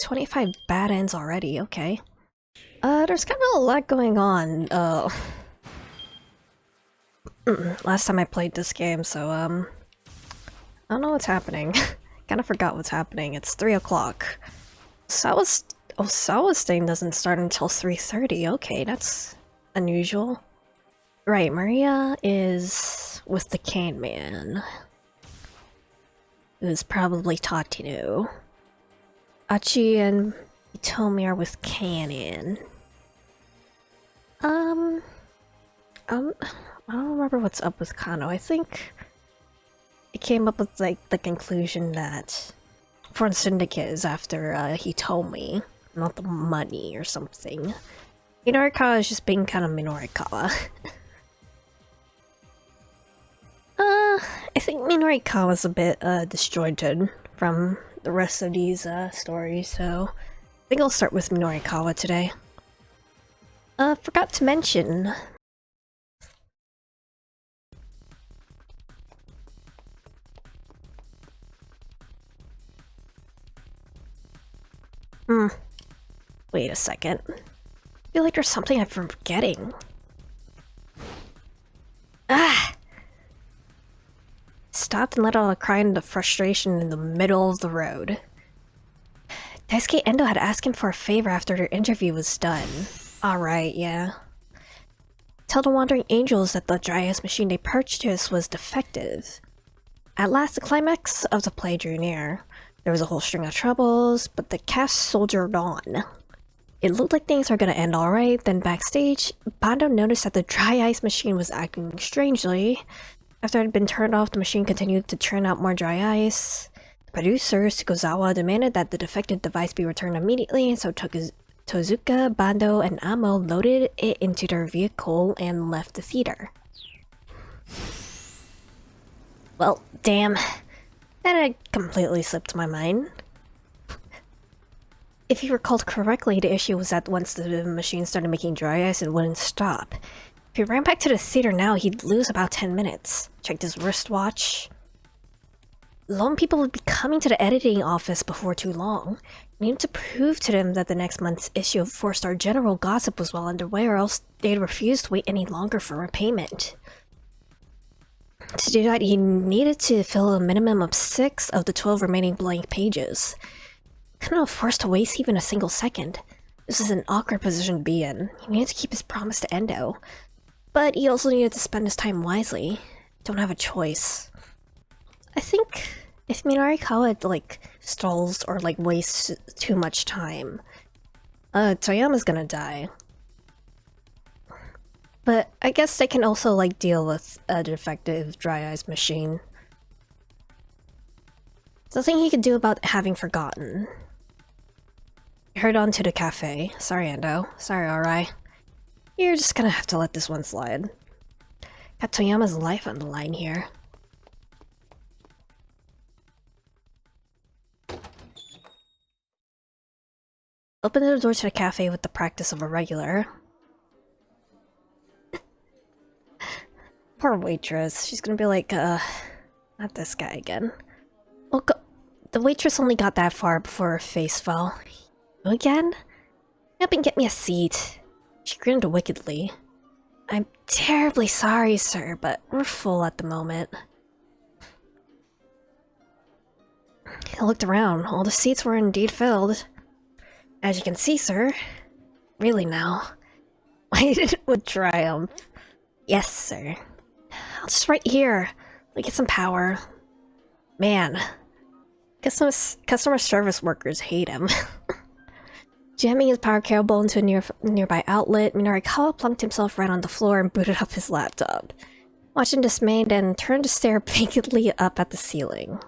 25 bad ends already, okay. There's kind of a lot going on, last time I played this game, so, I don't know what's happening. Kinda forgot what's happening. It's 3 o'clock. Sawa's thing doesn't start until 3:30. Okay, that's unusual. Right, Maria is with the cane man. Who's probably Tatino. Achi and Hitomi are with Canon. I don't remember what's up with Kano. I think it came up with like the conclusion that Foreign Syndicate is after Hitomi, not the money or something. Minorikawa is just being kind of Minorikawa. I think Minorikawa's a bit disjointed from the rest of these stories, so I think I'll start with Minorikawa today. Forgot to mention. Wait a second. I feel like there's something I'm forgetting. Stopped and let out a cry into frustration in the middle of the road. Daisuke Endo had asked him for a favor after their interview was done. Alright, yeah. Tell the Wandering Angels that the dry ice machine they purchased was defective. At last, the climax of the play drew near. There was a whole string of troubles, but the cast soldiered on. It looked like things were gonna end alright, then backstage, Bando noticed that the dry ice machine was acting strangely. After it had been turned off, the machine continued to churn out more dry ice. The producer, Tsukuzawa, demanded that the defective device be returned immediately, and so Tozuka, Bando, and Amo loaded it into their vehicle and left the theater. Well, damn. That had completely slipped my mind. If you recalled correctly, the issue was that once the machine started making dry ice, it wouldn't stop. If he ran back to the theater now, he'd lose about 10 minutes. Checked his wristwatch. Lone people would be coming to the editing office before too long. We needed to prove to them that the next month's issue of 4-Star General Gossip was well underway, or else they'd refuse to wait any longer for repayment. To do that, he needed to fill a minimum of 6 of the 12 remaining blank pages. Couldn't afford to waste even a single second. This is an awkward position to be in. He needed to keep his promise to Endo. But he also needed to spend his time wisely. Don't have a choice. I think if Minorikawa, like, stalls or, like, wastes too much time, Toyama's gonna die. But I guess they can also, like, deal with a defective dry ice machine. There's nothing he could do about having forgotten. He hurried on to the cafe. Sorry, Endo. Sorry, Arai. You're just gonna have to let this one slide. Got Toyama's life on the line here. Opened the door to the cafe with the practice of a regular. Poor waitress. She's gonna be like, not this guy again. Well, the waitress only got that far before her face fell. You again? Up and get me a seat. She grinned wickedly. I'm terribly sorry, sir, but we're full at the moment. I looked around. All the seats were indeed filled. As you can see, sir. Really now. Waited with triumph. Yes, sir. I'll just right here. Let me get some power. Man. Customer service workers hate him. Jamming his power cable into a nearby outlet, Minorikawa plunked himself right on the floor and booted up his laptop. Watched in dismay, then turned to stare vacantly up at the ceiling.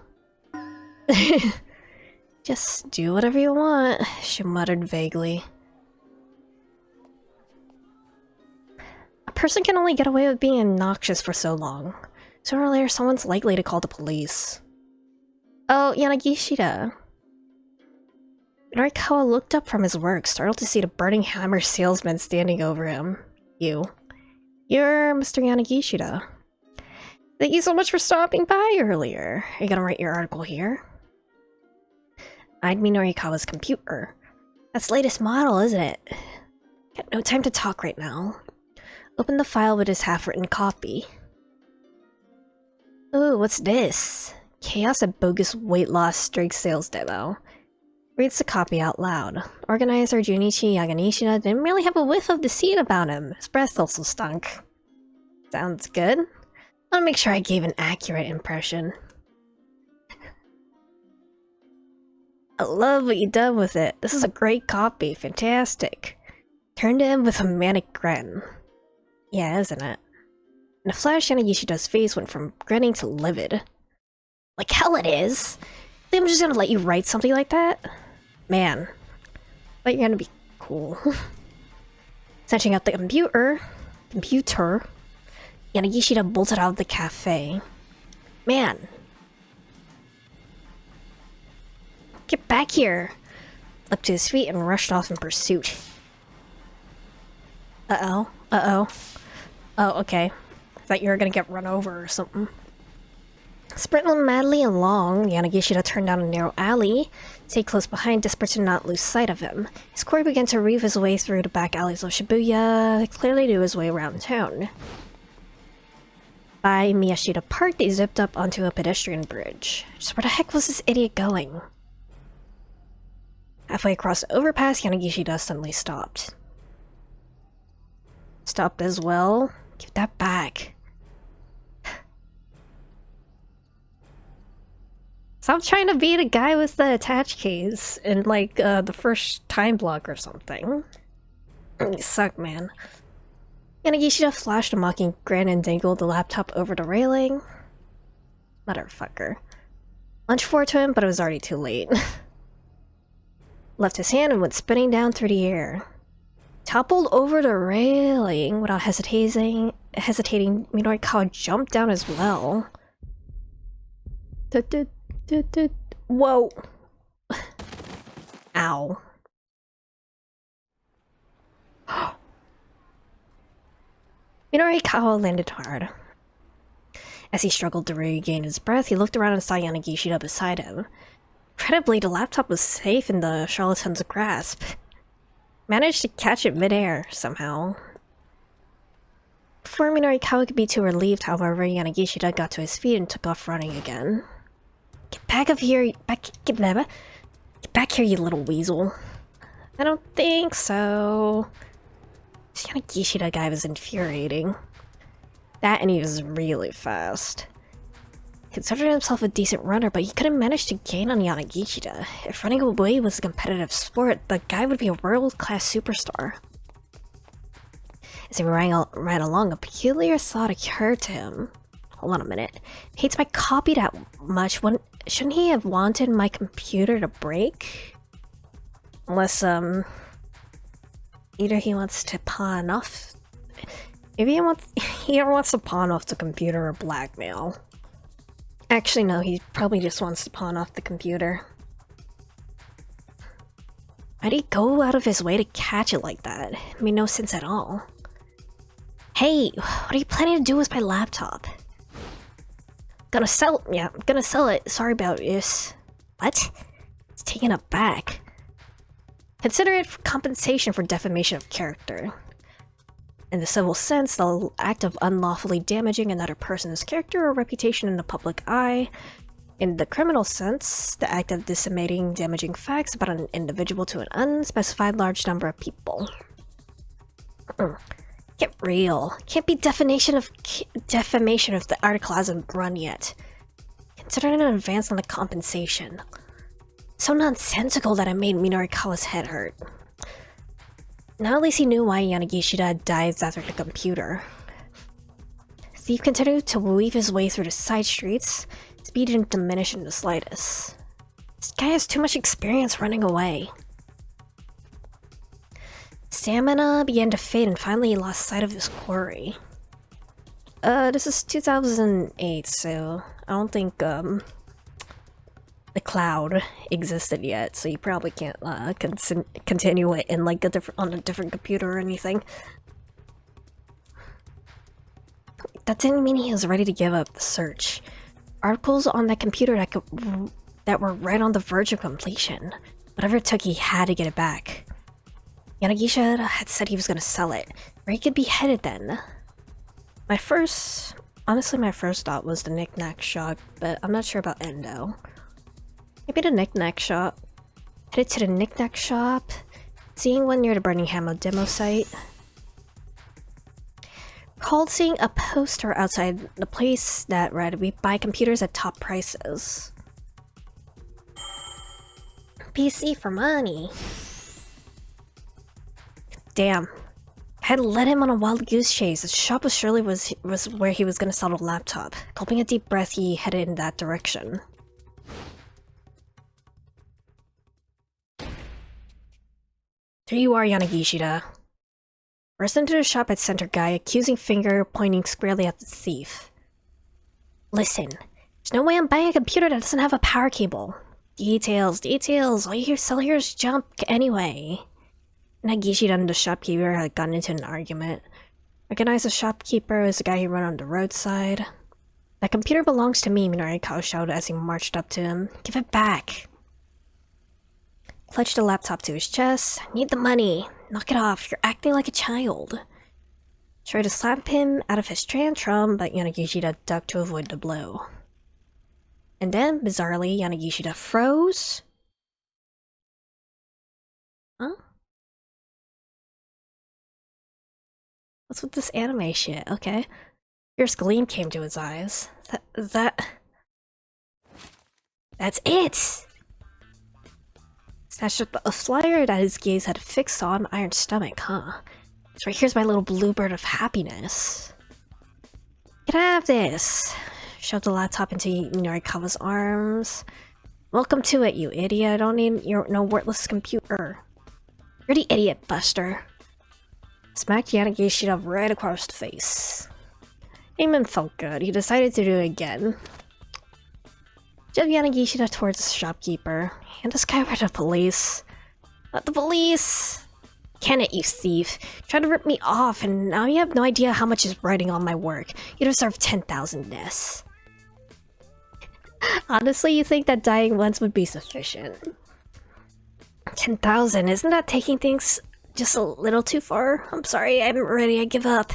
Just do whatever you want, she muttered vaguely. A person can only get away with being obnoxious for so long. Sooner or later, someone's likely to call the police. Oh, Yanagishida. Minorikawa looked up from his work, startled to see the burning hammer salesman standing over him. You're Mr. Yanagishida. Thank you so much for stopping by earlier. Are you gonna write your article here? Eyed Minorikawa's computer. That's the latest model, isn't it? Got no time to talk right now. Open the file with his half-written copy. Ooh, what's this? Chaos and bogus weight loss drug sales demo. Reads the copy out loud. Organizer Junichi Yaganishina didn't really have a whiff of deceit about him. His breath also stunk. Sounds good. I'll make sure I gave an accurate impression. I love what you done with it. This is a great copy. Fantastic. Turned to him with a manic grin. Yeah, isn't it? In a flash, Yanagishita's face went from grinning to livid. Like hell it is! Think I'm just gonna let you write something like that? Man. But you're gonna be cool. Snatching out the computer, Yanagishita bolted out of the cafe. Man. Get back here! Leapt to his feet and rushed off in pursuit. Uh-oh. Uh-oh. Oh, okay. Thought you were gonna get run over or something. Sprinting madly along, Yanagishita turned down a narrow alley, stayed close behind, desperate to not lose sight of him. His quarry began to reeve his way through the back alleys of Shibuya, clearly knew his way around town. By Miyashita Park, they zipped up onto a pedestrian bridge. Just where the heck was this idiot going? Halfway across the overpass, Yanagishita suddenly stopped. Stopped as well? Give that back. Stop trying to be the guy with the attach keys in, like, the first time block or something. You suck, man. Yanagishita flashed a mocking grin and dangled the laptop over the railing. Motherfucker. Lunged forward to him, but it was already too late. Left his hand and went spinning down through the air. Toppled over the railing without hesitating, Minorikawa jumped down as well. Whoa. Ow. Minorikawa landed hard. As he struggled to regain his breath, he looked around and saw Yanagishita beside him. Incredibly, the laptop was safe in the charlatan's grasp. Managed to catch it midair, somehow. Before Minorikawa could be too relieved, however, Yanagishita got to his feet and took off running again. Get back up here, get back here, you little weasel. I don't think so. This Yanagishita guy was infuriating. That and he was really fast. He considered himself a decent runner, but he couldn't manage to gain on Yanagishita. If running away was a competitive sport, the guy would be a world-class superstar. As he ran along, a peculiar thought occurred to him. Hold on a minute. He hates my copy that much. Shouldn't he have wanted my computer to break? Unless, either he wants to pawn off... Maybe he wants to pawn off the computer or blackmail. Actually, no, he probably just wants to pawn off the computer. Why'd he go out of his way to catch it like that? It made no sense at all. Hey, what are you planning to do with my laptop? Gonna sell it. Sorry about this. What? It's taken it back. Consider it for compensation for defamation of character. In the civil sense, the act of unlawfully damaging another person's character or reputation in the public eye. In the criminal sense, the act of disseminating damaging facts about an individual to an unspecified large number of people. Get real. Can't be defamation if the article hasn't run yet. Consider it an advance on the compensation. So nonsensical that it made Minorikawa's head hurt. Now at least he knew why Yanagishita dived after the computer. Steve continued to weave his way through the side streets. Speed didn't diminish in the slightest. This guy has too much experience running away. Stamina began to fade and finally he lost sight of his quarry. This is 2008, so I don't think, the cloud existed yet, so you probably can't, continue it in, like, on a different computer or anything. That didn't mean he was ready to give up the search. Articles on that computer that could that were right on the verge of completion. Whatever it took, he had to get it back. Yanagisha had said he was gonna sell it. Where he could be headed then? Honestly, my first thought was the knick-knack shop, but I'm not sure about Endo. Maybe the knick-knack shop. Headed to the knick-knack shop. Seeing one near the Birmingham demo site. Called seeing a poster outside the place that read, "We buy computers at top prices." PC for money. Damn. I had led him on a wild goose chase. The shop was surely was where he was gonna sell the laptop. Gulping a deep breath, he headed in that direction. There you are, Yanagishida. Burst into the shop at center guy, accusing finger pointing squarely at the thief. Listen, there's no way I'm buying a computer that doesn't have a power cable. Details. All you sell here is junk anyway. Nagishida and the shopkeeper had gotten into an argument. Recognize the shopkeeper as the guy who ran on the roadside. That computer belongs to me, Minorikawa shouted as he marched up to him. Give it back. Clutched the laptop to his chest. Need the money. Knock it off. You're acting like a child. Tried to slap him out of his tantrum, but Yanagishida ducked to avoid the blow. And then, bizarrely, Yanagishida froze. Huh? What's with this anime shit? Okay. Fierce gleam came to his eyes. That's it! Snatched up a flyer that his gaze had fixed on Iron Stomach, huh? So here's my little bluebird of happiness. You can have this. Shoved the laptop into Minorikawa's arms. Welcome to it, you idiot. I don't need your no worthless computer. You're the idiot, Buster. Smacked Yanagishida right across the face. Eamon felt good. He decided to do it again. Shoved Yanagishida towards the shopkeeper. Hand this guy over to the police. Not the police! Can it, you thief? Tried to rip me off, and now you have no idea how much is writing on my work. You deserve 10,000 ness. Honestly, you think that dying once would be sufficient? 10,000, isn't that taking things just a little too far? I'm sorry, I'm ready, I give up.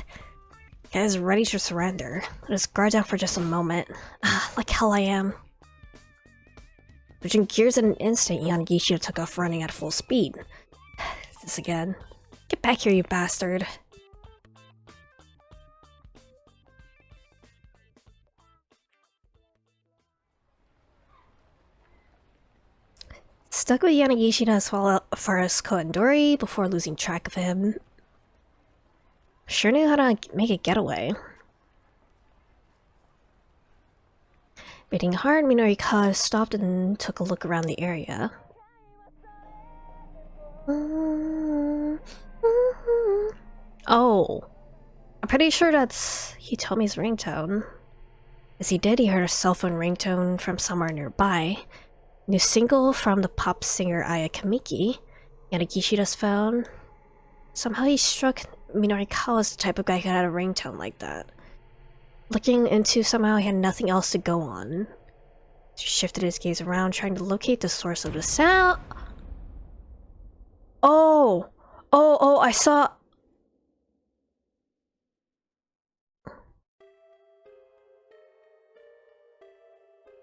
Guy's ready to surrender. Let his guard down for just a moment. Like hell I am. Switching gears in an instant, Yanagishida took off running at full speed. This again. Get back here, you bastard. Stuck with Yanagishida as far as Koendori before losing track of him. Sure knew how to make a getaway. Breathing hard, Minorikawa stopped and took a look around the area. Oh. I'm pretty sure that's Hitomi's ringtone. As he did, he heard a cell phone ringtone from somewhere nearby. New single from the pop singer Aya Kamiki. Yanagishida's phone. Somehow he struck Minorikawa as the type of guy who had a ringtone like that. Looking into somehow he had nothing else to go on. He shifted his gaze around, trying to locate the source of the sound. Oh, I saw.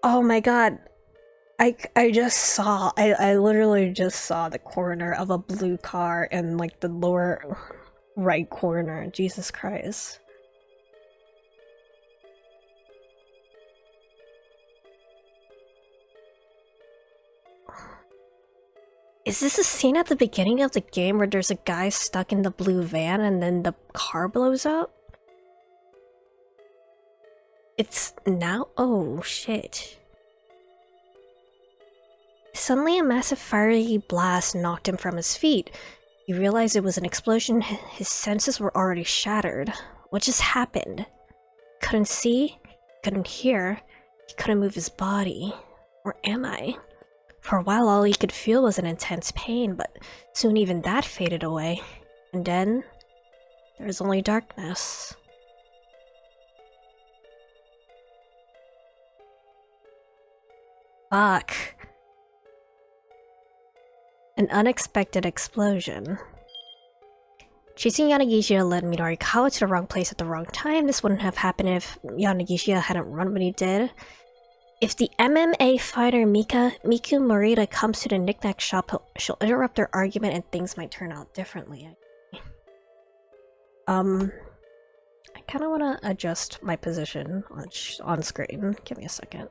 Oh my god. I just saw, I literally just saw the corner of a blue car in like the lower right corner. Jesus Christ. Is this a scene at the beginning of the game where there's a guy stuck in the blue van and then the car blows up? It's now? Oh shit. Suddenly a massive fiery blast knocked him from his feet. He realized it was an explosion. His senses were already shattered. What just happened? Couldn't see, couldn't hear, he couldn't move his body. Where am I? For a while all he could feel was an intense pain, but soon even that faded away. And then, there was only darkness. Fuck. An unexpected explosion. Chasing Yanagishi led Midorikawa to the wrong place at the wrong time. This wouldn't have happened if Yanagishi hadn't run when he did. If the MMA fighter Miku Morita comes to the knickknack shop, she'll interrupt their argument and things might turn out differently. I kind of want to adjust my position on screen. Give me a second.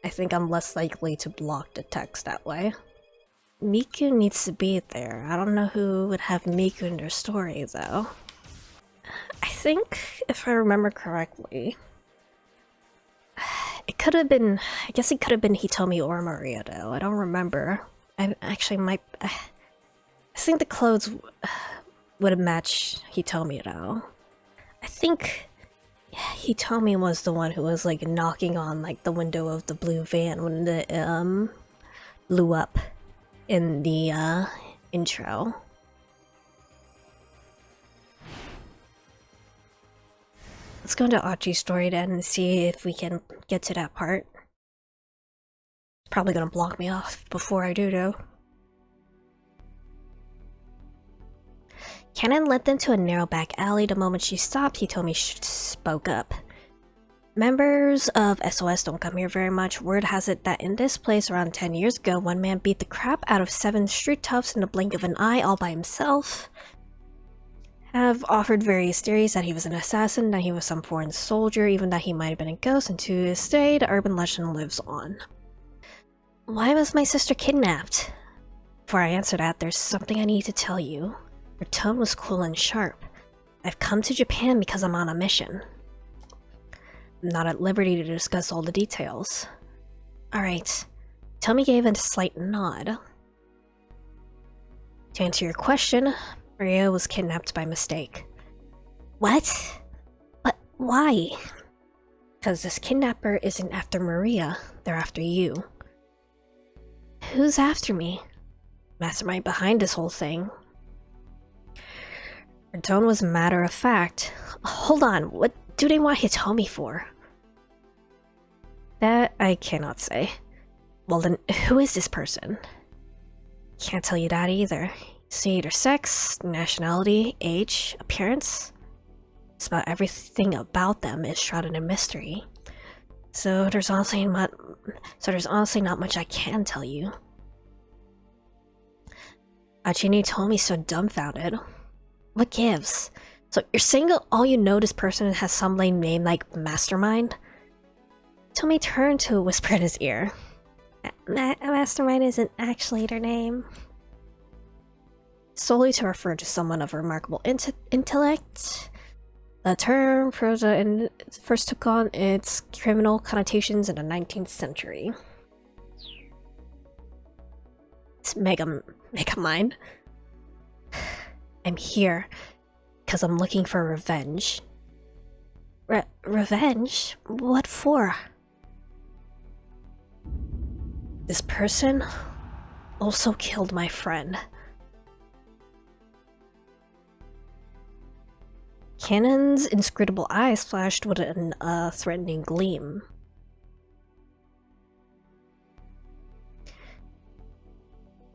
I think I'm less likely to block the text that way. Miku needs to be there. I don't know who would have Miku in their story, though. I think, if I remember correctly, it could have been... I guess it could have been Hitomi or Maria, though. I don't remember. I actually might... I think the clothes would have matched Hitomi, though. I think Hitomi was the one who was, like, knocking on, like, the window of the blue van when it, blew up in the, intro. Let's go into Achi's story then and see if we can get to that part. It's probably gonna block me off before I do, though. Cannon led them to a narrow back alley. The moment she stopped, Hitomi spoke up. Members of SOS don't come here very much. Word has it that in this place around 10 years ago, one man beat the crap out of 7 street toughs in the blink of an eye all by himself. Have offered various theories that he was an assassin, that he was some foreign soldier, even that he might have been a ghost, and to this day, the urban legend lives on. Why was my sister kidnapped? Before I answer that, there's something I need to tell you. Her tone was cool and sharp. I've come to Japan because I'm on a mission. I'm not at liberty to discuss all the details. Alright. Tomi gave a slight nod. To answer your question, Maria was kidnapped by mistake. What? But why? Because this kidnapper isn't after Maria, they're after you. Who's after me? Mastermind behind this whole thing. Her tone was matter of fact. Hold on, what do they want Hitomi for? That I cannot say. Well then, who is this person? Can't tell you that either. See their sex, nationality, age, appearance. It's about everything about them is shrouded in mystery. So there's honestly not much I can tell you. Achini told me so dumbfounded. What gives? So you're saying all you know this person has some lame name like Mastermind? Tommy turned to whisper in his ear. Mastermind isn't actually their name. Solely to refer to someone of remarkable intellect. The term first took on its criminal connotations in the 19th century. It's Megamind. I'm here because I'm looking for revenge. Revenge? What for? This person also killed my friend. Cannon's inscrutable eyes flashed with a threatening gleam.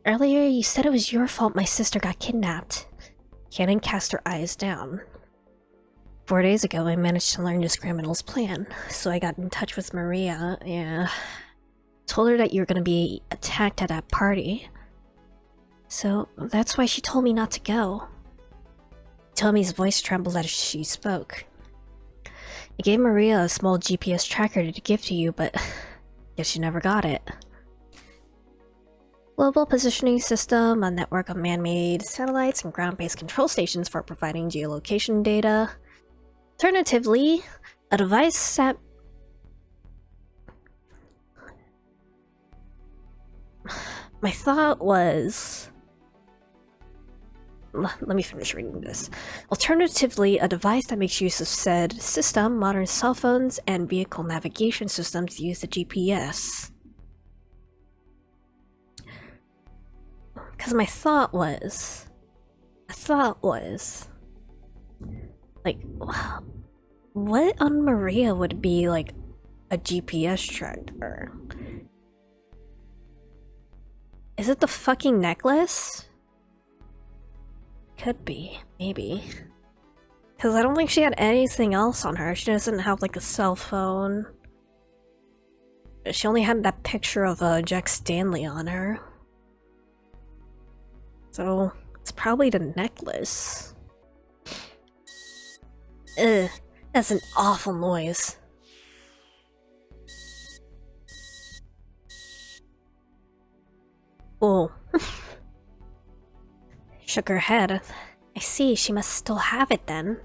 Earlier, you said it was your fault my sister got kidnapped. Cannon cast her eyes down. 4 days ago, I managed to learn this criminal's plan, so I got in touch with Maria and told her that you were going to be attacked at that party. So that's why she told me not to go. Tomi's voice trembled as she spoke. I gave Maria a small GPS tracker to give to you, but guess you never got it. Global positioning system, a network of man-made satellites and ground-based control stations for providing geolocation data. Alternatively, a device that... My thought was... Let me finish reading this. Alternatively, a device that makes use of said system, modern cell phones, and vehicle navigation systems use the GPS. Because my thought was... like, what on Maria would be, like, a GPS tracker? Is it the fucking necklace? Could be, maybe. Because I don't think she had anything else on her. She doesn't have like a cell phone. She only had that picture of Jack Stanley on her. So, it's probably the necklace. Ugh, that's an awful noise. Oh. Shook her head. I see, she must still have it then.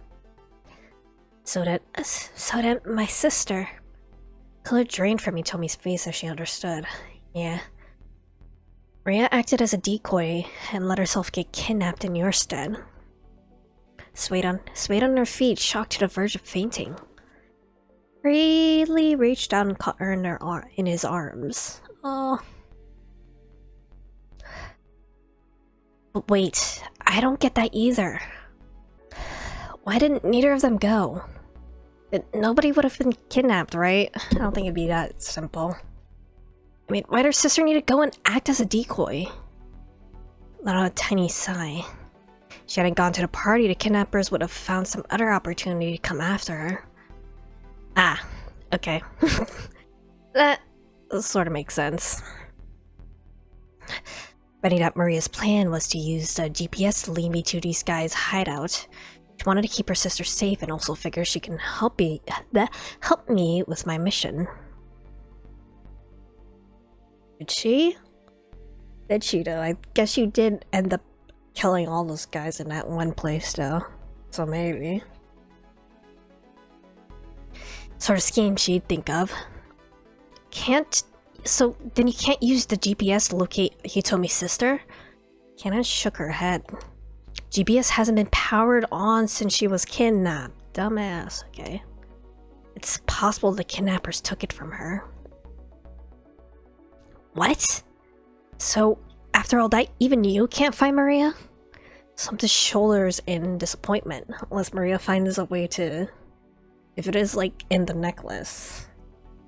So that my sister. Color drained from Hitomi's face as she understood. Yeah. Maria acted as a decoy and let herself get kidnapped in your stead. Swayed on her feet, shocked to the verge of fainting. Really reached out and caught her in his arms. Oh. But wait, I don't get that either. Why didn't neither of them go? Nobody would have been kidnapped, right? I don't think it'd be that simple. I mean, why'd her sister need to go and act as a decoy? Let out a tiny sigh. She hadn't gone to the party, the kidnappers would have found some other opportunity to come after her. Ah, okay. That sort of makes sense. Betting that Maria's plan was to use the GPS to lead me to these guys' hideout. She wanted to keep her sister safe and also figures she can help me with my mission. Did she? Did she though? I guess you did end up killing all those guys in that one place though. So maybe. Sort of scheme she'd think of. So then you can't use the GPS to locate Hitomi's sister? Kiana shook her head. GPS hasn't been powered on since she was kidnapped. Dumbass, okay. It's possible the kidnappers took it from her. What? So, after all that, even you can't find Maria? Slumped his shoulders in disappointment, unless Maria finds a way to... If it is, like, in the necklace.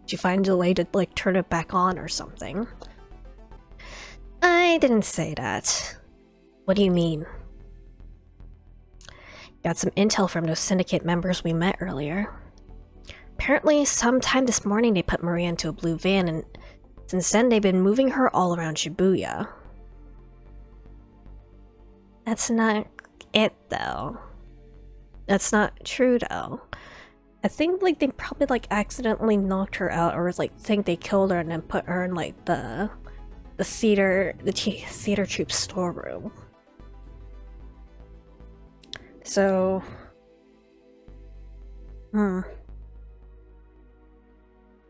She finds a way to, like, turn it back on or something. I didn't say that. What do you mean? Got some intel from those syndicate members we met earlier. Apparently, sometime this morning they put Maria into a blue van, and since then they've been moving her all around Shibuya. That's not it, though. That's not true, though. I think, like, they probably, like, accidentally knocked her out, or, like, think they killed her and then put her in, like, the theater troop storeroom. So... You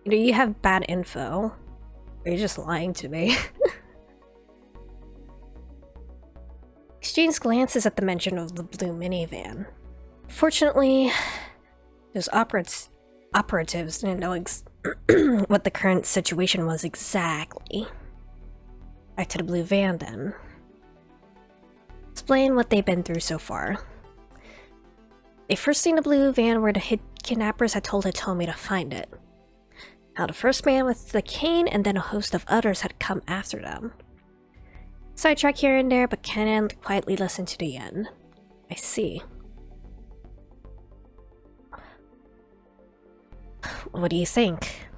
know, you have bad info. Or you're just lying to me. Exchanged glances at the mention of the blue minivan. Fortunately, those operatives didn't know what the current situation was exactly. Back to the blue van, then. Explain what they've been through so far. They first seen the blue van where the kidnappers had told Hitomi to find it. Now the first man with the cane and then a host of others had come after them. Sidetrack here and there, but Kenan quietly listened to the end. I see. What do you think?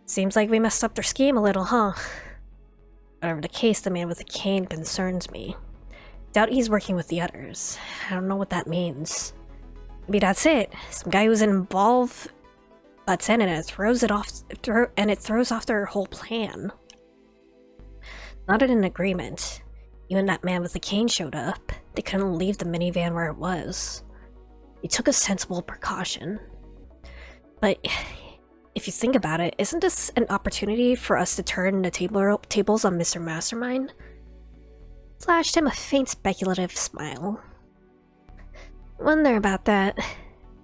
Seems like we messed up their scheme a little, huh? Whatever the case, the man with the cane concerns me. Doubt he's working with the others. I don't know what that means. Maybe that's it. Some guy who's involved butts in and it throws off their whole plan. Nodded in agreement. Even that man with the cane showed up. They couldn't leave the minivan where it was. He took a sensible precaution. But if you think about it, isn't this an opportunity for us to turn the tables on Mr. Mastermind? Flashed him a faint speculative smile. Wonder about that.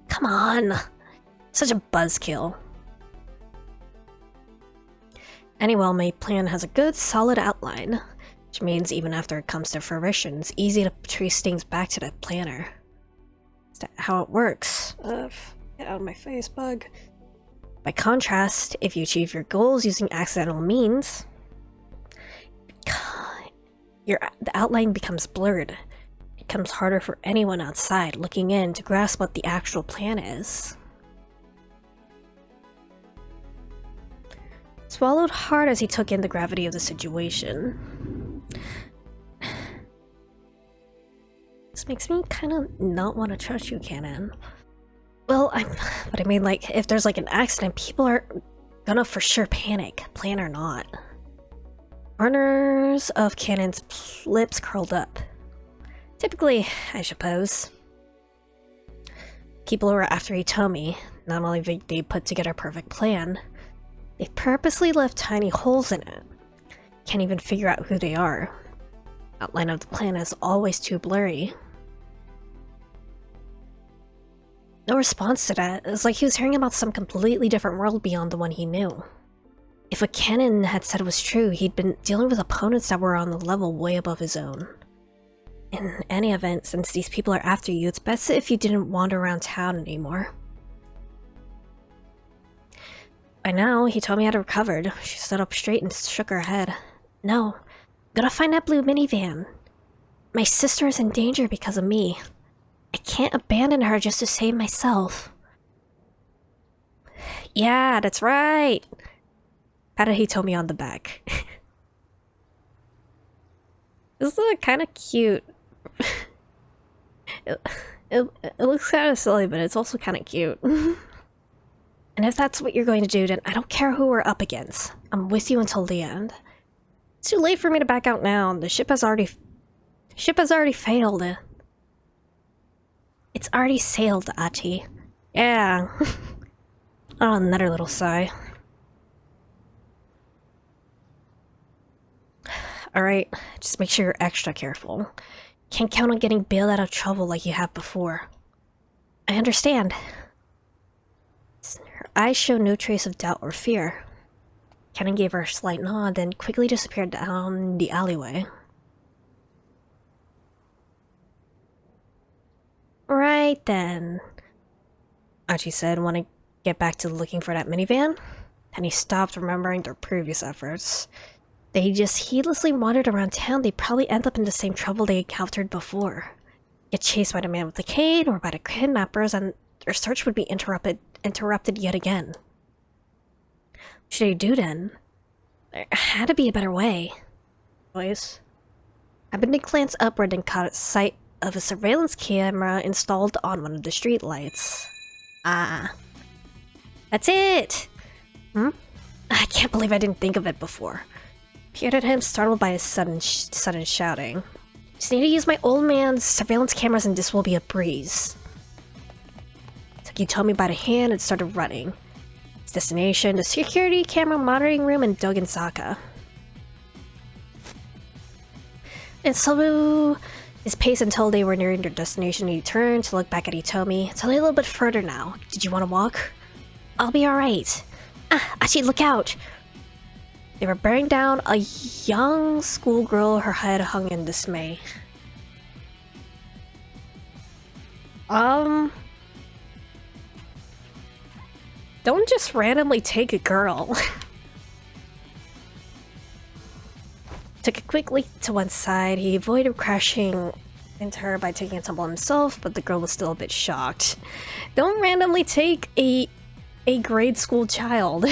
Come on. Such a buzzkill. Any well-made plan has a good, solid outline, which means even after it comes to fruition, it's easy to trace things back to the planner. Is that how it works? Get out of my face, bug. By contrast, if you achieve your goals using accidental means, The outline becomes blurred. It becomes harder for anyone outside looking in to grasp what the actual plan is. Swallowed hard as he took in the gravity of the situation. This makes me kind of not want to trust you, Cannon. Well, but I mean, like, if there's like an accident, people are gonna for sure panic, plan or not. Corners of Cannon's lips curled up. Typically, I suppose. People who are after Hitomi, not only did they put together a perfect plan, they purposely left tiny holes in it. Can't even figure out who they are. Outline of the plan is always too blurry. No response to that. It was like he was hearing about some completely different world beyond the one he knew. If what Cannon had said was true, he'd been dealing with opponents that were on a level way above his own. In any event, since these people are after you, it's best if you didn't wander around town anymore. By now, he told me I'd recovered. She stood up straight and shook her head. No, I'm gonna find that blue minivan. My sister is in danger because of me. I can't abandon her just to save myself. Yeah, that's right. Patted Hitomi on the back. This is kind of cute. It looks kind of silly, but it's also kind of cute. And if that's what you're going to do, then I don't care who we're up against. I'm with you until the end. It's too late for me to back out now. The ship has already failed. It's already sailed, Achi. Yeah. Oh, another little sigh. Alright, just make sure you're extra careful. Can't count on getting bailed out of trouble like you have before. I understand. Her eyes show no trace of doubt or fear. Cannon gave her a slight nod, then quickly disappeared down the alleyway. Right then, Achi said, want to get back to looking for that minivan? And he stopped, remembering their previous efforts. They just heedlessly wandered around town, they'd probably end up in the same trouble they encountered before. Get chased by the man with the cane or by the kidnappers, and their search would be interrupted yet again. What should they do then? There had to be a better way. Boys. Happened to glance upward and caught sight of a surveillance camera installed on one of the street lights. Ah. That's it! I can't believe I didn't think of it before. Peered at him, startled by his sudden shouting. Just need to use my old man's surveillance cameras and this will be a breeze. Took Hitomi by the hand and started running. His destination, the security camera monitoring room in Dogensaka. And slowed his pace until they were nearing their destination. He turned to look back at Hitomi. It's only a little bit further now. Did you want to walk? I'll be alright. Achi, look out! They were bearing down a young schoolgirl, her head hung in dismay. Don't just randomly take a girl. Took it quickly to one side. He avoided crashing into her by taking a tumble himself, but the girl was still a bit shocked. Don't randomly take a grade school child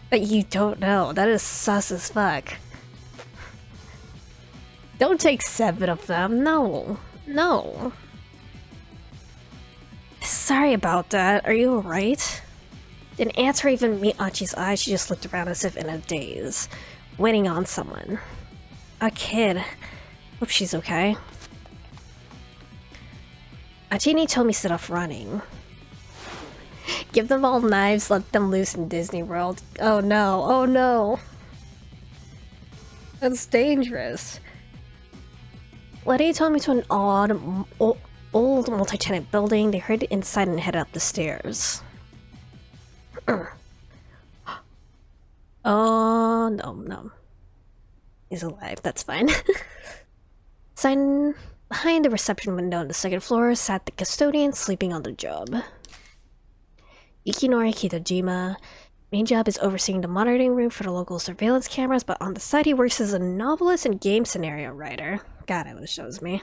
that you don't know. That is sus as fuck. Don't take 7 of them. No. No. Sorry about that. Are you alright? Didn't answer even meet Achi's eyes. She just looked around as if in a daze, waiting on someone. A kid. Hope she's okay. Achini told me to set off running. Give them all knives, let them loose in Disney World. Oh no, oh no. That's dangerous. Letty told me to an old multi-tenant building. They hurried inside and headed up the stairs. Oh, no. He's alive, that's fine. Sign behind the reception window on the second floor sat the custodian sleeping on the job. Ikinori Kitajima, Main job is overseeing the monitoring room for the local surveillance cameras, but on the side he works as a novelist and game scenario writer. God, it shows me.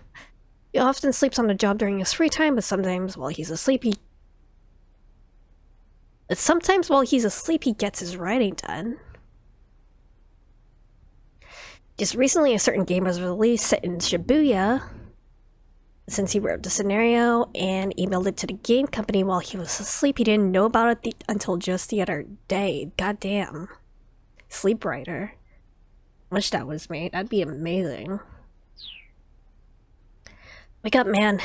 He often sleeps on the job during his free time, but sometimes while he's asleep he gets his writing done. Just recently, a certain game was released set in Shibuya. Since he wrote the scenario and emailed it to the game company while he was asleep, he didn't know about it until just the other day. Goddamn. Sleep writer. Wish that was me. That'd be amazing. Wake up, man.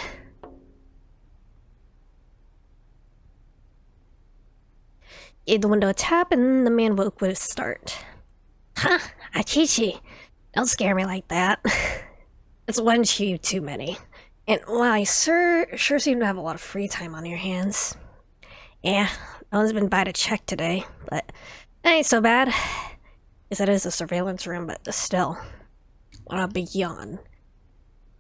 Gave the window a tap and the man woke with a start. Huh, Achichi. Don't scare me like that. It's one chew too many. And wow, you sure seem to have a lot of free time on your hands. Yeah, no one's been by to check today, but that ain't so bad. Guess it is a surveillance room, but still. What a big yawn.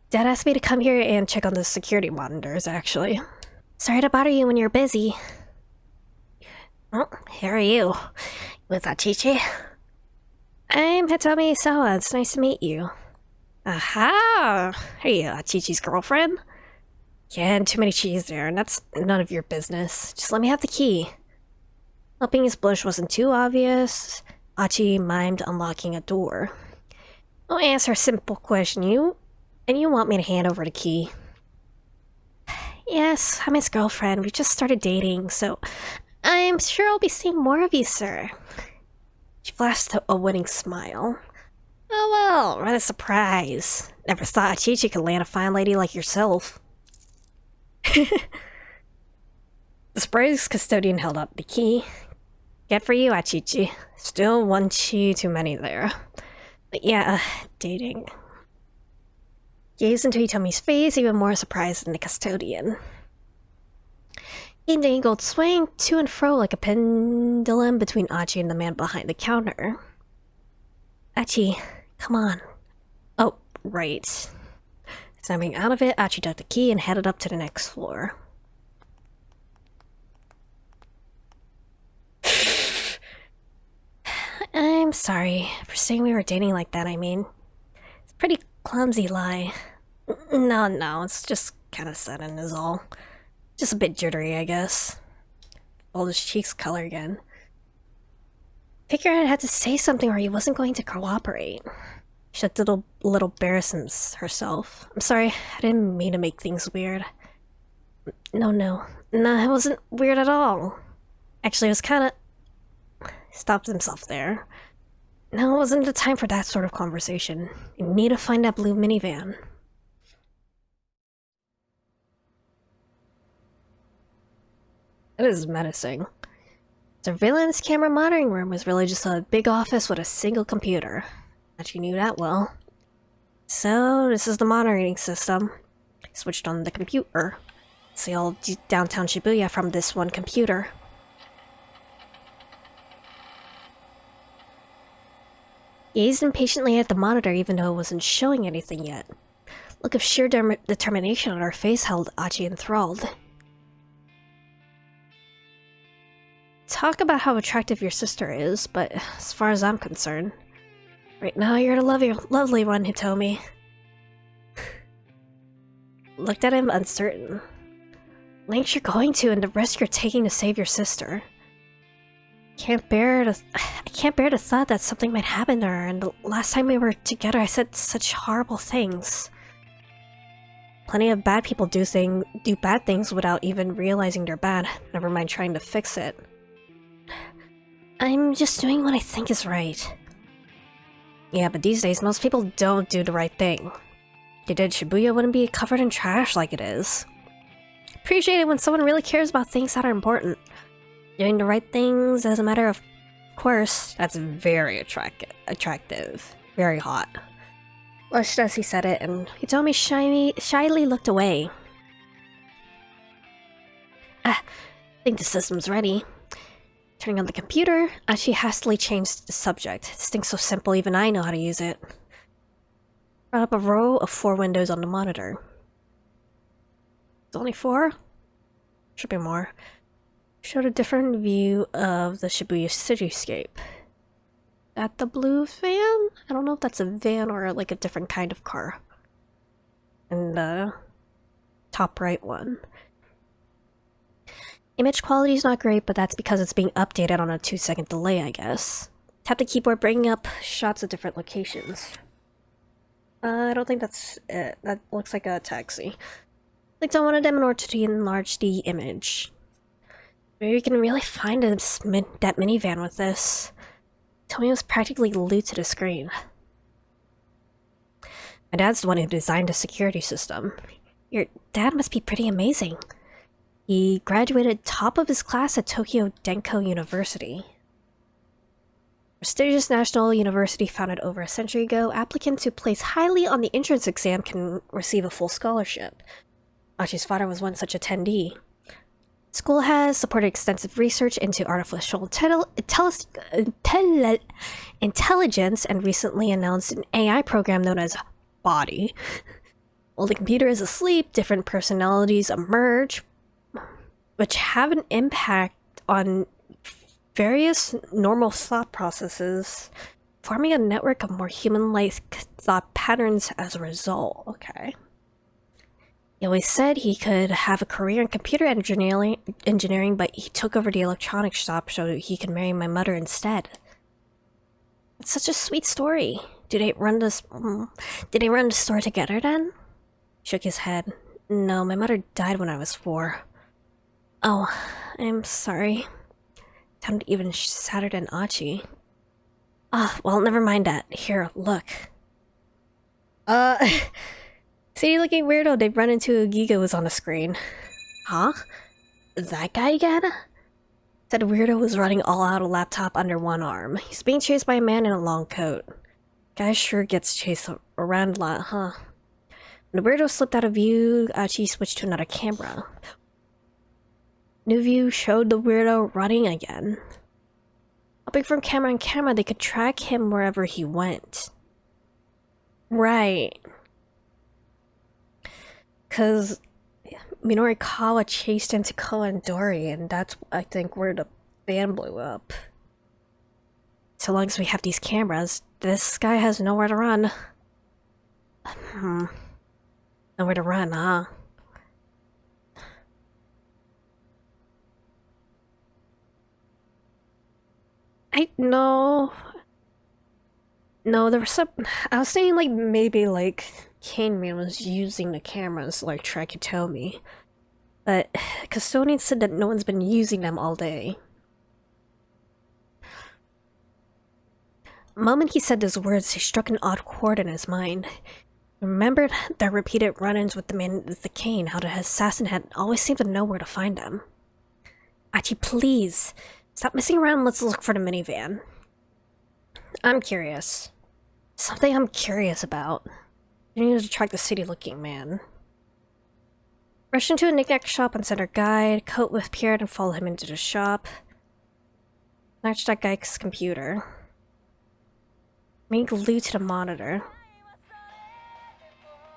Dad asked me to come here and check on the security monitors, actually. Sorry to bother you when you're busy. Oh, here are you. With Achichi? I'm Hitomi Sawa, it's nice to meet you. Aha! Are you Achichi's girlfriend? Yeah, too many cheese there, and that's none of your business. Just let me have the key. Hoping his blush wasn't too obvious, Achi mimed unlocking a door. I'll answer a simple question. You want me to hand over the key? Yes, I'm his girlfriend. We just started dating, so I'm sure I'll be seeing more of you, sir. She flashed a winning smile. Oh well, what a surprise. Never thought Achichi could land a fine lady like yourself. The surprised custodian held up the key. Get for you, Achichi. Still one chi too many there. But yeah, dating. Gazed into Hitomi's face, even more surprised than the custodian. He dangled, swaying to and fro like a pendulum between Achi and the man behind the counter. Achi, come on. Oh, right. Snapping out of it, Achi took the key and headed up to the next floor. I'm sorry for saying we were dating like that, I mean. It's a pretty clumsy lie. No, it's just kind of sudden is all. Just a bit jittery, I guess. All his cheeks color again. Figured I had to say something or he wasn't going to cooperate. She looked a little embarrassed herself. I'm sorry, I didn't mean to make things weird. No, it wasn't weird at all. Actually, it was kinda... Stopped himself there. No, it wasn't the time for that sort of conversation. You need to find that blue minivan. It is menacing. Surveillance camera monitoring room was really just a big office with a single computer. But you knew that well. So, this is the monitoring system. Switched on the computer. See all downtown Shibuya from this one computer. Gazed impatiently at the monitor even though it wasn't showing anything yet. Look of sheer determination on her face held Achi enthralled. Talk about how attractive your sister is, but as far as I'm concerned, right now you're the lovely one, Hitomi. Looked at him uncertain. Lengths you're going to and the risk you're taking to save your sister. I can't bear the thought that something might happen to her, and the last time we were together I said such horrible things. Plenty of bad people do bad things without even realizing they're bad, never mind trying to fix it. I'm just doing what I think is right. Yeah, but these days most people don't do the right thing. If they did, Shibuya wouldn't be covered in trash like it is. Appreciate it when someone really cares about things that are important. Doing the right things as a matter of course, that's very attractive. Very hot. Blushed as he said it, and Hitomi shyly looked away. I think the system's ready. Turning on the computer, Achi hastily changed the subject. This thing's so simple even I know how to use it. Brought up a row of 4 windows on the monitor. It's only 4? Should be more. showed a different view of the Shibuya cityscape. That the blue van? I don't know if that's a van or like a different kind of car. And the top right one. Image quality is not great, but that's because it's being updated on a 2-second delay, I guess. Tap the keyboard, bringing up shots of different locations. I don't think that's it. That looks like a taxi. Click on one of them in order to enlarge the image. Maybe you can really find that minivan with this. Tell me it was practically glued to the screen. My dad's the one who designed the security system. Your dad must be pretty amazing. He graduated top of his class at Tokyo Denko University. Prestigious national university founded over a century ago, applicants who place highly on the entrance exam can receive a full scholarship. Achi's father was one such attendee. School has supported extensive research into artificial intelligence and recently announced an AI program known as Body. While the computer is asleep, different personalities emerge, which have an impact on various normal thought processes, forming a network of more human-like thought patterns as a result. Okay. He always said he could have a career in computer engineering, but he took over the electronics shop so he could marry my mother instead. It's such a sweet story. Did they run the store together then? Shook his head. No, my mother died when I was 4. Oh, I'm sorry. Sounded even sadder than Achi. Ah, well, never mind that. Here, look. See, looking weirdo they run into a Giga was on the screen. Huh? That guy again? Said weirdo was running all out a laptop under one arm. He's being chased by a man in a long coat. Guy sure gets chased around a lot, huh? When the weirdo slipped out of view, Achi switched to another camera. New view showed the weirdo running again. Hopping from camera to camera, they could track him wherever he went. Right. Because Minorikawa chased into Koa and Dori, and that's, I think, where the van blew up. So long as we have these cameras, this guy has nowhere to run. Nowhere to run, huh? No, there was some. I was saying, like, maybe, like, Cane Man was using the cameras, like Trakitomi. But Custodian said that no one's been using them all day. The moment he said those words, he struck an odd chord in his mind. He remembered their repeated run-ins with the man with the cane, how the assassin had always seemed to know where to find them. Achi, please. Stop messing around, let's look for the minivan. I'm curious. Something I'm curious about. You need to track the city-looking man. Rushed into a knick-knack shop and sent our guide. Coat with Pierre and followed him into the shop. Snatched that guy's computer. Made glued to the monitor.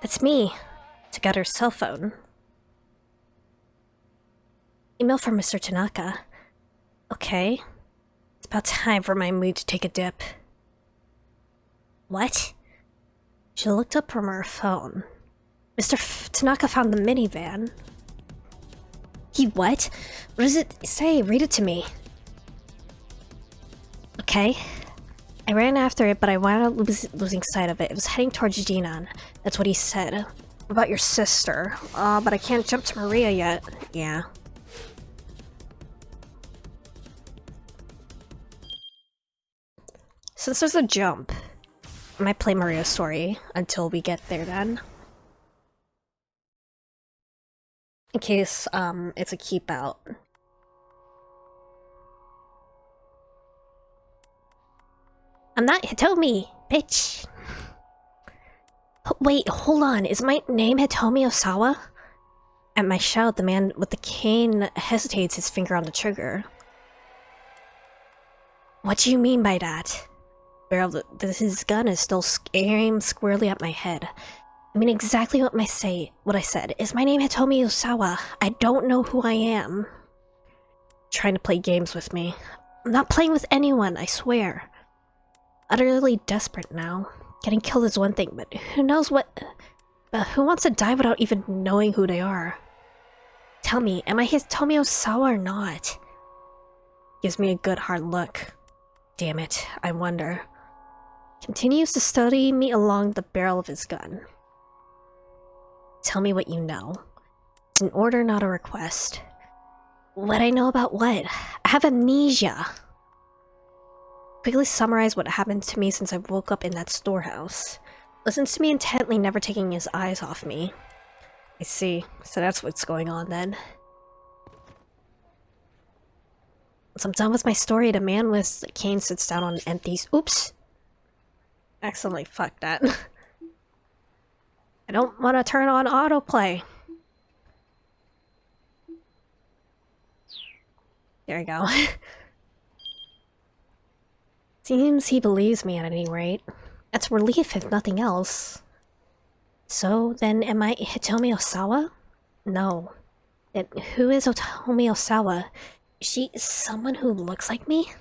That's me. Took out her cell phone. Email from Mr. Tanaka. Okay. It's about time for my mood to take a dip. What? She looked up from her phone. Tanaka found the minivan. He what? What does it say? Read it to me. Okay. I ran after it, but I wound up losing sight of it. It was heading towards Jinan. That's what he said. What about your sister? But I can't jump to Maria yet. Yeah. Since there's a jump, I might play Maria's story until we get there then. In case, it's a keep out. I'm not Hitomi, bitch! Wait, hold on, is my name Hitomi Osawa? At my shout, the man with the cane hesitates, his finger on the trigger. What do you mean by that? His gun is still aimed squarely at my head. I mean exactly what I said. Is my name Hitomi Osawa? I don't know who I am. Trying to play games with me. I'm not playing with anyone, I swear. Utterly desperate now. Getting killed is one thing, but who knows what... who wants to die without even knowing who they are? Tell me, am I Hitomi Osawa or not? Gives me a good hard look. Damn it, I wonder. Continues to study me along the barrel of his gun. Tell me what you know. It's an order, not a request. What I know about what? I have amnesia. Quickly summarize what happened to me since I woke up in that storehouse. Listens to me intently, never taking his eyes off me. I see. So that's what's going on then. Once I'm done with my story, the man with the cane sits down on an empty... Oops! Accidentally fucked that. I don't want to turn on autoplay. There we go. Seems he believes me at any rate. That's relief if nothing else. So, then am I Hitomi Osawa? No. Then who is Hitomi Osawa? Is she someone who looks like me?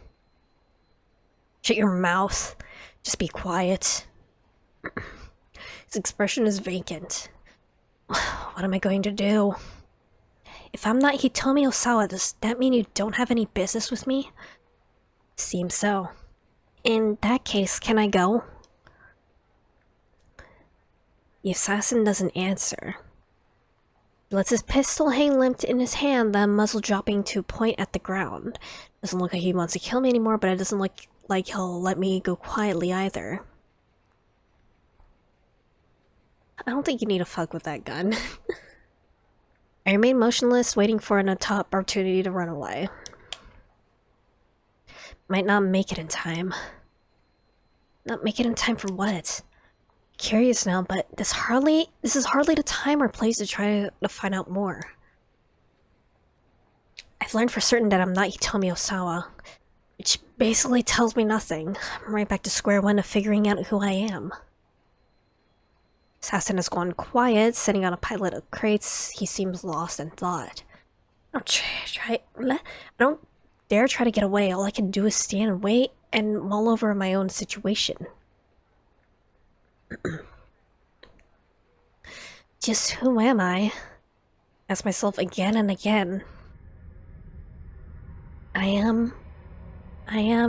Shut your mouth. Just be quiet. His expression is vacant. What am I going to do? If I'm not Hitomi Osawa, does that mean you don't have any business with me? Seems so. In that case, can I go? The assassin doesn't answer. He lets his pistol hang limp in his hand, the muzzle dropping to point at the ground. Doesn't look like he wants to kill me anymore, but it doesn't look like he'll let me go quietly either. I don't think you need to fuck with that gun. I remain motionless, waiting for an opportunity to run away. Might not make it in time. Not make it in time for what? Curious now, but this is hardly the time or place to try to find out more. I've learned for certain that I'm not Hitomi Osawa, which basically tells me nothing. I'm right back to square one of figuring out who I am. Assassin has gone quiet, sitting on a pile of crates. He seems lost in thought. I don't dare try to get away. All I can do is stand and wait and mull over my own situation. Just who am I? Ask myself again and again. I am... I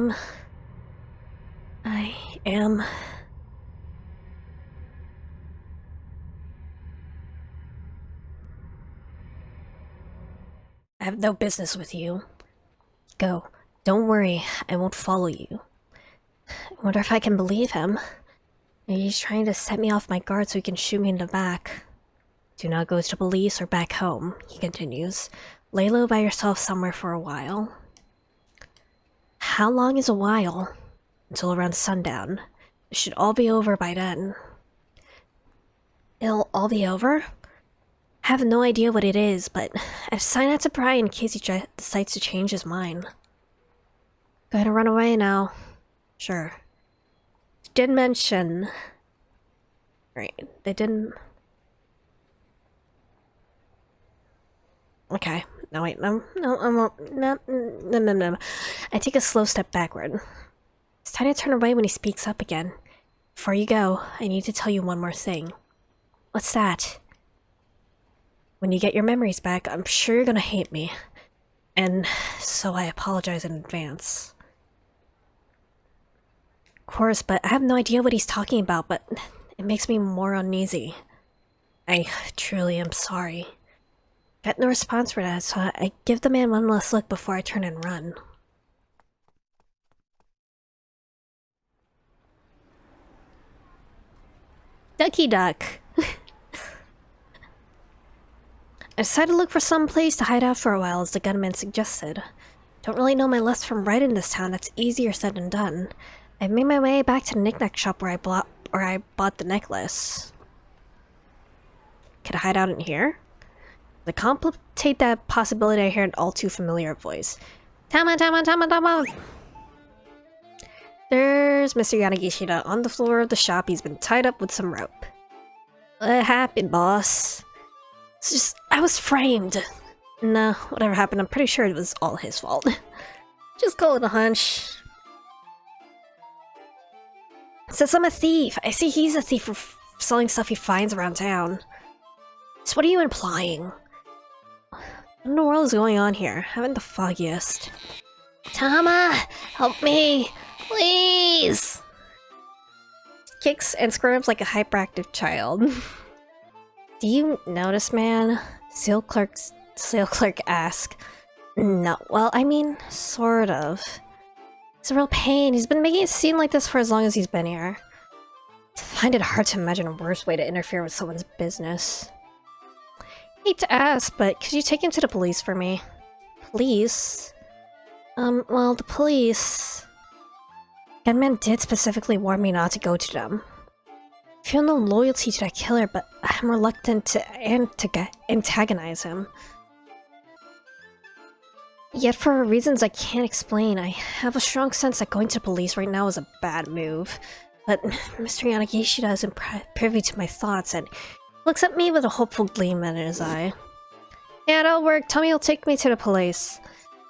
have no business with you. Go. Don't worry, I won't follow you. I wonder if I can believe him. Maybe he's trying to set me off my guard so he can shoot me in the back. Do not go to police or back home, he continues. Lay low by yourself somewhere for a while. How long is a while? Until around sundown. It should all be over by then. It'll all be over? I have no idea what it is, but I've signed out to pry in case he decides to change his mind. Gotta run away now. Sure. Did mention... Right, they didn't... Okay. No, wait, no, I won't. No. I take a slow step backward. It's time to turn away when he speaks up again. Before you go, I need to tell you one more thing. What's that? When you get your memories back, I'm sure you're gonna hate me. And so I apologize in advance. Of course, but I have no idea what he's talking about, but it makes me more uneasy. I truly am sorry. Got no response for that, so I give the man one last look before I turn and run. Ducky duck! I decided to look for some place to hide out for a while, as the gunman suggested. Don't really know my left from right in this town, that's easier said than done. I made my way back to the knick-knack shop where I bought the necklace. Could I hide out in here? To complicate that possibility, I hear an all too familiar voice. Tama! There's Mr. Yanagishida on the floor of the shop. He's been tied up with some rope. What happened, boss? It's just, I was framed. Nah, whatever happened, I'm pretty sure it was all his fault. Just call it a hunch. Says I'm a thief. I see he's a thief for selling stuff he finds around town. So what are you implying? What in the world is going on here? I haven't the foggiest. Tama! Help me! Please! Kicks and squirms like a hyperactive child. Do you notice, man? Sale clerk asked. No, well, I mean, sort of. It's a real pain. He's been making it seem like this for as long as he's been here. I find it hard to imagine a worse way to interfere with someone's business. Hate to ask, but could you take him to the police for me? Police? Well, the police... Gunman did specifically warn me not to go to them. I feel no loyalty to that killer, but I'm reluctant to antagonize him. Yet for reasons I can't explain, I have a strong sense that going to police right now is a bad move. But Mr. Yanagishida isn't privy to my thoughts and looks at me with a hopeful gleam in his eye. Yeah, that'll work. Tommy will take me to the police.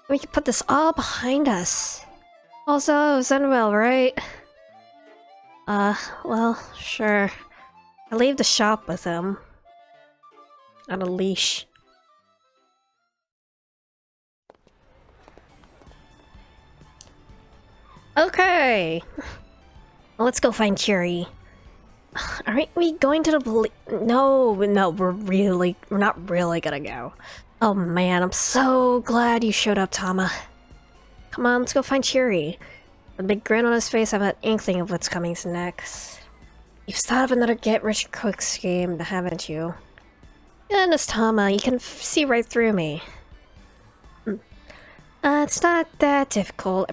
We can put this all behind us. Also, it was well, right? Well, sure. I leave the shop with him. On a leash. Okay! Let's go find Kiri. Aren't we going to the police? No, we're not really gonna go. Oh man, I'm so glad you showed up, Tama. Come on, let's go find Kiri. With a big grin on his face, I have an inkling of what's coming next. You've thought of another get-rich-quick scheme, haven't you? Goodness, Tama, you can see right through me. It's not that difficult.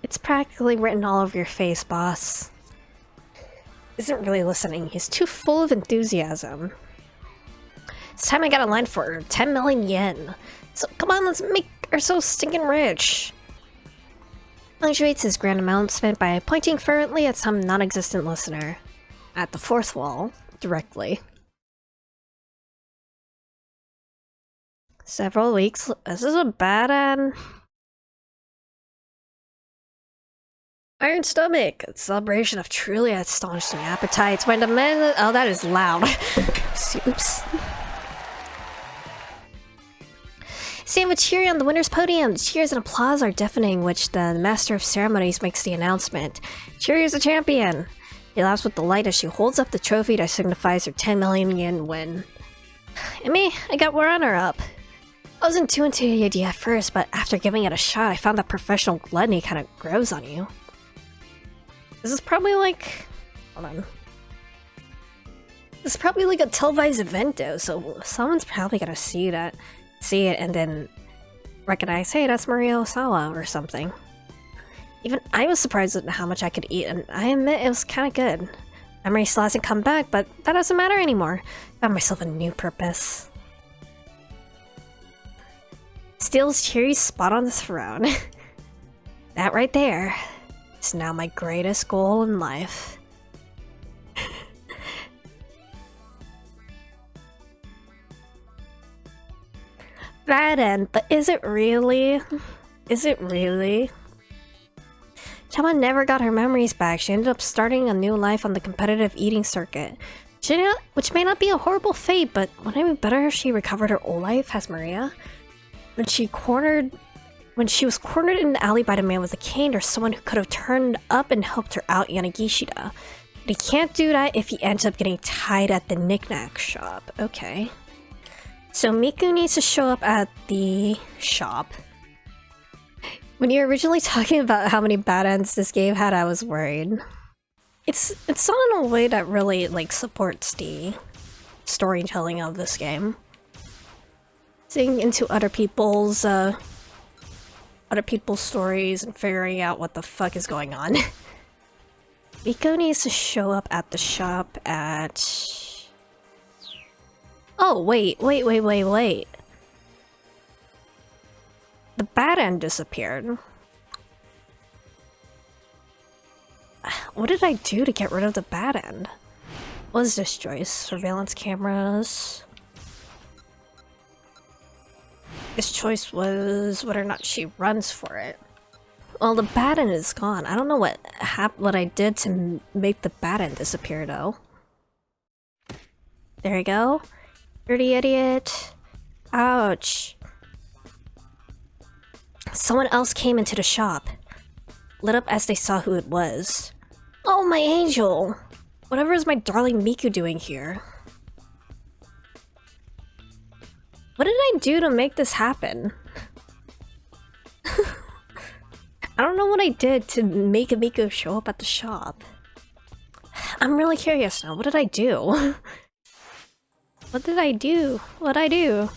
It's practically written all over your face, boss. Isn't really listening. He's too full of enthusiasm. It's time I got a line for her. 10 million yen. So come on, let's make her so stinking rich. Punctuates his grand announcement by pointing fervently at some non-existent listener. At the fourth wall, directly. Several weeks. This is a bad end. Iron stomach. A celebration of truly astonishing appetites. When the men. Oh, that is loud. Oops. Stand with Cheery on the winner's podium. Cheers and applause are deafening, which the master of ceremonies makes the announcement. Cheery is the champion. He laughs with delight as she holds up the trophy that signifies her 10 million yen win. And me, I got runner-up. I wasn't too into the idea at first, but after giving it a shot, I found that professional gluttony kind of grows on you. This is probably like... Hold on. This is probably like a televised event though, so someone's probably gonna see it and then recognize, hey, that's Maria Osawa or something. Even I was surprised at how much I could eat, and I admit it was kind of good. Memory still hasn't come back, but that doesn't matter anymore. I found myself a new purpose. Steals Cherry's spot on the throne. That right there is now my greatest goal in life. Bad end, but is it really? Is it really? Chama never got her memories back. She ended up starting a new life on the competitive eating circuit. Which may not be a horrible fate, but wouldn't it be better if she recovered her old life as Maria? When she was cornered in the alley by the man with a cane, there's someone who could have turned up and helped her out, Yanagishida. But he can't do that if he ends up getting tied at the knick-knack shop. Okay. So Miku needs to show up at the shop. When you were originally talking about how many bad ends this game had, I was worried. It's not in a way that really like supports the storytelling of this game. Seeing into other people's stories and figuring out what the fuck is going on. Miku needs to show up at the shop at... Oh, wait. The bad end disappeared. What did I do to get rid of the bad end? What is this, Joyce? Surveillance cameras... This choice was whether or not she runs for it. Well, the bad end is gone. I don't know what I did to make the bad end disappear, though. There you go. Dirty idiot. Ouch. Someone else came into the shop. Lit up as they saw who it was. Oh, my angel! Whatever is my darling Miku doing here? What did I do to make this happen? I don't know what I did to make Miku show up at the shop. I'm really curious now. What did I do? What did I do? What'd I do?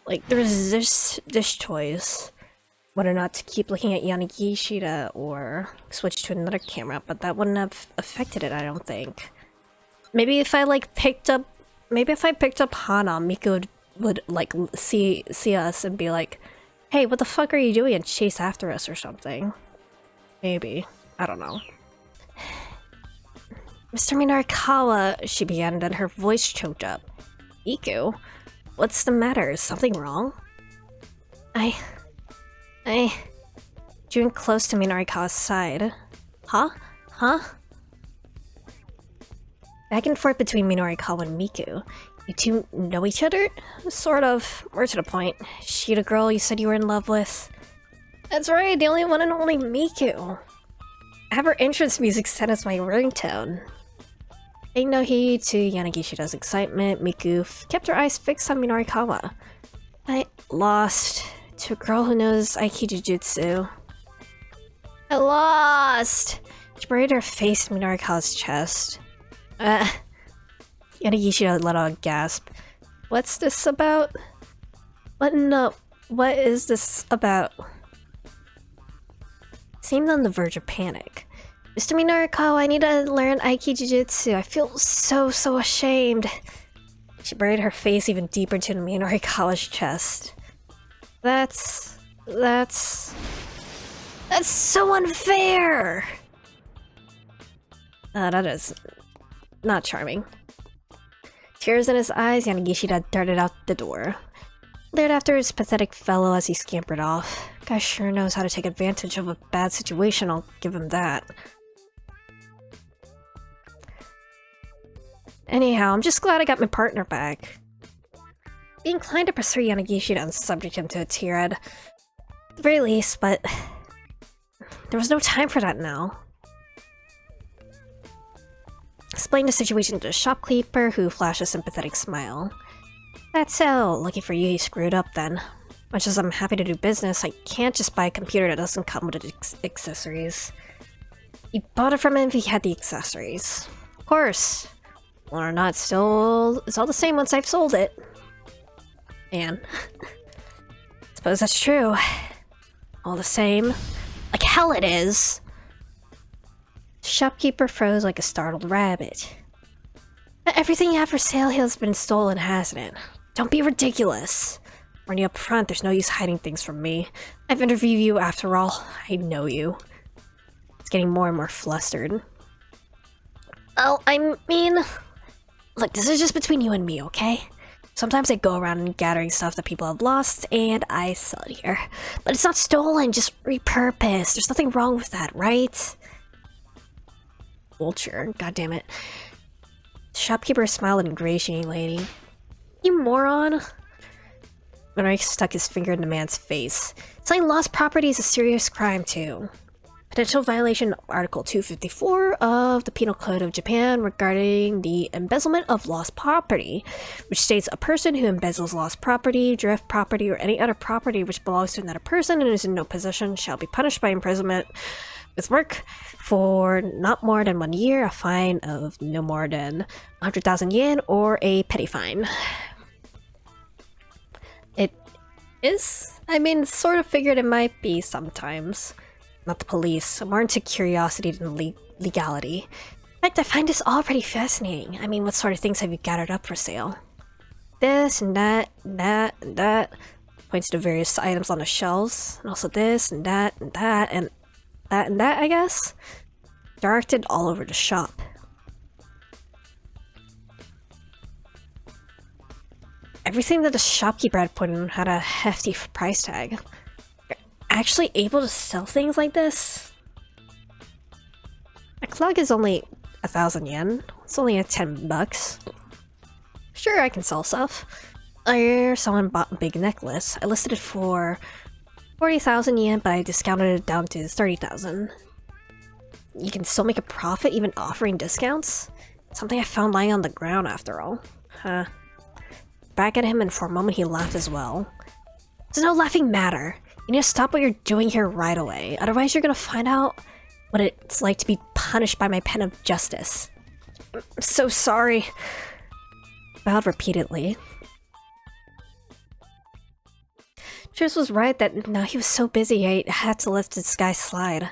Like, there's this choice. Whether or not to keep looking at Yanagishida or switch to another camera, but that wouldn't have affected it, I don't think. Maybe if I picked up Hana, Miku would like see us and be like, "Hey, what the fuck are you doing?" and chase after us or something. Maybe. I don't know. Mr. Minarikawa, she began, and then her voice choked up. Miku? What's the matter? Is something wrong? I drew close to Minarikawa's side. Huh? Back and forth between Minarikawa and Miku. You two know each other? Sort of. More to the point. She the girl you said you were in love with? That's right, the only one and only Miku. I have her entrance music set as my ringtone. Paying no heed to Yanagishida's excitement, Miku kept her eyes fixed on Minarikawa. I lost to a girl who knows Aikijujutsu. I lost! She buried her face in Minarikawa's chest. Yanagishida let out a gasp. What's this about? What is this about? Seemed on the verge of panic. Mr. Minarikawa, I need to learn Aikijujutsu. I feel so ashamed. She buried her face even deeper into Minarikawa's chest. That's so unfair! That is not charming. Tears in his eyes, Yanagishida darted out the door. Leered after his pathetic fellow as he scampered off. Guy sure knows how to take advantage of a bad situation, I'll give him that. Anyhow, I'm just glad I got my partner back. Be inclined to pursue Yanagishida and subject him to a tirade. At the very least, but there was no time for that now. Explained the situation to the shopkeeper, who flashed a sympathetic smile. That's so. Lucky for you, he screwed up then. Much as I'm happy to do business, I can't just buy a computer that doesn't come with accessories. You bought it from him if he had the accessories. Of course. Or not, still, it's all the same once I've sold it. Man. Suppose that's true. All the same. Like hell it is! The shopkeeper froze like a startled rabbit. Everything you have for sale here has been stolen, hasn't it? Don't be ridiculous. Warn you up front, there's no use hiding things from me. I've interviewed you after all. I know you. It's getting more and more flustered. Oh, I mean... Look, this is just between you and me, okay? Sometimes I go around gathering stuff that people have lost, and I sell it here. But it's not stolen, just repurposed. There's nothing wrong with that, right? Vulture, goddammit. The shopkeeper smiled ingratiatingly. You moron! Minori stuck his finger in the man's face. Selling lost property is a serious crime, too. Potential violation of Article 254 of the Penal Code of Japan regarding the embezzlement of lost property, which states a person who embezzles lost property, drift property, or any other property which belongs to another person and is in no possession shall be punished by imprisonment with work for not more than 1 year, a fine of no more than 100,000 yen, or a petty fine. It is? I mean, sort of figured it might be sometimes. Not the police, more into curiosity than legality. In fact, I find this all pretty fascinating. I mean, what sort of things have you gathered up for sale? This and that, and that, and that. Points to various items on the shelves. And also this and that, and that, and that, and that, I guess? Directed all over the shop. Everything that the shopkeeper had put in had a hefty price tag. You're actually able to sell things like this? A clog is only 1,000 yen. It's only at 10 bucks. Sure, I can sell stuff. Earlier, someone bought a big necklace. I listed it for 40,000 yen, but I discounted it down to 30,000. You can still make a profit even offering discounts? Something I found lying on the ground after all. Huh. Back at him, and for a moment he laughed as well. There's no laughing matter. You need to stop what you're doing here right away. Otherwise you're gonna find out what it's like to be punished by my pen of justice. I'm so sorry. Bowed repeatedly. Tris was right that now he was so busy I had to let this guy slide.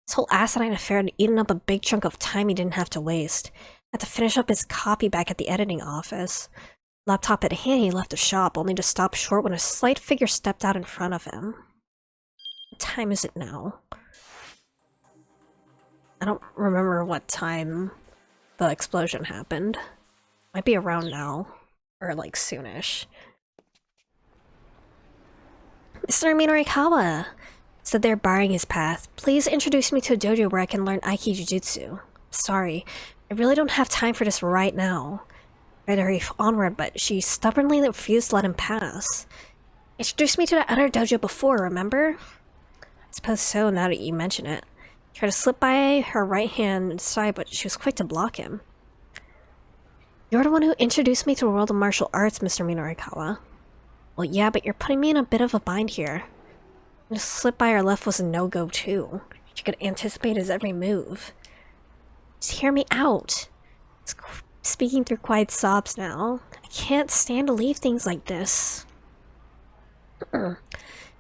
This whole asinine affair had eaten up a big chunk of time he didn't have to waste. Had to finish up his copy back at the editing office. Laptop at hand, he left the shop, only to stop short when a slight figure stepped out in front of him. What time is it now? I don't remember what time the explosion happened. Might be around now. Or like soonish. Mr. Minorikawa! Stood there barring his path. Please introduce me to a dojo where I can learn Aiki Jujutsu. Sorry, I really don't have time for this right now. Tried to hurry onward, but she stubbornly refused to let him pass. Introduced me to that other dojo before, remember? I suppose so, now that you mention it. Tried to slip by her right hand side, but she was quick to block him. You're the one who introduced me to the world of martial arts, Mr. Minorikawa. Well, yeah, but you're putting me in a bit of a bind here. Just slip by her left was a no-go too. She could anticipate his every move. Just hear me out. Speaking through quiet sobs now. I can't stand to leave things like this.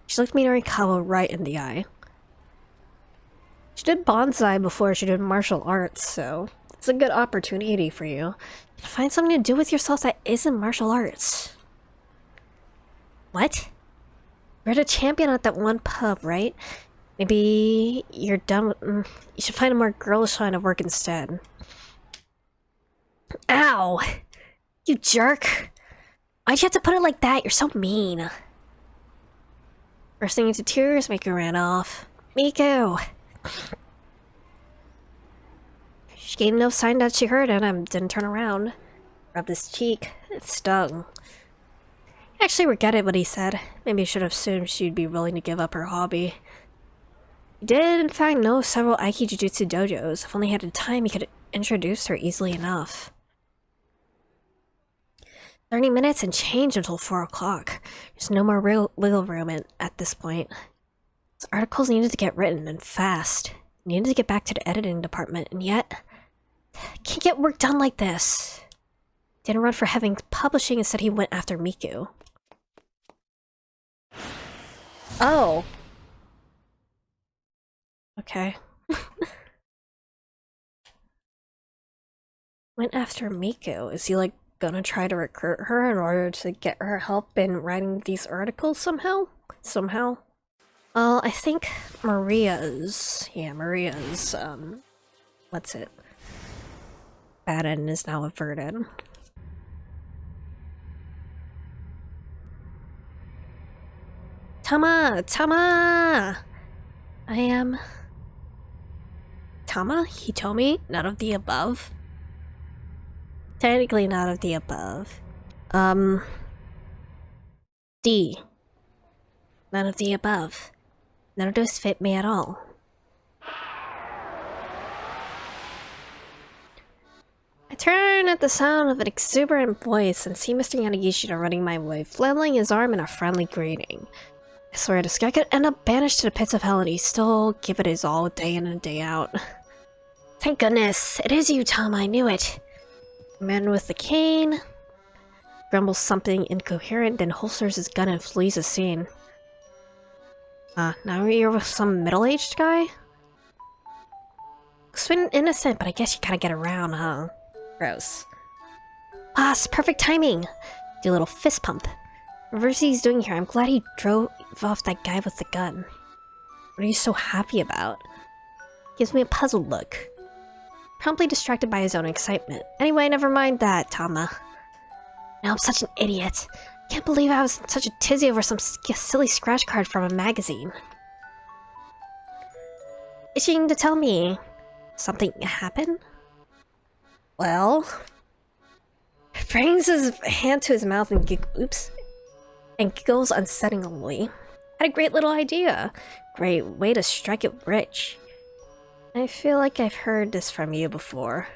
She looked Minorikawa right in the eye. She did bonsai before she did martial arts, so it's a good opportunity for you. Find something to do with yourself that isn't martial arts. What? You're the champion at that one pub, right? Maybe you're done with... you should find a more girlish line of work instead. Ow! You jerk! Why'd you have to put it like that? You're so mean. Bursting into tears, Miku ran off. Miku! She gave no sign that she heard it and didn't turn around. Rubbed his cheek. It stung. He actually regretted what he said. Maybe he should have assumed she'd be willing to give up her hobby. He did, in fact, know several Aiki Jujutsu dojos. If only he had the time, he could introduce her easily enough. 30 minutes and change until 4 o'clock. There's no more real wiggle room at this point. These articles needed to get written, and fast. Needed to get back to the editing department, and yet... can't get work done like this. Didn't run for having publishing, instead he went after Miku. Oh. Okay. Went after Miku. Is he like gonna try to recruit her in order to get her help in writing these articles somehow? Well, I think Maria's... what's it? Bad end is now averted. Tama! I am... Tama? Hitomi? None of the above? Technically none of the above. D. None of the above. None of those fit me at all. I turn at the sound of an exuberant voice and see Mr. Yanagishita running my way, flailing his arm in a friendly greeting. I swear this guy could end up banished to the pits of hell and he still give it his all day in and day out. Thank goodness, it is you, Tom, I knew it. The man with the cane grumbles something incoherent, then holsters his gun and flees the scene. Now you're with some middle-aged guy? Looks been innocent, but I guess you gotta get around, huh? Gross. Boss, perfect timing! Do a little fist pump. Whatever he's doing here, I'm glad he drove off that guy with the gun. What are you so happy about? Gives me a puzzled look. Promptly distracted by his own excitement. Anyway, never mind that, Tama. Now I'm such an idiot. Can't believe I was in such a tizzy over some silly scratch card from a magazine. Itching to tell me something happened? Well, brings his hand to his mouth and giggles unsettlingly. Had a great little idea. Great way to strike it rich. I feel like I've heard this from you before.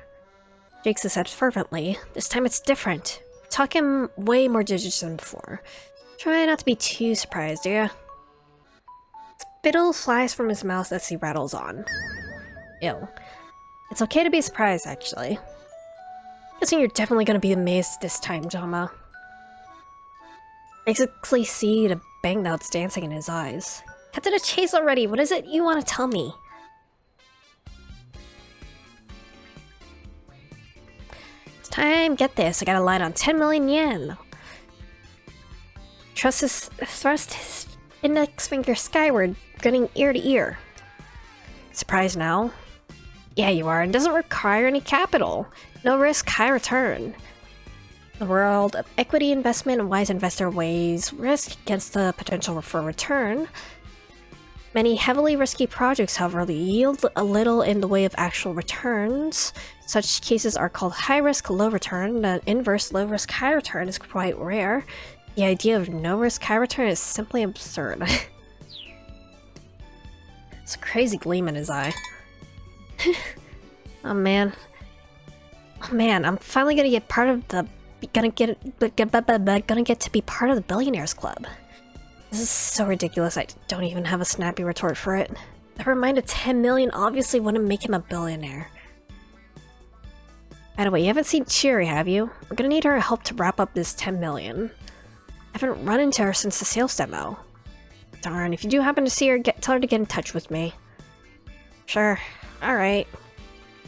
Jakes his head fervently. This time it's different. We're talking way more digits than before. Try not to be too surprised, yeah? Spittle flies from his mouth as he rattles on. Ew. It's okay to be surprised, actually. Guessing you're definitely gonna be amazed this time, Jama. Basically see the banknotes dancing in his eyes. Cut to the chase already, what is it you want to tell me? It's time, get this, I got a line on 10 million yen. Thrust his index finger skyward, grinning ear to ear. Surprised now? Yeah, you are. It doesn't require any capital. No risk, high return. The world of equity investment and wise investor weighs risk against the potential for return. Many heavily risky projects, however, yield a little in the way of actual returns. Such cases are called high risk, low return. The inverse, low risk, high return is quite rare. The idea of no risk, high return is simply absurd. It's a crazy gleam in his eye. Oh man. Oh man, I'm finally gonna get part of the gonna get to be part of the Billionaires Club. This is so ridiculous, I don't even have a snappy retort for it. Never mind, a 10 million obviously wouldn't make him a billionaire. By the way, you haven't seen Cheery, have you? We're gonna need her help to wrap up this 10 million. I haven't run into her since the sales demo. Darn, if you do happen to see her, tell her to get in touch with me. Sure, alright.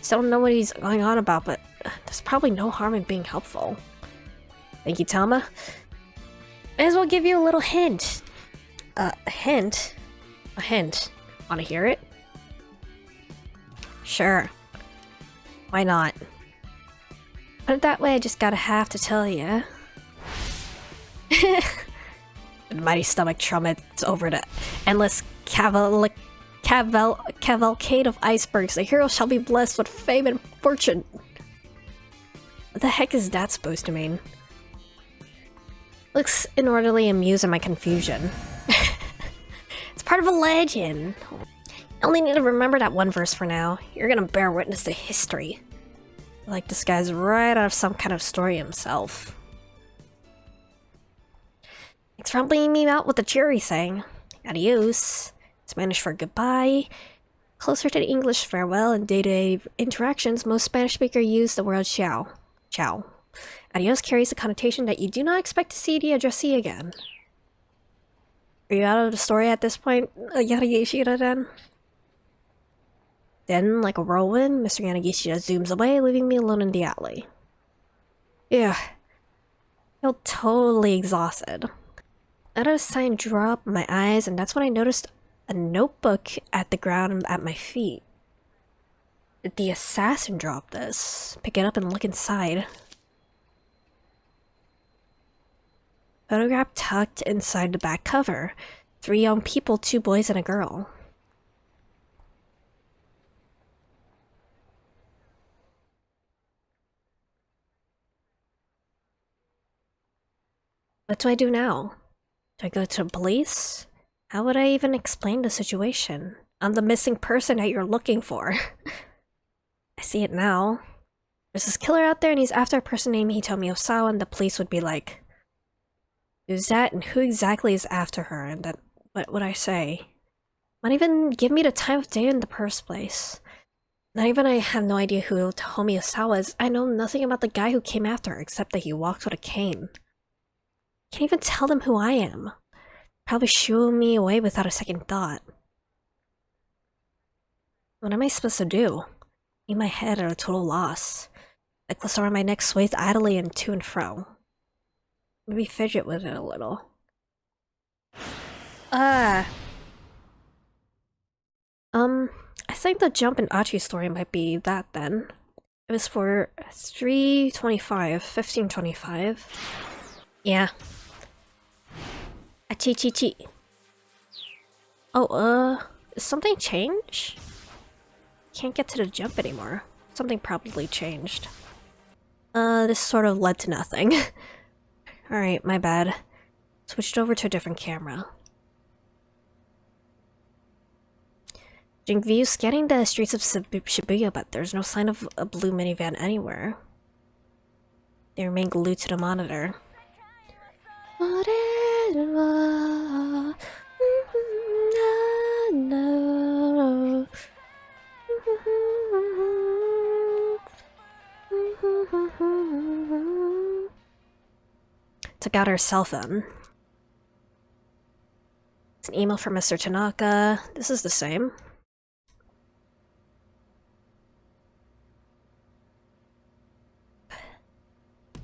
Still don't know what he's going on about, but there's probably no harm in being helpful. Thank you, Tama. May as well give you a little hint. A hint? A hint. Wanna hear it? Sure. Why not? Put it that way, I just have to tell you. The mighty stomach trumpets over the endless cavalcade of icebergs. The hero shall be blessed with fame and fortune. What the heck is that supposed to mean? Looks inordinately amused at my confusion. It's part of a legend. You only need to remember that one verse for now. You're gonna bear witness to history. Like this guy's right out of some kind of story himself. Thanks for helping me out with the jury thing. Adios. Spanish for goodbye. Closer to the English farewell in day-to-day interactions, most Spanish speakers use the word ciao. Ciao. Adios carries the connotation that you do not expect to see the addressee again. Are you out of the story at this point, Yanagishira, then? Then, like a whirlwind, Mr. Yanagishira zooms away, leaving me alone in the alley. Yeah. I feel totally exhausted. I let a sign drop in my eyes, and that's when I noticed a notebook at the ground at my feet. Did the assassin drop this? Pick it up and look inside. Photograph tucked inside the back cover. 3 young people, 2 boys and a girl. What do I do now? Do I go to the police? How would I even explain the situation? I'm the missing person that you're looking for. I see it now. There's this killer out there and he's after a person named Hitomi Osawa, and the police would be like, who's that and who exactly is after her? And then what would I say? Not even give me the time of day in the first place. Not even I have no idea who Hitomi Osawa is. I know nothing about the guy who came after her except that he walked with a cane. Can't even tell them who I am. Probably shoo me away without a second thought. What am I supposed to do? In my head at a total loss. Necklace around my neck sways idly and to and fro. Maybe fidget with it a little. I think the jump in Achi's story might be that then. It was for 325, 1525. Yeah. A chi. Oh, is something change? Can't get to the jump anymore. Something probably changed. This sort of led to nothing. Alright, my bad. Switched over to a different camera. Doing views scanning the streets of Shibuya, but there's no sign of a blue minivan anywhere. They remain glued to the monitor. Took out her cell phone. It's an email from Mr. Tanaka. This is the same.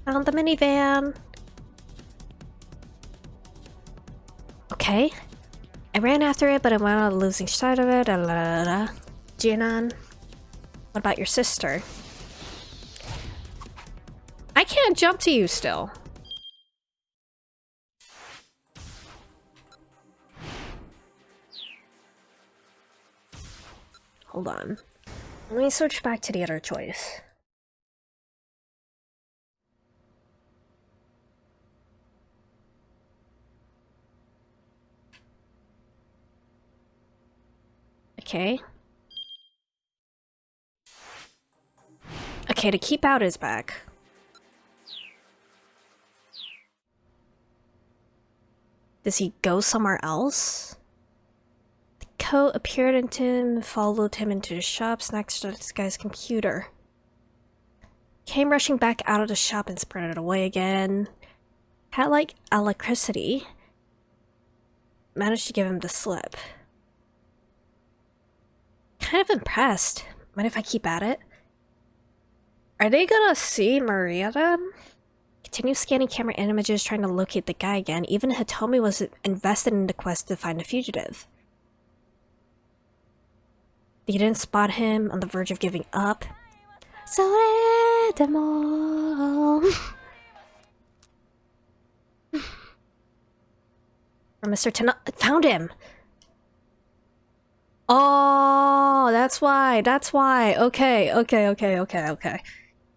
Found the minivan. Okay. I ran after it, but I wound up losing sight of it. Jinan, what about your sister? I can't jump to you still. Hold on. Let me switch back to the other choice. Okay. Okay, to keep out is back. Does he go somewhere else? The coat appeared into him, followed him into the shops next to this guy's computer. Came rushing back out of the shop and sprinted away again. Had like electricity. Managed to give him the slip. Kind of impressed. Mind if I keep at it? Are they gonna see Maria then? Continue scanning camera images, trying to locate the guy again. Even Hitomi was invested in the quest to find the fugitive. They didn't spot him, on the verge of giving up. Or Mr. Tanaka found him! Oh, that's why. Okay.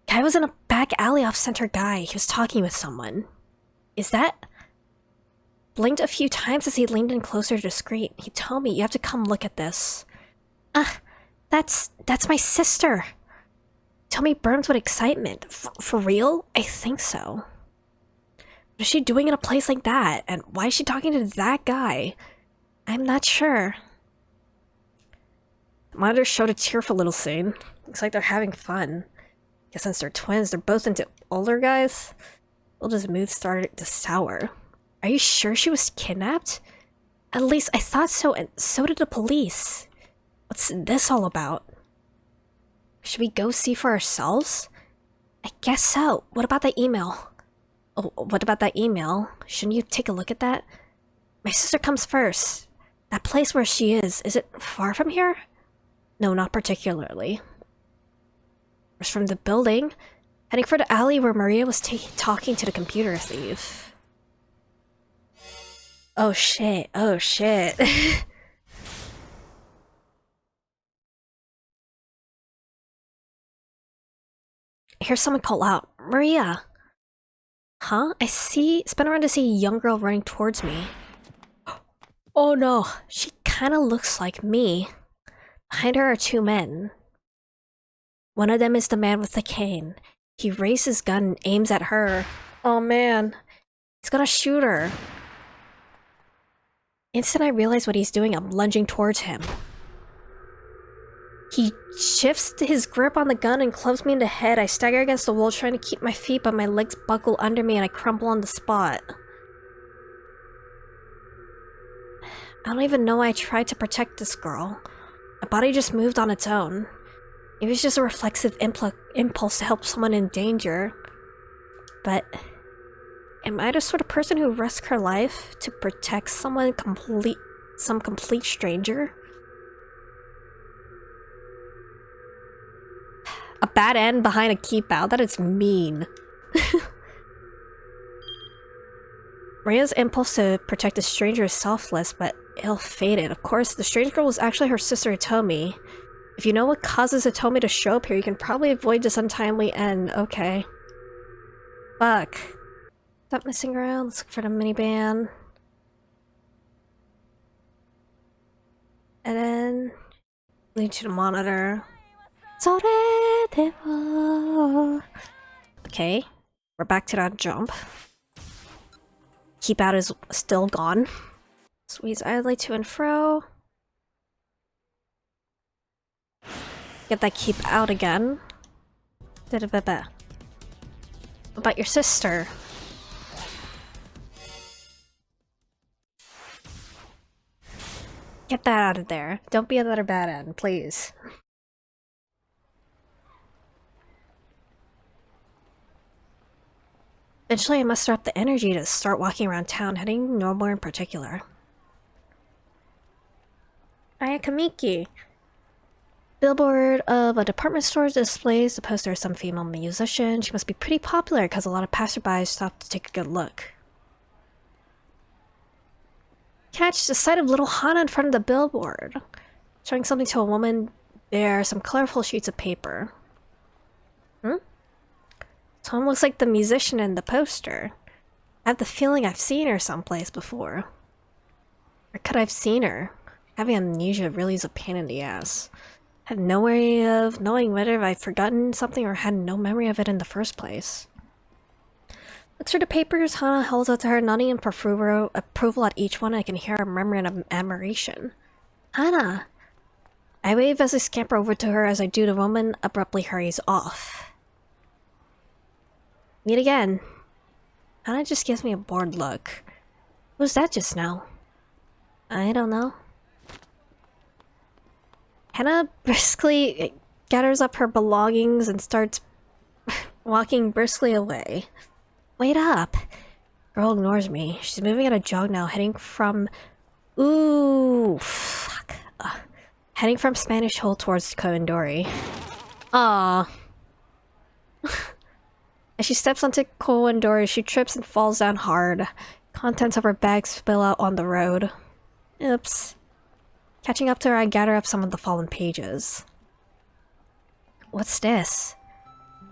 Guy was in a back alley off Center Guy. He was talking with someone. Is that? Blinked a few times as he leaned in closer to the screen. He told me, you have to come look at this. That's my sister. Tommy burns with excitement. For real? I think so. What is she doing in a place like that? And why is she talking to that guy? I'm not sure. The monitor showed a tearful little scene. Looks like they're having fun. Guess since they're twins, they're both into older guys. Hilda's mood started to sour. Are you sure she was kidnapped? At least I thought so, and so did the police. What's this all about? Should we go see for ourselves? I guess so. What about that email? Oh, what about that email? Shouldn't you take a look at that? My sister comes first. That place where she is it far from here? No, not particularly. First from the building, heading for the alley where Maria was talking to the computer thief. Oh shit, oh shit. I hear someone call out, Maria! Huh? Spin around to see a young girl running towards me. Oh no, she kinda looks like me. Behind her are two men. One of them is the man with the cane. He raised his gun and aims at her. Oh man, he's gonna shoot her. Instant I realize what he's doing, I'm lunging towards him. He shifts his grip on the gun and clubs me in the head. I stagger against the wall trying to keep my feet, but my legs buckle under me and I crumple on the spot. I don't even know why I tried to protect this girl. My body just moved on its own. It was just a reflexive impulse to help someone in danger. But am I the sort of person who risks her life to protect some complete stranger? A bad end behind a keep out? That is mean. Maria's impulse to protect the stranger is selfless, but ill-fated. Of course, the strange girl was actually her sister Hitomi. If you know what causes Hitomi to show up here, you can probably avoid this untimely end. Okay. Fuck. Stop messing around. Let's look for the minivan. And then lead to the monitor. Okay, we're back to that jump. Keep out is still gone. Squeeze idly to and fro. Get that keep out again. What about your sister? Get that out of there. Don't be another bad end, please. Eventually I muster up the energy to start walking around town, heading nowhere in particular. Ayakamiki. Billboard of a department store displays the poster of some female musician. She must be pretty popular because a lot of passersby stop to take a good look. Catch the sight of little Hana in front of the billboard, showing something to a woman. There are some colorful sheets of paper. Tom looks like the musician in the poster. I have the feeling I've seen her someplace before. Or could I have seen her? Having amnesia really is a pain in the ass. I have no way of knowing whether I've forgotten something or had no memory of it in the first place. Looks through the papers, Hana holds out to her, nodding in approval at each one. I can hear a murmur of admiration. Hana! I wave as I scamper over to her. As I do, the woman abruptly hurries off. Meet again. Hana just gives me a bored look. Who's that just now? I don't know. Hana briskly gathers up her belongings and starts walking briskly away. Wait up! Girl ignores me. She's moving at a jog now, heading from... Ooh, fuck. Heading from Spanish Hole towards Koendori. Aww. As she steps onto Koendori, she trips and falls down hard. Contents of her bag spill out on the road. Oops. Catching up to her, I gather up some of the fallen pages. What's this?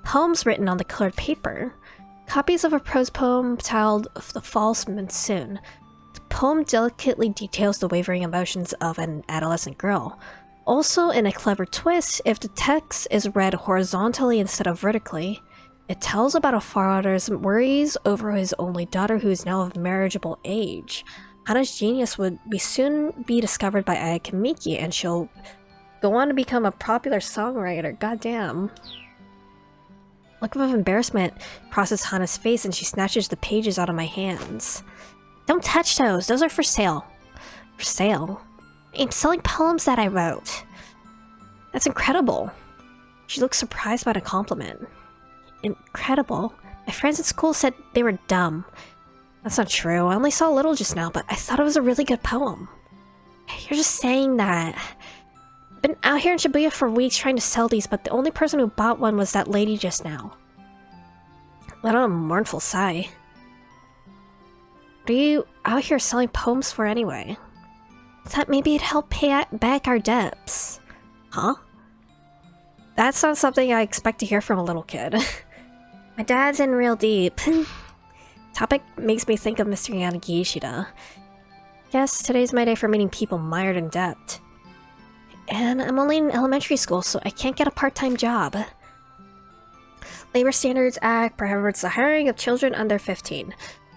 Poems written on the colored paper. Copies of a prose poem titled The False Monsoon. The poem delicately details the wavering emotions of an adolescent girl. Also, in a clever twist, if the text is read horizontally instead of vertically, it tells about a father's worries over his only daughter who is now of marriageable age. Hana's genius would soon be discovered by Ayakamiki, and she'll go on to become a popular songwriter. Goddamn. Look of embarrassment crosses Hana's face and she snatches the pages out of my hands. Don't touch those! Those are for sale. For sale? I'm selling poems that I wrote. That's incredible. She looks surprised by the compliment. Incredible? My friends at school said they were dumb. That's not true. I only saw a little just now, but I thought it was a really good poem. You're just saying that. I've been out here in Shibuya for weeks trying to sell these, but the only person who bought one was that lady just now. Let out a mournful sigh. What are you out here selling poems for anyway? I thought maybe it'd help pay back our debts. Huh? That's not something I expect to hear from a little kid. My dad's in real deep. Topic makes me think of Mr. Yanagi Ishida. Guess today's my day for meeting people mired in debt. And I'm only in elementary school, so I can't get a part-time job. Labor Standards Act prohibits the hiring of children under 15.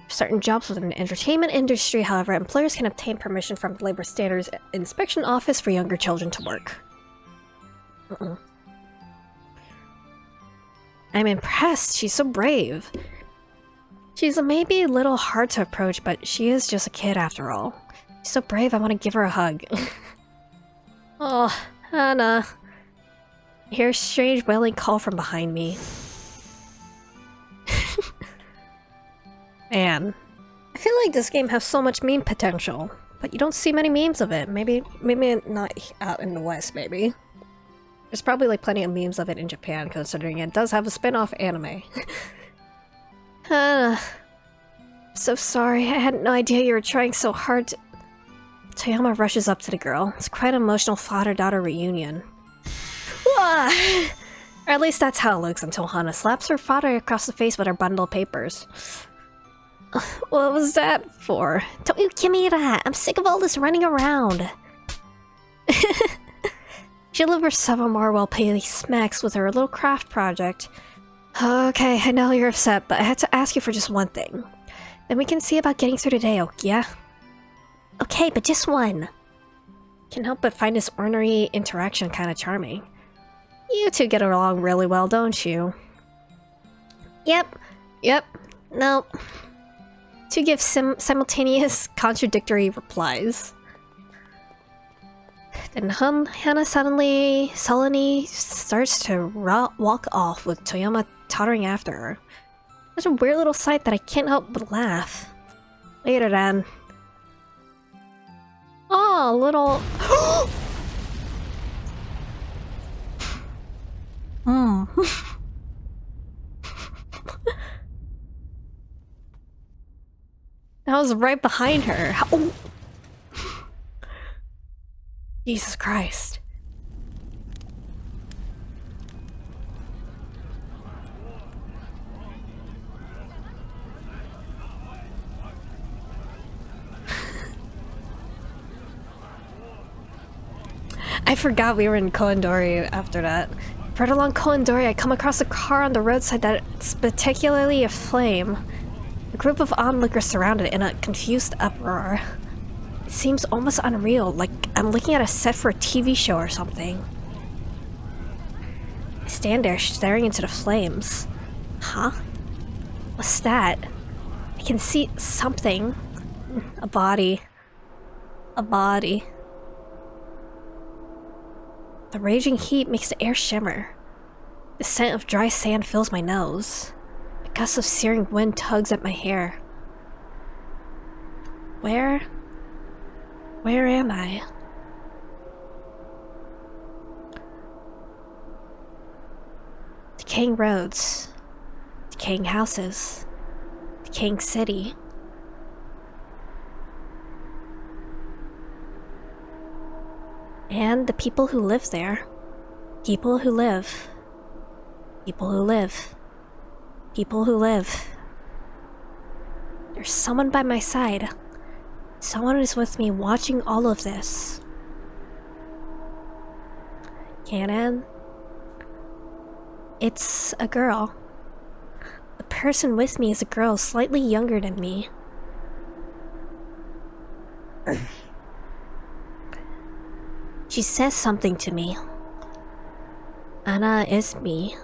For certain jobs within the entertainment industry, however, employers can obtain permission from the Labor Standards Inspection Office for younger children to work. I'm impressed. She's so brave. She's maybe a little hard to approach, but she is just a kid after all. She's so brave, I want to give her a hug. Oh, Hana. I hear a strange wailing call from behind me. Man. I feel like this game has so much meme potential, but you don't see many memes of it. Maybe not out in the West, maybe. There's probably like plenty of memes of it in Japan, considering it does have a spin-off anime. So sorry, I had no idea you were trying so hard to... Toyama rushes up to the girl. It's quite an emotional father-daughter reunion. Or at least that's how it looks until Hana slaps her father across the face with her bundle of papers. What was that for? Don't you give me that! I'm sick of all this running around! She'll live for several more well-paid smacks with her little craft project. Okay, I know you're upset, but I had to ask you for just one thing. Then we can see about getting through today, yeah? Okay, but just one. Can't help but find this ornery interaction kind of charming. You two get along really well, don't you? Yep. Nope. To give simultaneous contradictory replies. Then Hana sullenly starts to walk off with Toyama tottering after her. Such a weird little sight that I can't help but laugh. Later then. Oh, little... That was right behind her. Oh. Jesus Christ. I forgot we were in Koendori after that. Right along Koendori, I come across a car on the roadside that's particularly aflame. A group of onlookers surrounded in a confused uproar. It seems almost unreal, like I'm looking at a set for a TV show or something. I stand there staring into the flames. Huh? What's that? I can see something. A body. A body. The raging heat makes the air shimmer. The scent of dry sand fills my nose. A gust of searing wind tugs at my hair. Where am I? Decaying roads. Decaying houses. Decaying city. And the people who live there. People who live. People who live. People who live. There's someone by my side. Someone is with me watching all of this. Canon? It's a girl. The person with me is a girl slightly younger than me. She says something to me. Anna is me.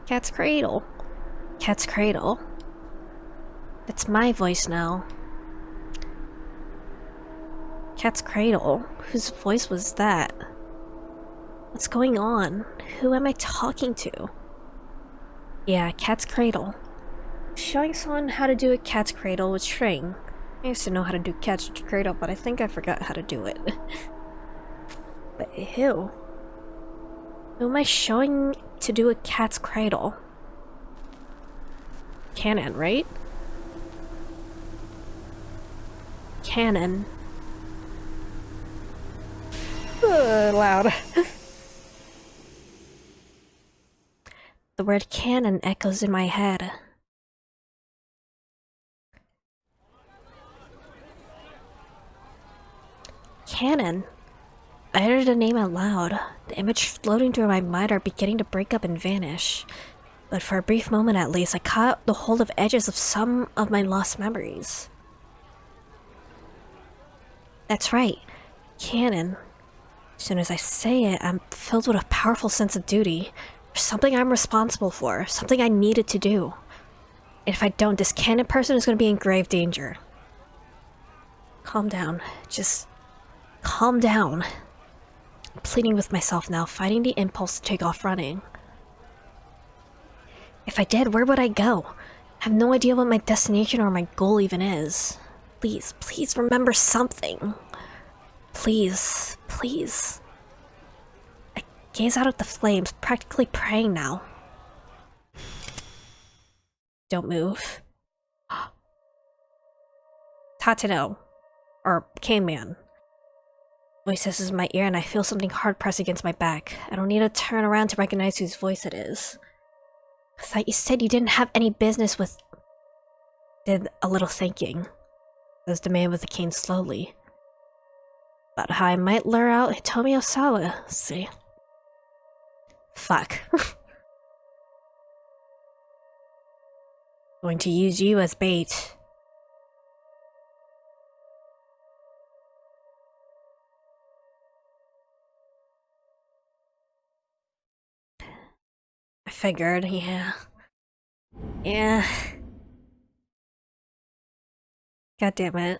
Cat's Cradle. Cat's Cradle. That's my voice now. Cat's Cradle? Whose voice was that? What's going on? Who am I talking to? Yeah, Cat's Cradle. Showing someone how to do a cat's cradle with string. I used to know how to do cat's cradle, but I think I forgot how to do it. But who? Who am I showing to do a cat's cradle? Canon, right? Canon. Loud. The word canon echoes in my head. Canon. I uttered the name out loud. The image floating through my mind are beginning to break up and vanish. But for a brief moment at least, I caught the hold of edges of some of my lost memories. That's right. Canon. As soon as I say it, I'm filled with a powerful sense of duty. There's something I'm responsible for, something I needed to do. And if I don't, this canon person is going to be in grave danger. Calm down. Just calm down. I'm pleading with myself now, fighting the impulse to take off running. If I did, where would I go? I have no idea what my destination or my goal even is. Please, please remember something. Please, please. I gaze out at the flames, practically praying now. Don't move. Tateno. Or K-Man. Voice hisses in my ear and I feel something hard pressed against my back. I don't need to turn around to recognize whose voice it is. I thought you said you didn't have any business with... Did a little thinking. Says the man with the cane slowly. About how I might lure out Hitomi Osawa, see? Fuck. Going to use you as bait. I figured, yeah. Yeah. God damn it.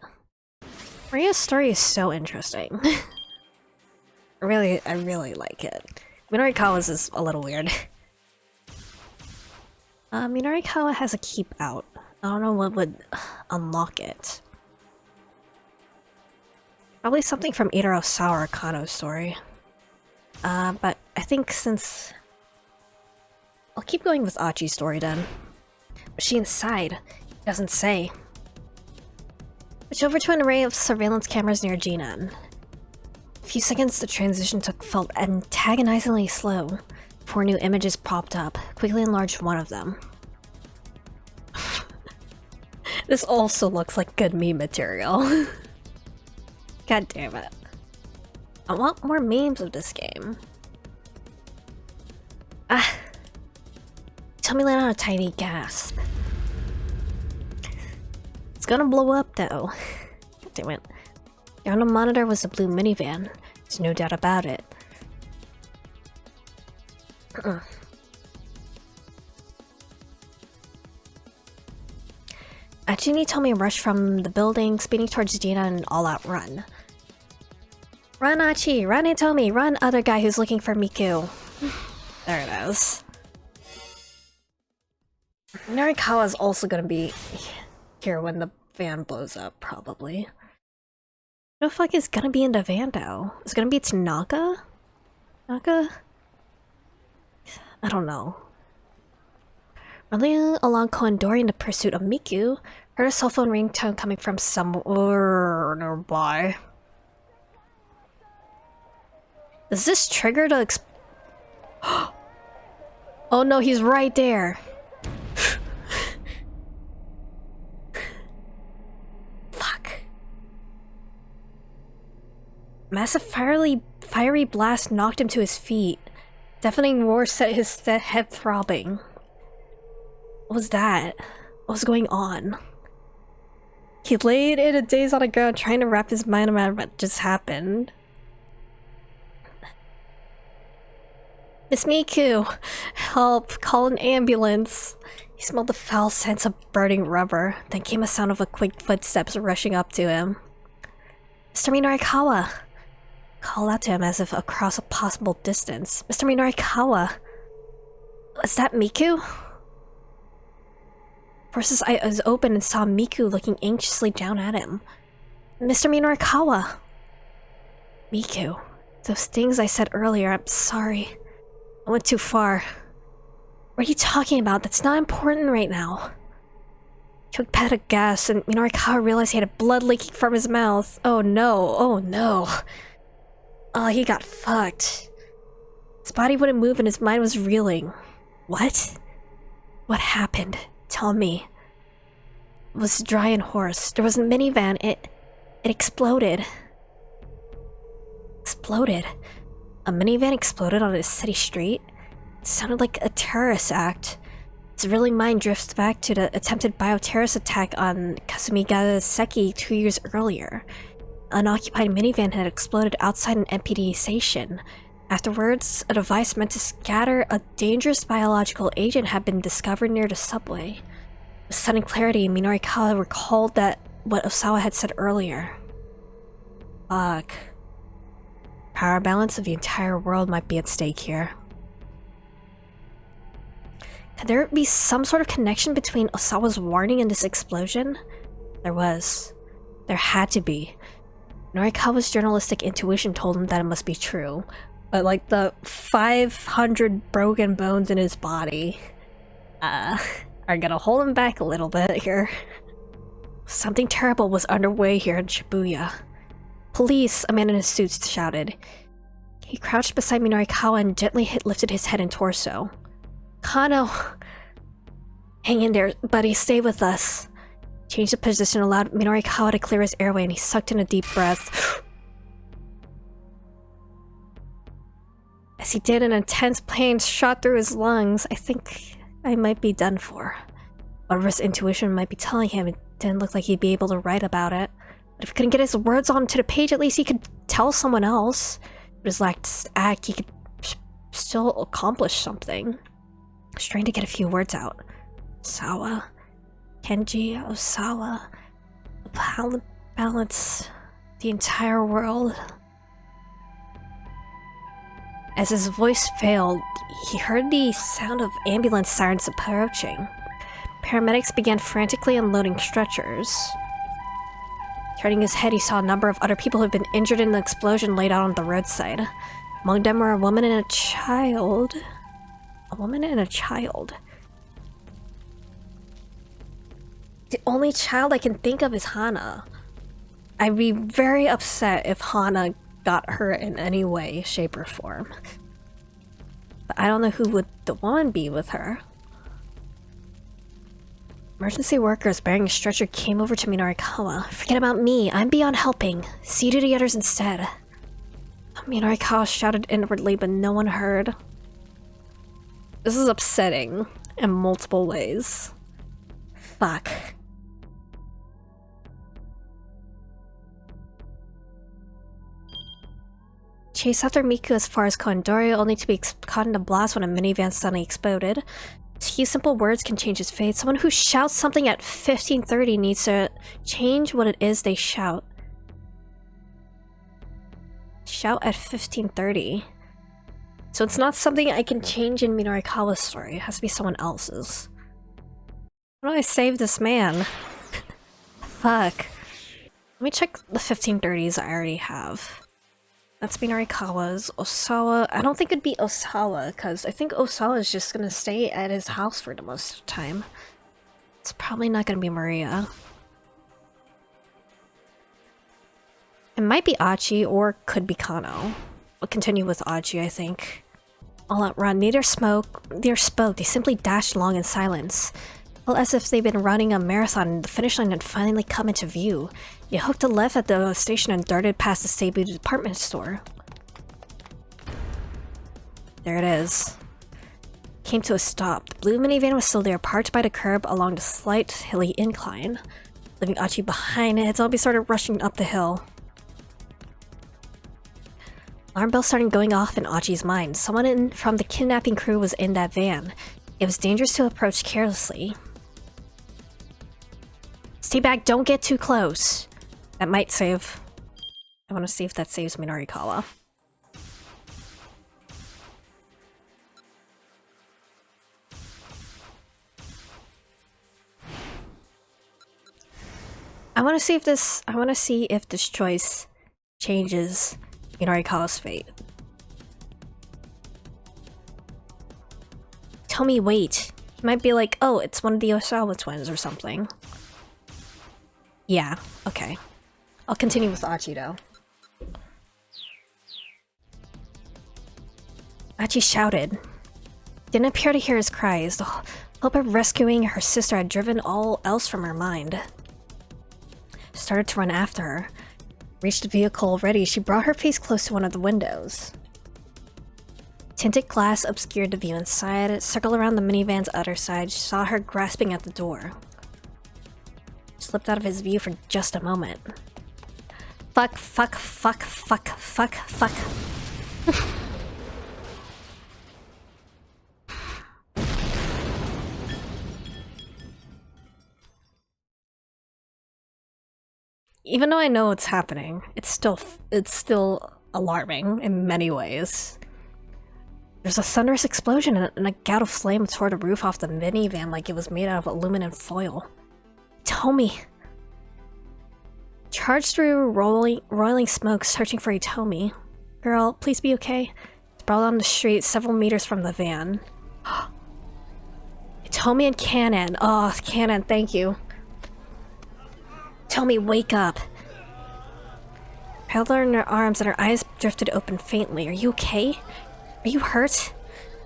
Maria's story is so interesting. I really like it. Minarikawa's is a little weird. Minarikawa has a keep out. I don't know what would unlock it. Probably something from Itaro Sawa or Kano's story. But I think since... I'll keep going with Achi's story then. Was she inside? He doesn't say. Switch over to an array of surveillance cameras near Jinan. A few seconds the transition felt antagonizingly slow. 4 new images popped up, quickly enlarged one of them. This also looks like good meme material. God damn it. I want more memes of this game. Tummy let out a tiny gasp. It's gonna blow up though. God damn it. On the monitor was the blue minivan. There's no doubt about it. Ajini told me to rush from the building, speeding towards Dina in an all-out run. Run, Achi! Run, Hitomi! Run, other guy who's looking for Miku! There it is. Narikawa's also gonna be here when the van blows up, probably. Who the fuck is gonna be in the van though? Is it gonna be Tanaka? Tanaka? I don't know. Running along Koendori in the pursuit of Miku, heard a cell phone ringtone coming from somewhere nearby. Does this trigger the Oh no, he's right there! Fuck. Massive fiery blast knocked him to his feet. Deafening roar set his head throbbing. What was that? What was going on? He laid in a daze on the ground, trying to wrap his mind around what just happened. Miss Miku! Help! Call an ambulance! He smelled the foul scent of burning rubber. Then came a sound of quick footsteps rushing up to him. Mr. Minarikawa! Called out to him as if across a possible distance. Mr. Minarikawa! Was that Miku? Forced his eyes open and saw Miku looking anxiously down at him. Mr. Minarikawa! Miku. Those things I said earlier, I'm sorry. I went too far. What are you talking about? That's not important right now. He took a pat of gas and Minarikawa realized he had blood leaking from his mouth. Oh no, oh no. Oh, he got fucked. His body wouldn't move and his mind was reeling. What? What happened? Tell me. It was dry and hoarse. There was a minivan. It exploded. Exploded? A minivan exploded on a city street? It sounded like a terrorist act. His reeling mind drifts back to the attempted bioterrorist attack on Kasumigaseki 2 years earlier. An unoccupied minivan had exploded outside an MPD station. Afterwards, a device meant to scatter a dangerous biological agent had been discovered near the subway. With sudden clarity, Minarikawa recalled that what Osawa had said earlier. Fuck. Power balance of the entire world might be at stake here. Could there be some sort of connection between Osawa's warning and this explosion? There was. There had to be. Norikawa's journalistic intuition told him that it must be true. But like the 500 broken bones in his body are gonna hold him back a little bit here. Something terrible was underway here in Shibuya. Police, a man in a suit shouted. He crouched beside Norikawa and gently lifted his head and torso. Kano! Hang in there, buddy, stay with us. Changed the position, allowed Norikawa to clear his airway, and he sucked in a deep breath. As he did, an intense pain shot through his lungs. I think I might be done for. Whatever his intuition might be telling him, it didn't look like he'd be able to write about it. But if he couldn't get his words onto the page, at least he could tell someone else. But his last act, he could still accomplish something. I was trying to get a few words out. Sawa. Kenji, Osawa. The balance. The entire world. As his voice failed, he heard the sound of ambulance sirens approaching. Paramedics began frantically unloading stretchers. Turning his head, he saw a number of other people who had been injured in the explosion laid out on the roadside. Among them were a woman and a child. A woman and a child. The only child I can think of is Hana. I'd be very upset if Hana got hurt in any way, shape, or form. But I don't know who would the woman be with her. Emergency workers bearing a stretcher came over to Norikawa. Forget about me, I'm beyond helping. See to the others instead. Norikawa shouted inwardly, but no one heard. This is upsetting in multiple ways. Fuck. Chase after Miku as far as Kondori, only to be caught in a blast when a minivan suddenly exploded. A few simple words can change his fate. Someone who shouts something at 15:30 needs to change what it is they shout. Shout at 15:30. So it's not something I can change in Norikawa's story. It has to be someone else's. How do I save this man? Fuck. Let me check the 15:30s I already have. That's Norikawa's. Osawa. I don't think it'd be Osawa, because I think Osawa is just gonna stay at his house for the most of the time. It's probably not gonna be Maria. It might be Achi, or could be Kano. We'll continue with Achi, I think. All out run. Neither spoke, they simply dashed along in silence. Well, as if they'd been running a marathon and the finish line had finally come into view. They hooked a left at the station and darted past the Seibu department store. There it is. Came to a stop. The blue minivan was still there, parked by the curb along the slight hilly incline. Leaving Achi behind, it all started rushing up the hill. Alarm bells started going off in Achi's mind. Someone from the kidnapping crew was in that van. It was dangerous to approach carelessly. Stay back, don't get too close. That might save. I want to see if that saves Norikawa. I want to see if this choice changes Norikawa's fate. Tell me, wait. He might be like, oh, it's one of the Osawa twins or something. Yeah, okay. I'll continue with Achi though. Achi shouted. Didn't appear to hear his cries. The hope of rescuing her sister had driven all else from her mind. Started to run after her. Reached the vehicle already, she brought her face close to one of the windows. Tinted glass obscured the view inside. Circled around the minivan's other side, she saw her grasping at the door. Slipped out of his view for just a moment. Fuck, fuck, fuck, fuck, fuck, fuck. Even though I know what's happening, it's still alarming in many ways. There's a thunderous explosion and a gout of flame tore the roof off the minivan like it was made out of aluminum foil. Tell me. Charged through roiling smoke, searching for Hitomi. Girl, please be okay. Sprawled on the street several meters from the van. Hitomi and Kanan. Oh, Kanan, thank you. Hitomi, wake up. Held her in her arms and her eyes drifted open faintly. Are you okay? Are you hurt?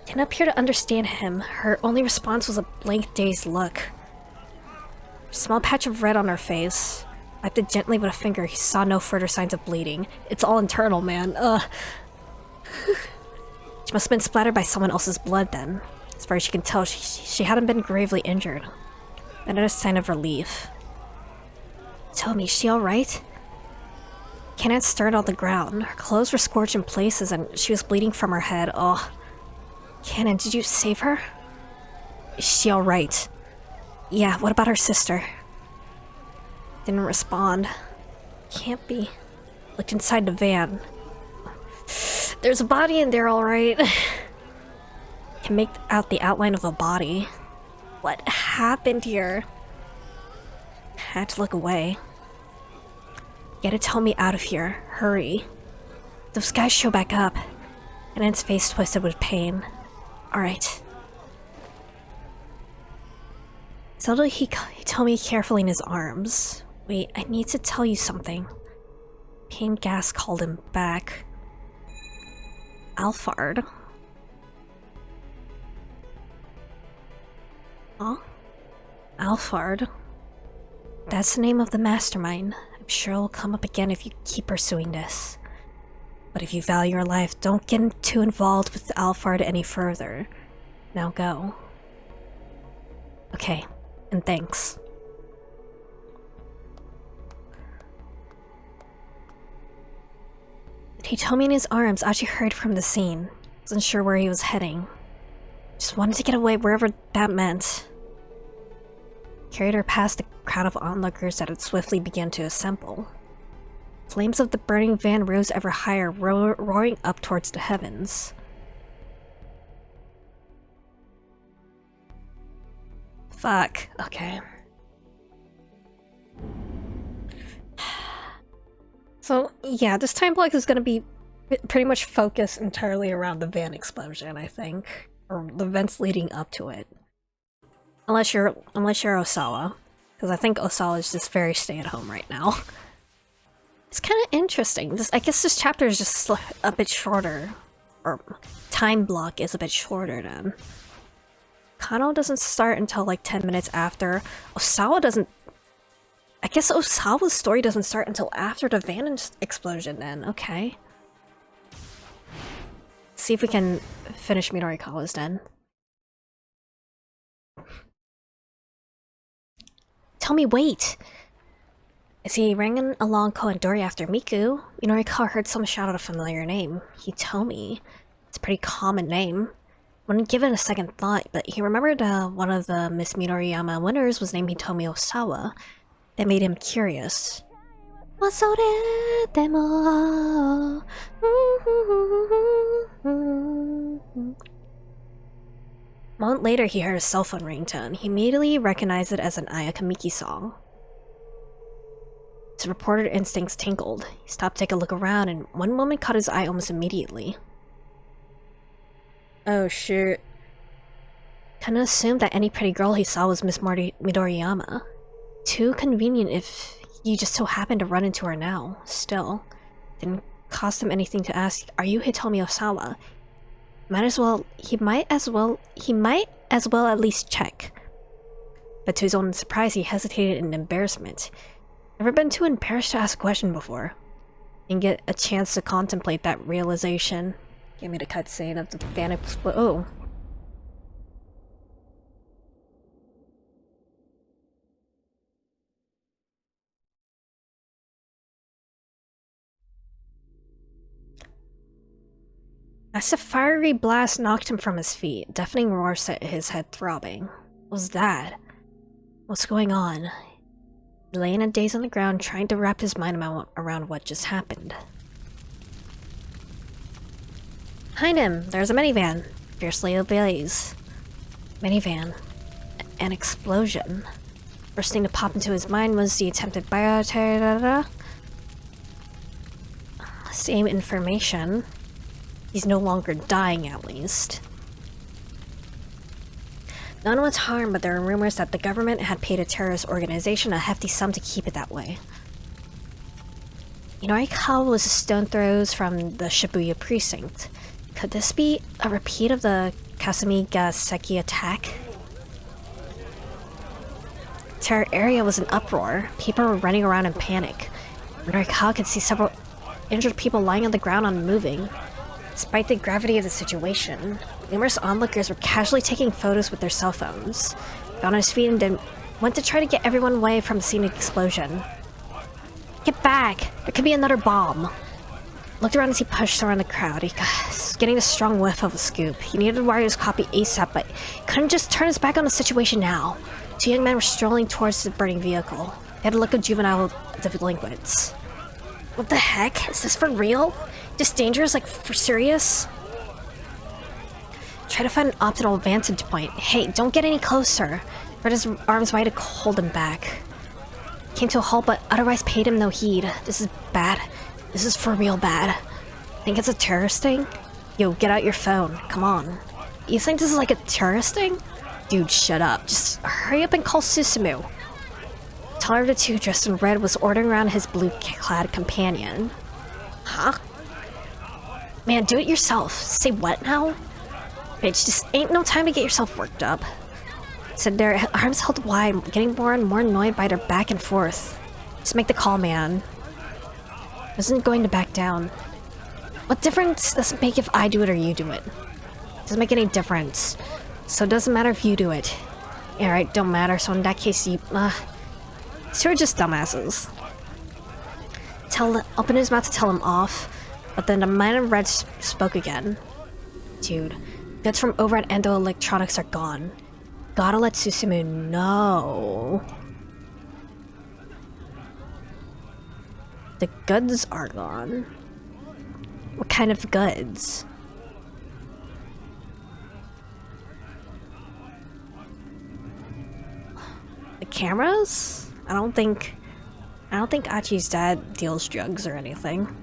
Didn't appear to understand him. Her only response was a blank, dazed look. A small patch of red on her face. Wiped it gently with a finger. He saw no further signs of bleeding. It's all internal, man. She must have been splattered by someone else's blood then. As far as she can tell, she hadn't been gravely injured. Then a sign of relief. Tell me, is she alright? Kanan stared on the ground. Her clothes were scorched in places and she was bleeding from her head. Oh. Kanan, did you save her? Is she alright? Yeah, what about her sister? Didn't respond. Can't be. Looked inside the van. There's a body in there, alright. Can make out the outline of a body. What happened here? Had to look away. You gotta tell me out of here. Hurry. Those guys show back up. And his face twisted with pain. Alright. Suddenly he told me carefully in his arms. Wait, I need to tell you something. Pain gas called him back. Alphard. Huh? Alphard. That's the name of the mastermind. I'm sure it'll come up again if you keep pursuing this. But if you value your life, don't get too involved with Alphard any further. Now go. Okay, and thanks. He told me in his arms, Ashi hurried from the scene. Wasn't sure where he was heading. Just wanted to get away wherever that meant. Carried her past the crowd of onlookers that had swiftly begun to assemble. Flames of the burning van rose ever higher, roaring up towards the heavens. Fuck. Okay. So, yeah, this time block is gonna be pretty much focused entirely around the van explosion, I think. Or the events leading up to it. Unless you're Osawa. Because I think Osawa is just very stay-at-home right now. It's kind of interesting. I guess this chapter is just a bit shorter. Or time block is a bit shorter then. Kano doesn't start until like 10 minutes after. Osawa doesn't... I guess Osawa's story doesn't start until after the van explosion then. Okay. See if we can finish Midorikawa's then. Tell me, wait! As he ran along Koendori after Miku, Midorikawa heard someone shout out a familiar name. Hitomi. It's a pretty common name. Wouldn't give it a second thought, but he remembered one of the Miss Midoriyama winners was named Hitomi Osawa. That made him curious. A moment later, he heard a cell phone ringtone. He immediately recognized it as an Ayaka Miki song. His reporter instincts tinkled. He stopped to take a look around, and one woman caught his eye almost immediately. Oh shit. Kinda assumed that any pretty girl he saw was Miss Midoriyama. Too convenient if you just so happened to run into her now. Still, didn't cost him anything to ask, "Are you Hitomi Osawa?" He might as well at least check. But to his own surprise, he hesitated in embarrassment. Never been too embarrassed to ask a question before. Didn't get a chance to contemplate that realization. Give me the cutscene of the van explosion. Oh. As a fiery blast knocked him from his feet, a deafening roar set his head throbbing. What was that? What's going on? He lay in a daze on the ground, trying to wrap his mind around what just happened. Behind him, there's a minivan, fiercely ablaze. Minivan. An explosion. First thing to pop into his mind was the attempted bioterror. same information. He's no longer dying, at least. No one was harmed, but there are rumors that the government had paid a terrorist organization a hefty sum to keep it that way. Yorikawa was a stone throws from the Shibuya precinct. Could this be a repeat of the Kasumi-Gaseki attack? The entire area was in uproar. People were running around in panic. Yorikawa could see several injured people lying on the ground unmoving. Despite the gravity of the situation, numerous onlookers were casually taking photos with their cell phones. He got on his feet and then went to try to get everyone away from the scene of the explosion. Get back! There could be another bomb! Looked around as he pushed around the crowd. He was getting a strong whiff of a scoop. He needed to wire his copy ASAP, but he couldn't just turn his back on the situation now. Two young men were strolling towards the burning vehicle. They had a look of juvenile delinquents. What the heck? Is this for real? Just dangerous, like for serious? Try to find an optimal vantage point. Hey, don't get any closer. Spread his arms wide to hold him back. Came to a halt, but otherwise paid him no heed. This is bad. This is for real bad. Think it's a terrorist thing? Yo, get out your phone. Come on. You think this is like a terrorist thing? Dude, shut up. Just hurry up and call Susumu. Taller of the two, dressed in red, was ordering around his blue-clad companion. Huh? Man, do it yourself. Say what now? Bitch, just ain't no time to get yourself worked up. Said their arms held wide, getting more and more annoyed by their back and forth. Just make the call, man. Wasn't going to back down. What difference does it make if I do it or you do it? Doesn't make any difference. So it doesn't matter if you do it. Alright, don't matter, so in that case you... So we're just dumbasses. Open his mouth to tell him off, but then the man in red spoke again. Dude, goods from over at Endo Electronics are gone. Gotta let Susumu know. The goods are gone? What kind of goods? The cameras? I don't think Achi's dad deals drugs or anything.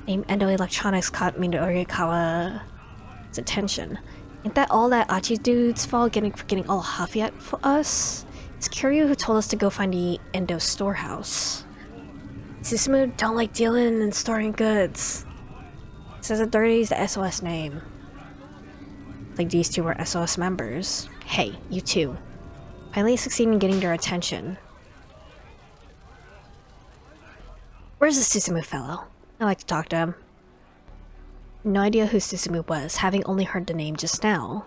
Name Endo Electronics caught Yorikawa's attention. Ain't that all that Achi's dude's fault for getting all huffy at us? It's Kiryu who told us to go find the Endo storehouse. Susumu don't like dealing and storing goods. Says it dirty is the SOS name. Like these two were SOS members. Hey, you two. Finally succeeding in getting their attention. Where's the Susumu fellow? I'd like to talk to him. No idea who Susumu was, having only heard the name just now.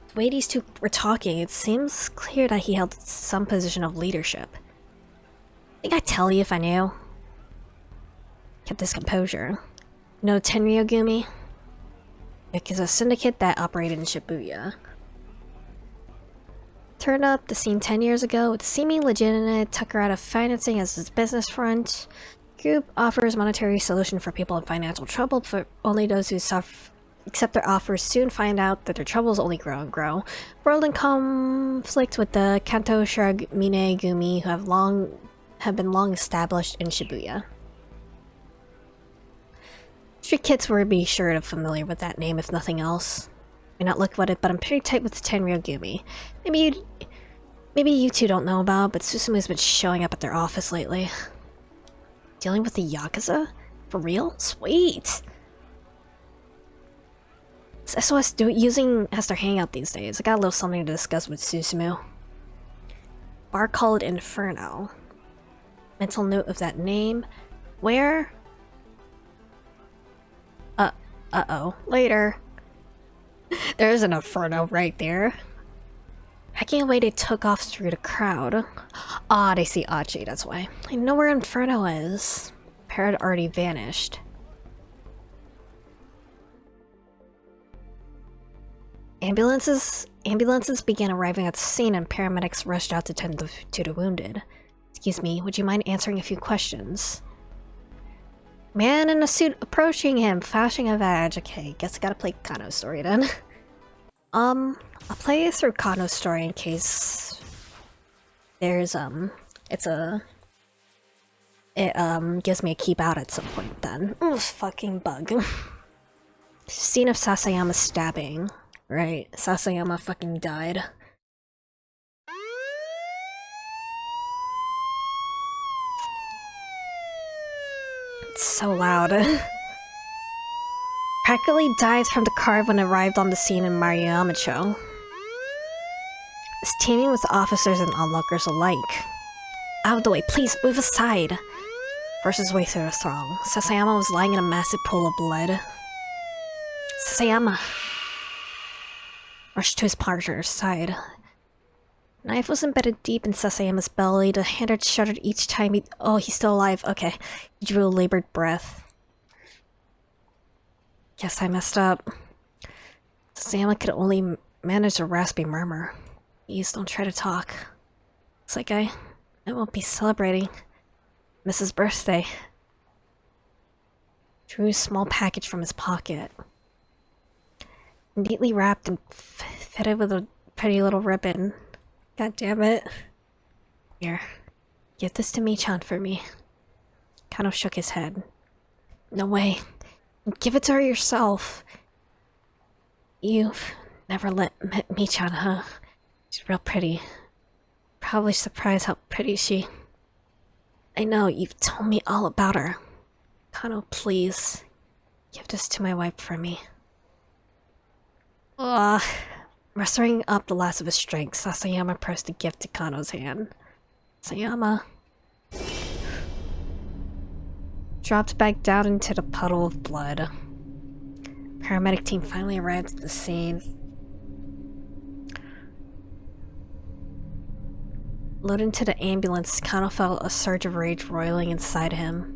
The way these two were talking, it seems clear that he held some position of leadership. Think I'd tell you if I knew. Kept his composure. No Tenryogumi? It is a syndicate that operated in Shibuya. Turned up the scene 10 years ago with seeming legitimate tucker out of financing as his business front. Group offers monetary solution for people in financial trouble, but only those who accept their offers soon find out that their troubles only grow and grow. World in conflict with the Kanto Shiragumi Gumi who have been long established in Shibuya. Street kids will be sure to familiar with that name if nothing else. May not look at it, but I'm pretty tight with the Tenryogumi. Maybe you two don't know about, but Susumu's been showing up at their office lately. Dealing with the Yakuza? For real? Sweet! It's SOS using as their hangout these days. I got a little something to discuss with Susumu. Bar called Inferno. Mental note of that name. Where? Uh-oh. Later. There's an Inferno right there. Hacking away, they took off through the crowd. Ah, they see Achi, that's why. I know where Inferno is. Pair had already vanished. Ambulances began arriving at the scene and paramedics rushed out to tend to the wounded. Excuse me, would you mind answering a few questions? Man in a suit approaching him, flashing a badge. Okay, guess I gotta play Kano's story then. I'll play through Kano's story in case there's it gives me a keep out at some point then. Ooh, fucking bug. Scene of Sasayama stabbing. Right, Sasayama fucking died. It's so loud. Practically dives from the car when it arrived on the scene in Mariamacho. It's teeming with officers and onlookers alike. Out of the way, please move aside! Forced his way through the throng. Sasayama was lying in a massive pool of blood. Sasayama rushed to his partner's side. The knife was embedded deep in Sasayama's belly. The hand shuddered each time he— oh, he's still alive. Okay. He drew a labored breath. Guess I messed up. Sasayama could only manage a raspy murmur. Please don't try to talk. It's like I won't be celebrating Mrs. birthday. Drew a small package from his pocket. Neatly wrapped and fitted with a pretty little ribbon. God damn it. Here. Give this to Michan for me. Kano shook his head. No way. Give it to her yourself. You've never met Michan, huh? She's real pretty. Probably surprised how pretty she— I know, you've told me all about her. Kano, please. Give this to my wife for me. Ugh. Mustering up the last of his strength, Sasayama pressed the gift to Kano's hand. Sasayama dropped back down into the puddle of blood. Paramedic team finally arrived at the scene. Loaded into the ambulance, Kano felt a surge of rage roiling inside him.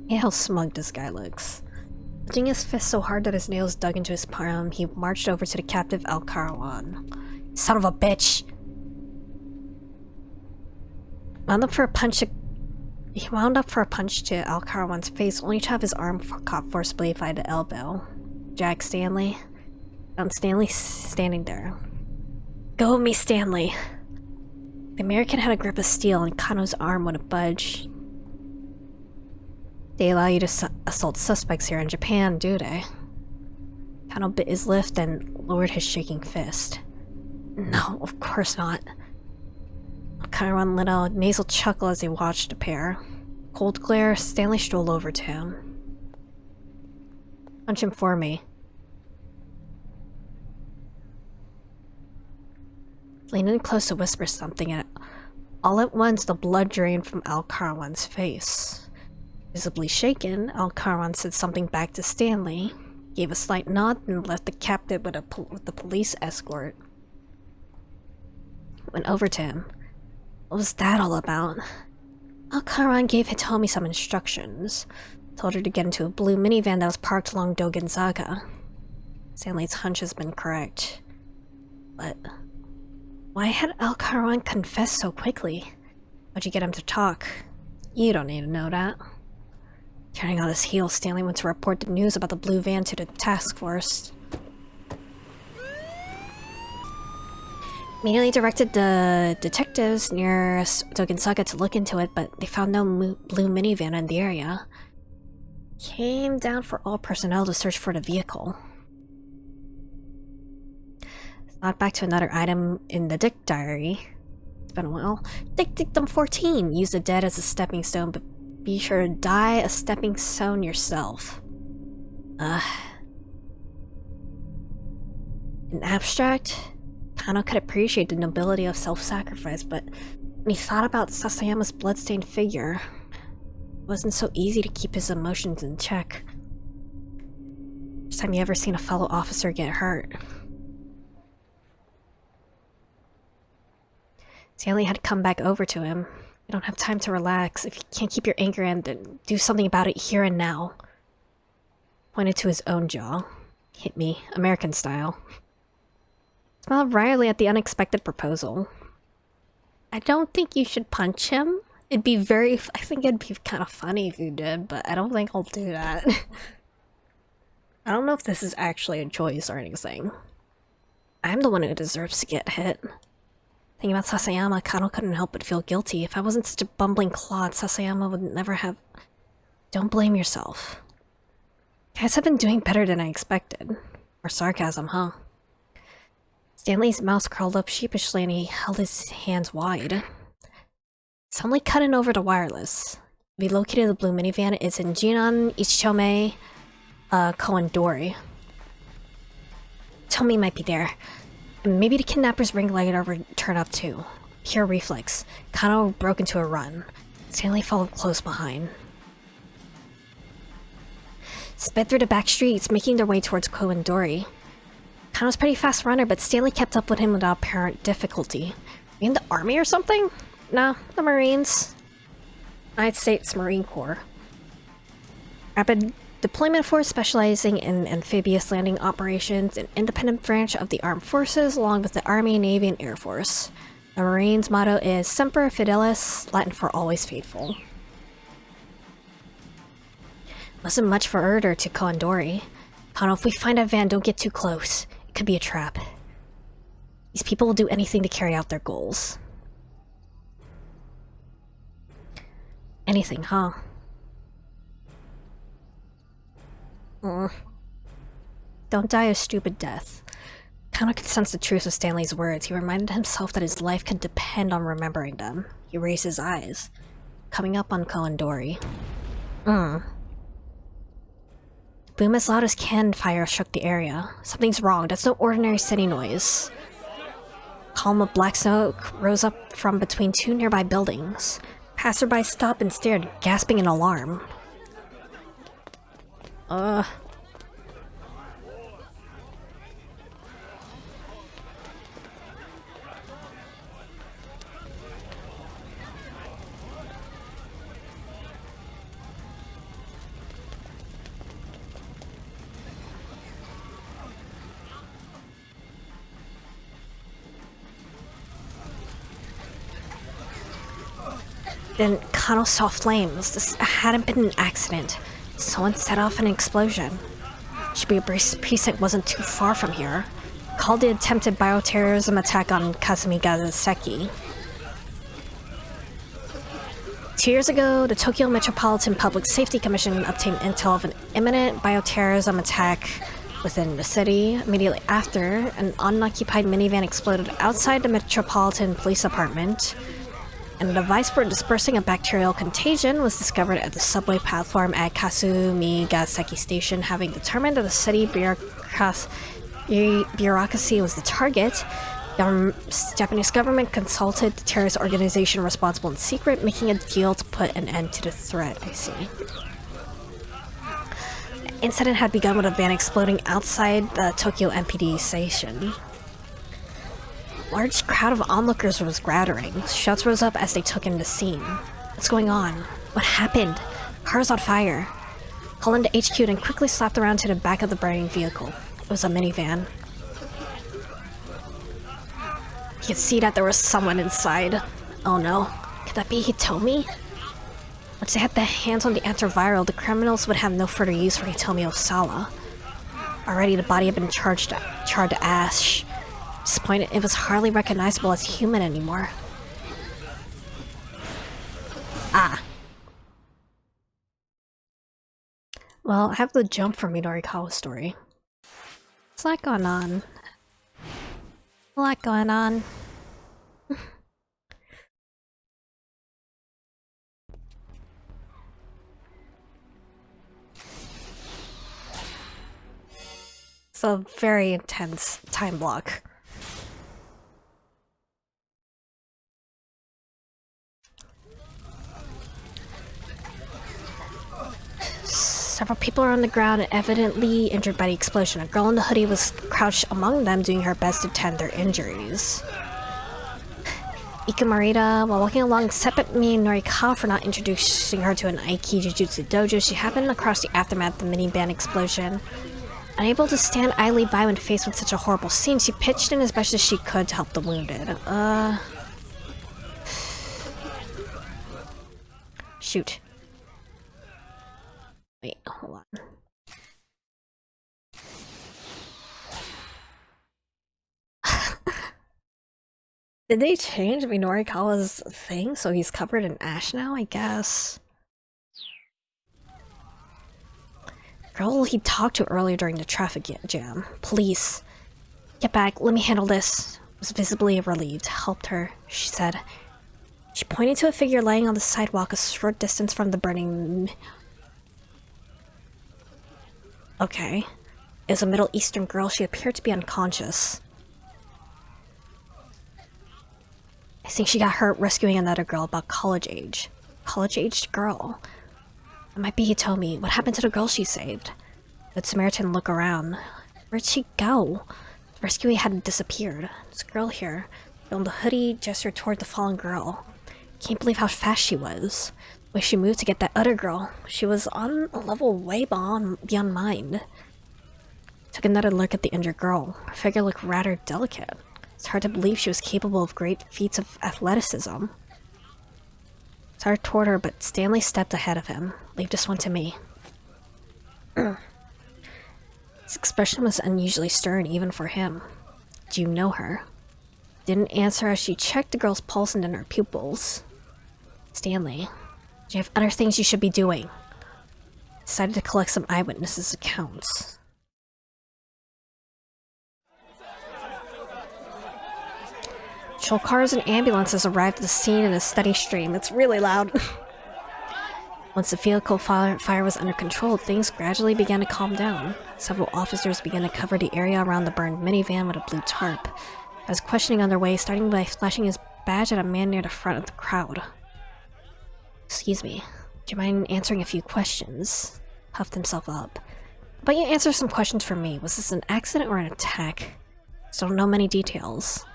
Hey, how smug this guy looks. Clenching his fist so hard that his nails dug into his palm, he marched over to the captive Al-Karawan. Son of a bitch! He wound up for a punch to Al-Karawan's face, only to have his arm caught forcibly by the elbow. Jack Stanley found Stanley standing there. Go with me, Stanley! The American had a grip of steel and Kano's arm wouldn't budge. They allow you to assault suspects here in Japan, do they? Kano bit his lip and lowered his shaking fist. No, of course not. Karawan let out a nasal chuckle as he watched the pair. Cold glare, Stanley strolled over to him. Punch him for me. Leaned in close to whisper something, and all at once the blood drained from Al-Karawan's face. Visibly shaken, Al-Karawan said something back to Stanley, gave a slight nod, and left the captive with the police escort. Went over to him. What was that all about? Al-Karawan gave Hitomi some instructions. Told her to get into a blue minivan that was parked along Dogenzaga. Stanley's hunch has been correct. But why had Al-Karawan confessed so quickly? How'd you get him to talk? You don't need to know that. Turning on his heel, Stanley went to report the news about the blue van to the task force. Immediately directed the detectives near Dogenzaga to look into it, but they found no blue minivan in the area. Came down for all personnel to search for the vehicle. Thought back to another item in the Dick diary. It's been a while. Dictum 14. Use the dead as a stepping stone, but be sure to die a stepping stone yourself. In abstract, Kano could appreciate the nobility of self-sacrifice, but when he thought about Sasayama's bloodstained figure, it wasn't so easy to keep his emotions in check. First time you ever seen a fellow officer get hurt. Stanley had come back over to him. You don't have time to relax. If you can't keep your anger in, then do something about it here and now. Pointed to his own jaw. Hit me, American style. Smiled wryly at the unexpected proposal. I don't think you should punch him. I think it'd be kind of funny if you did, but I don't think I'll do that. I don't know if this is actually a choice or anything. I'm the one who deserves to get hit. Thinking about Sasayama, Kano couldn't help but feel guilty. If I wasn't such a bumbling clod, Sasayama would never have... Don't blame yourself. Guys have been doing better than I expected. More sarcasm, huh? Stanley's mouth curled up sheepishly and he held his hands wide. Suddenly cutting over to wireless. We located the blue minivan. It's in Jinan, Ichichome, Kowandori. Tomi might be there. Maybe the kidnapper's ring light will turn up too. Pure reflex. Kano broke into a run. Stanley followed close behind. Sped through the back streets, making their way towards Kowandori. Kano's a pretty fast runner, but Stanley kept up with him without apparent difficulty. In the army or something? No, the Marines. United States Marine Corps. Rapid Deployment Force specializing in amphibious landing operations, an independent branch of the armed forces along with the Army, Navy, and Air Force. The Marines' motto is Semper Fidelis, Latin for always faithful. Wasn't much for Erder to Kondori. Kano, if we find that van, don't get too close. It could be a trap. These people will do anything to carry out their goals. Anything, huh? Don't die a stupid death. Kano could sense the truth of Stanley's words. He reminded himself that his life could depend on remembering them. He raised his eyes. Coming up on Kowandori. Boom as loud as cannon fire shook the area. Something's wrong. That's no ordinary city noise. Column of black smoke rose up from between two nearby buildings. Passerby stopped and stared, gasping in alarm. Then Kano saw flames. This hadn't been an accident. Someone set off an explosion. Shibuya Precinct wasn't too far from here. Called the attempted bioterrorism attack on Kazumi Gaseki. 2 years ago, the Tokyo Metropolitan Public Safety Commission obtained intel of an imminent bioterrorism attack within the city. Immediately after, an unoccupied minivan exploded outside the Metropolitan Police Department, and a device for dispersing a bacterial contagion was discovered at the subway platform at Kazumi Gaseki Station. Having determined that the city bureaucracy was the target, the Japanese government consulted the terrorist organization responsible in secret, making a deal to put an end to the threat. I see. The incident had begun with a van exploding outside the Tokyo MPD station. A large crowd of onlookers was gathering. Shouts rose up as they took in the scene. What's going on? What happened? Car's on fire. Called into HQ and quickly slapped around to the back of the burning vehicle. It was a minivan. You could see that there was someone inside. Oh no. Could that be Hitomi? Once they had their hands on the antiviral, the criminals would have no further use for Hitomi Osala. Already the body had been charred to ash. At this point, it was hardly recognizable as human anymore. Ah. Well, I have the jump from Minorikawa's story. There's a lot going on. A lot going on. It's a very intense time block. Several people are on the ground, evidently injured by the explosion. A girl in the hoodie was crouched among them, doing her best to tend their injuries. Ika Marita, while walking alongside me and Norikawa for not introducing her to an Aiki Jujutsu dojo, she happened across the aftermath of the minivan explosion. Unable to stand idly by when faced with such a horrible scene, she pitched in as best as she could to help the wounded. Shoot. Wait, hold on. Did they change Minorikawa's thing so he's covered in ash now, I guess? Girl he talked to earlier during the traffic jam. Police. Get back, let me handle this. Was visibly relieved. Helped her, she said. She pointed to a figure lying on the sidewalk a short distance from the burning... Okay. It was a Middle Eastern girl. She appeared to be unconscious. I think she got hurt rescuing another girl about college age. College-aged girl. It might be Hitomi. What happened to the girl she saved? The Samaritan looked around. Where'd she go? The rescuee had disappeared. This girl here, on the hoodie, gestured toward the fallen girl. Can't believe how fast she was. The way she moved to get that other girl. She was on a level way beyond mine. Took another look at the injured girl. Her figure looked rather delicate. It's hard to believe she was capable of great feats of athleticism. Started toward her, but Stanley stepped ahead of him. Leave this one to me. His expression was unusually stern even for him. Do you know her? Didn't answer as she checked the girl's pulse and then her pupils. Stanley, do you have other things you should be doing? Decided to collect some eyewitnesses' accounts. Patrol cars and ambulances arrived at the scene in a steady stream. It's really loud. Once the vehicle fire was under control, things gradually began to calm down. Several officers began to cover the area around the burned minivan with a blue tarp. I was questioning underway, starting by flashing his badge at a man near the front of the crowd. Excuse me, do you mind answering a few questions? Puffed himself up. But you answer some questions for me. Was this an accident or an attack? Still don't know many details.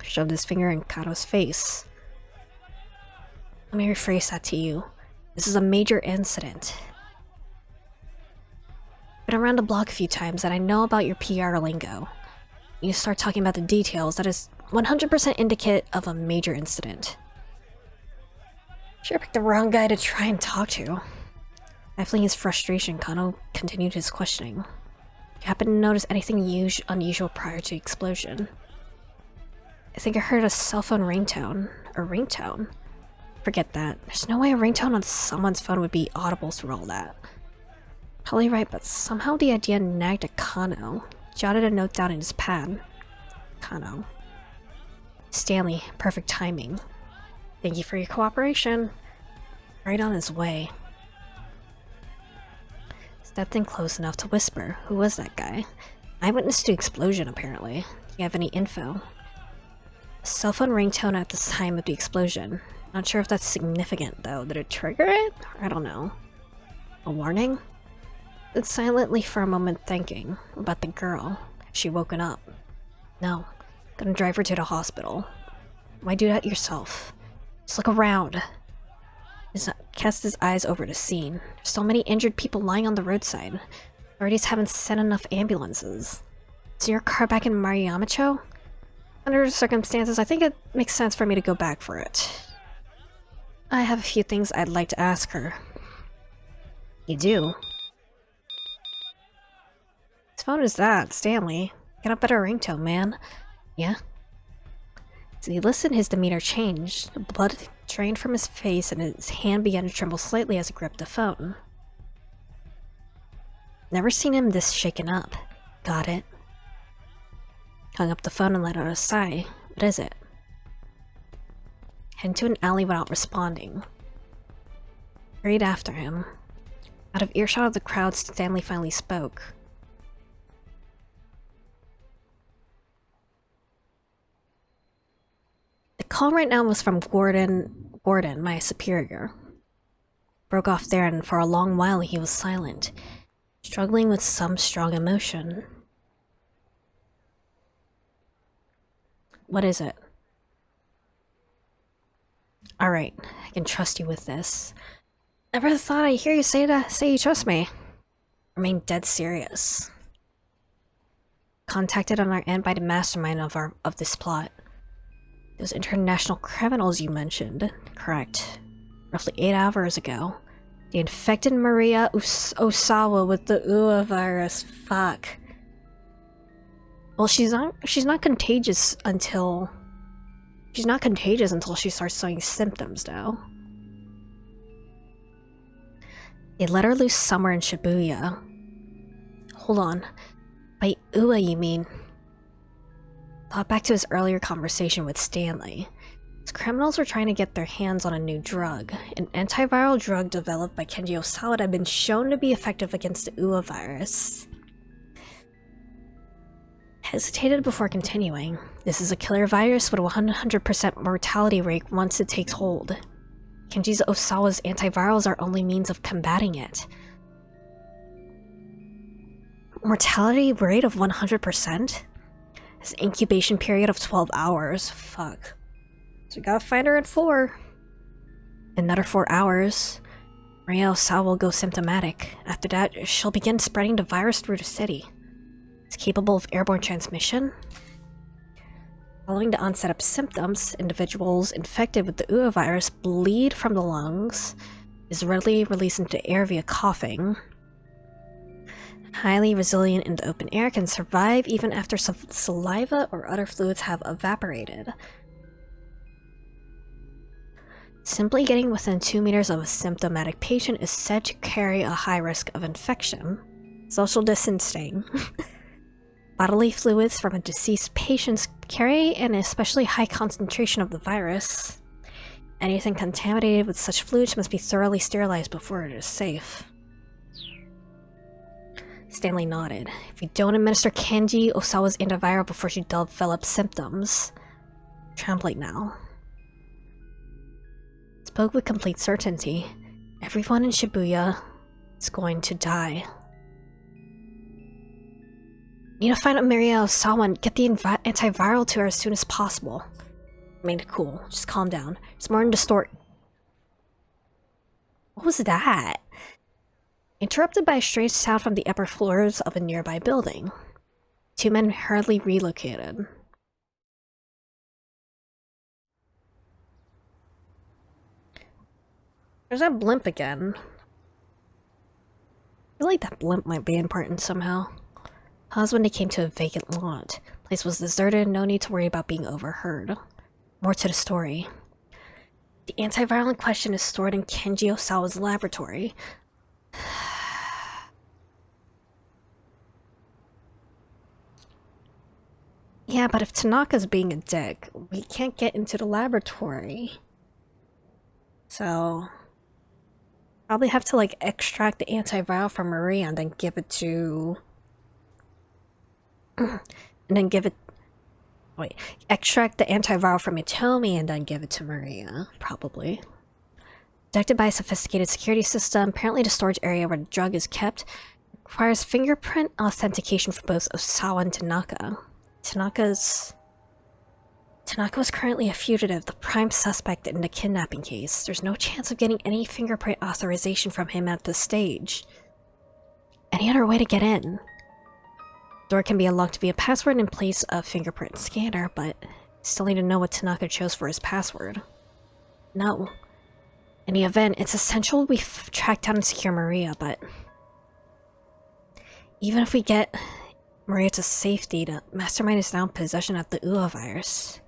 Shoved his finger in Kato's face. Let me rephrase that to you. This is a major incident. Been around the block a few times and I know about your PR lingo. You start talking about the details, that is 100% indicate of a major incident. Sure picked the wrong guy to try and talk to. Baffling his frustration, Kano continued his questioning. You happen to notice anything unusual prior to the explosion? I think I heard a cell phone ringtone. A ringtone? Forget that. There's no way a ringtone on someone's phone would be audible through all that. Probably right, but somehow the idea nagged at Kano. Jotted a note down in his pad. Kano. Stanley, perfect timing. Thank you for your cooperation. Right on his way. Stepped in close enough to whisper. Who was that guy? Eyewitness to the explosion, apparently. Do you have any info? A cell phone ringtone at the time of the explosion. Not sure if that's significant, though. Did it trigger it? I don't know. A warning? Stood silently for a moment thinking about the girl. Has she woken up? No. Gonna drive her to the hospital. Why do that yourself? Just look around. Cast his eyes over the scene. There's so many injured people lying on the roadside. Authorities haven't sent enough ambulances. Is your car back in Maruyamacho? Under the circumstances, I think it makes sense for me to go back for it. I have a few things I'd like to ask her. You do? Whose phone is that, Stanley? Get a better ringtone, man. Yeah? As he listened, his demeanor changed. The blood drained from his face and his hand began to tremble slightly as he gripped the phone. Never seen him this shaken up. Got it. Hung up the phone and let out a sigh. What is it? Head into an alley without responding. Hurried after him. Out of earshot of the crowd, Stanley finally spoke. The call right now was from Gordon, my superior. Broke off there, and for a long while he was silent, struggling with some strong emotion. What is it? Alright, I can trust you with this. Never thought I'd hear you say you trust me. Remain dead serious. Contacted on our end by the mastermind of this plot. Those international criminals you mentioned, correct. Roughly 8 hours ago. They infected Maria Osawa with the UA virus. Fuck. Well, she's not contagious until She's not contagious until she starts showing symptoms, though. They let her loose somewhere in Shibuya. Hold on. By Ua, you mean? Thought back to his earlier conversation with Stanley. His criminals were trying to get their hands on a new drug. An antiviral drug developed by Kenji Osawa that had been shown to be effective against the Ua virus. Hesitated before continuing. This is a killer virus with a 100% mortality rate once it takes hold. Kenji Osawa's antivirals are only means of combating it. Mortality rate of 100%? His incubation period of 12 hours. Fuck. So we gotta find her in 4. Another 4 hours. Maria Osawa will go symptomatic. After that, she'll begin spreading the virus through the city. It's capable of airborne transmission. Following the onset of symptoms, individuals infected with the Ua virus bleed from the lungs, is readily released into the air via coughing. Highly resilient in the open air, can survive even after saliva or other fluids have evaporated. Simply getting within 2 meters of a symptomatic patient is said to carry a high risk of infection. Social distancing. Bodily fluids from a deceased patient carry an especially high concentration of the virus. Anything contaminated with such fluids must be thoroughly sterilized before it is safe. Stanley nodded. If you don't administer Kenji Osawa's antiviral before she develops symptoms, translate now. Spoke with complete certainty. Everyone in Shibuya is going to die. Need to find out Maria Osawa and get the antiviral to her as soon as possible. I mean, cool. Just calm down. There's more in the story. What was that? Interrupted by a strange sound from the upper floors of a nearby building. 2 men hurriedly relocated. There's that blimp again. I feel like that blimp might be important somehow. Paused when they came to a vacant lot. Place was deserted, no need to worry about being overheard. More to the story. The antiviral in question is stored in Kenji Osawa's laboratory. Yeah, but if Tanaka's being a dick, we can't get into the laboratory. So... probably have to, like, extract the antiviral from Maria and then give it to... extract the antiviral from Itomi and then give it to Maria, probably. Protected by a sophisticated security system, apparently the storage area where the drug is kept requires fingerprint authentication for both Osawa and Tanaka. Tanaka was currently a fugitive, the prime suspect in the kidnapping case. There's no chance of getting any fingerprint authorization from him at this stage. Any other way to get in? Door can be unlocked via password in place of fingerprint scanner, but still need to know what Tanaka chose for his password. No. In the event, it's essential we track down and secure Maria, but... even if we get Maria to safety, the mastermind is now in possession of the Ua virus.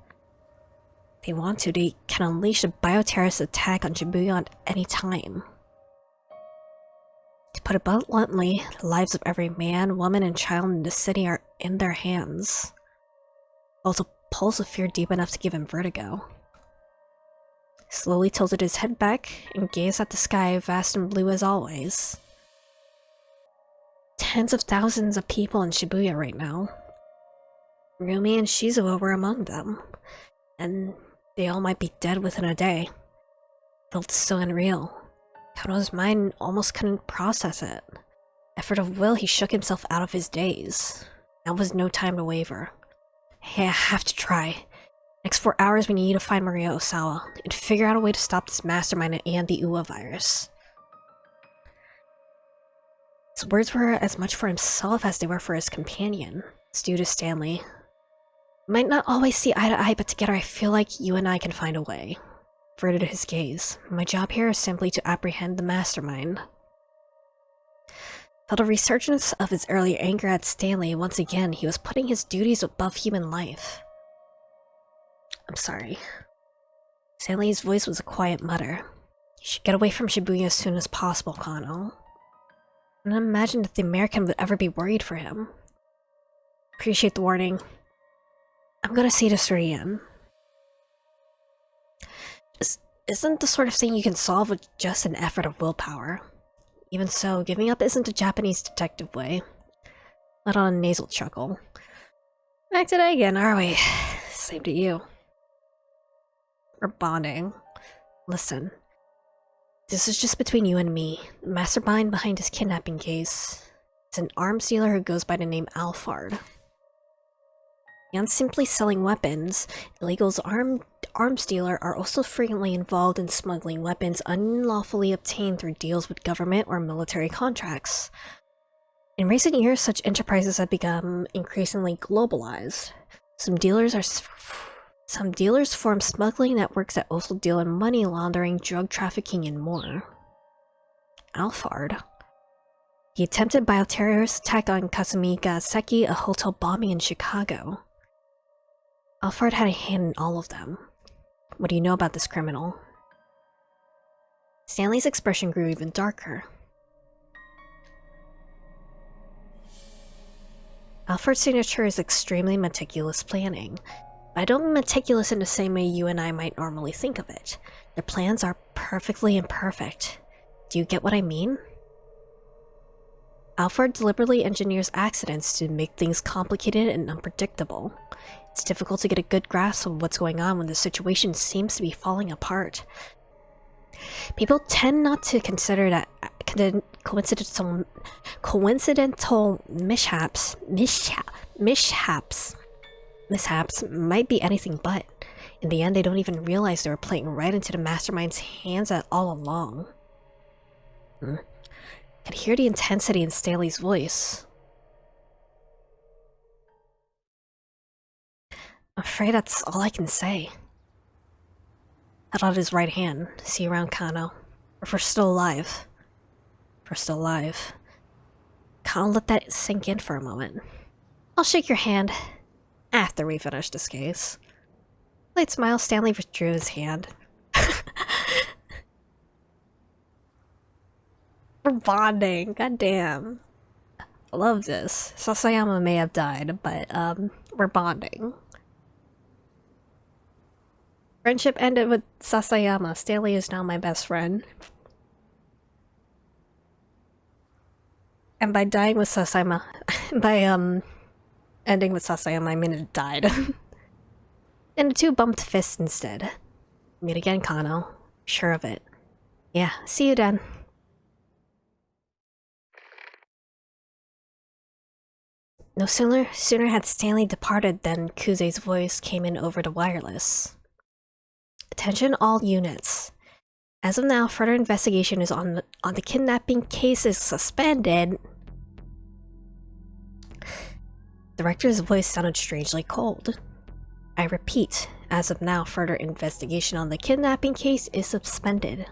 If they want to, they can unleash a bioterrorist attack on Shibuya at any time. To put it bluntly, the lives of every man, woman, and child in the city are in their hands. Felt a pulse of fear deep enough to give him vertigo. Slowly tilted his head back and gazed at the sky, vast and blue as always. Tens of thousands of people in Shibuya right now. Rumi and Shizuo were among them, and they all might be dead within a day. Felt so unreal. Kano's mind almost couldn't process it. Effort of will, he shook himself out of his daze. Now was no time to waver. Hey, I have to try. Next 4 hours we need to find Maria Osawa, and figure out a way to stop this mastermind and the Ua virus. His words were as much for himself as they were for his companion. It's due to Stanley. We might not always see eye to eye, but together I feel like you and I can find a way. Averted his gaze. My job here is simply to apprehend the mastermind. Felt a resurgence of his earlier anger at Stanley. Once again, he was putting his duties above human life. I'm sorry. Stanley's voice was a quiet mutter. You should get away from Shibuya as soon as possible, Kano. I don't imagine that the American would ever be worried for him. Appreciate the warning. I'm gonna see this through again. Isn't the sort of thing you can solve with just an effort of willpower. Even so, giving up isn't the Japanese detective way. Let on a nasal chuckle. Back today again, are we? Same to you. We're bonding. Listen. This is just between you and me. The mastermind behind this kidnapping case is an arms dealer who goes by the name Alphard. Beyond simply selling weapons, illegals arms dealer are also frequently involved in smuggling weapons unlawfully obtained through deals with government or military contracts. In recent years, such enterprises have become increasingly globalized. Some dealers form smuggling networks that also deal in money laundering, drug trafficking, and more. Alphard. The attempted bioterrorist attack on Kazumi Gaseki, a hotel bombing in Chicago. Alphard had a hand in all of them. What do you know about this criminal? Stanley's expression grew even darker. Alphard's signature is extremely meticulous planning. But I don't mean meticulous in the same way you and I might normally think of it. Their plans are perfectly imperfect. Do you get what I mean? Alphard deliberately engineers accidents to make things complicated and unpredictable. It's difficult to get a good grasp of what's going on when the situation seems to be falling apart. People tend not to consider that coincidental mishaps might be anything but. In the end, they don't even realize they were playing right into the mastermind's hands all along. I could hear the intensity in Stanley's voice. I'm afraid that's all I can say. Held out his right hand. See you around, Kano. If we're still alive. If we're still alive. Kano, let that sink in for a moment. I'll shake your hand after we finish this case. Light smile, Stanley withdrew his hand. We're bonding, goddamn. I love this. Sasayama may have died, but we're bonding. Friendship ended with Sasayama. Stanley is now my best friend. And by dying with Sasayama, ending with Sasayama, I mean it died. And the two bumped fists instead. Meet again, Kano. Sure of it. Yeah, see you then. No sooner had Stanley departed than Kuze's voice came in over the wireless. Attention all units. As of now, further investigation is on the kidnapping case is suspended. The director's voice sounded strangely cold. I repeat, as of now, further investigation on the kidnapping case is suspended.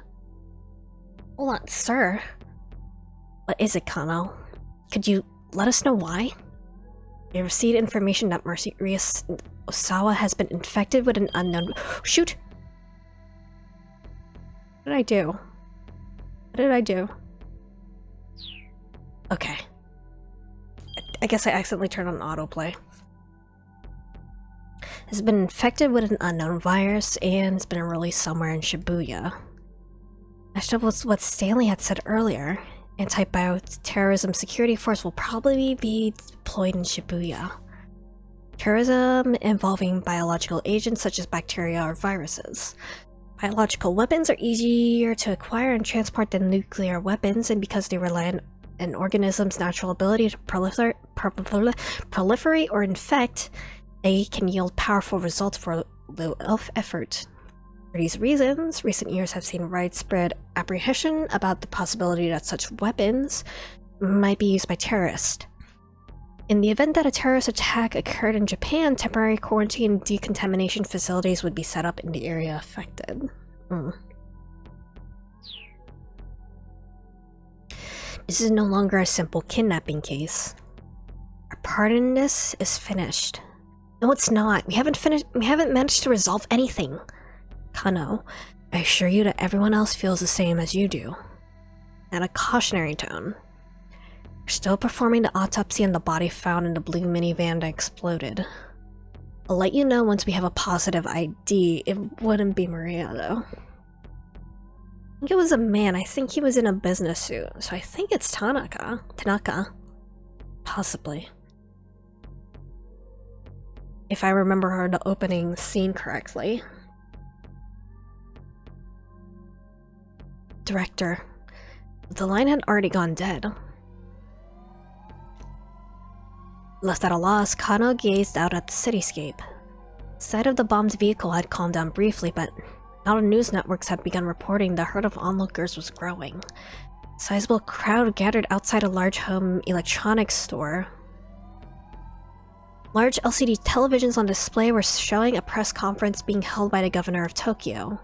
Hold on, sir. What is it, Kano? Could you let us know why? We received information that Mercedes Osawa has been infected with an unknown— Shoot! What did I do? What did I do? Okay. I guess I accidentally turned on autoplay. Has been infected with an unknown virus and has been released somewhere in Shibuya. Matched up with what Stanley had said earlier, anti-bioterrorism security force will probably be deployed in Shibuya. Terrorism involving biological agents such as bacteria or viruses. Biological weapons are easier to acquire and transport than nuclear weapons, and because they rely on an organism's natural ability to proliferate or infect, they can yield powerful results for low effort. For these reasons, recent years have seen widespread apprehension about the possibility that such weapons might be used by terrorists. In the event that a terrorist attack occurred in Japan, temporary quarantine and decontamination facilities would be set up in the area affected. This is no longer a simple kidnapping case. Our part in this is finished. No, it's not. We haven't managed to resolve anything. Kano, I assure you that everyone else feels the same as you do. At a cautionary tone. We're still performing the autopsy on the body found in the blue minivan that exploded. I'll let you know once we have a positive ID. It wouldn't be Maria, though. I think it was a man. I think he was in a business suit, so I think it's Tanaka. Possibly. If I remember the opening scene correctly. Director. The line had already gone dead. Left at a loss, Kano gazed out at the cityscape. Sight of the bombed vehicle had calmed down briefly, but now the news networks had begun reporting the herd of onlookers was growing. A sizable crowd gathered outside a large home electronics store. Large LCD televisions on display were showing a press conference being held by the governor of Tokyo.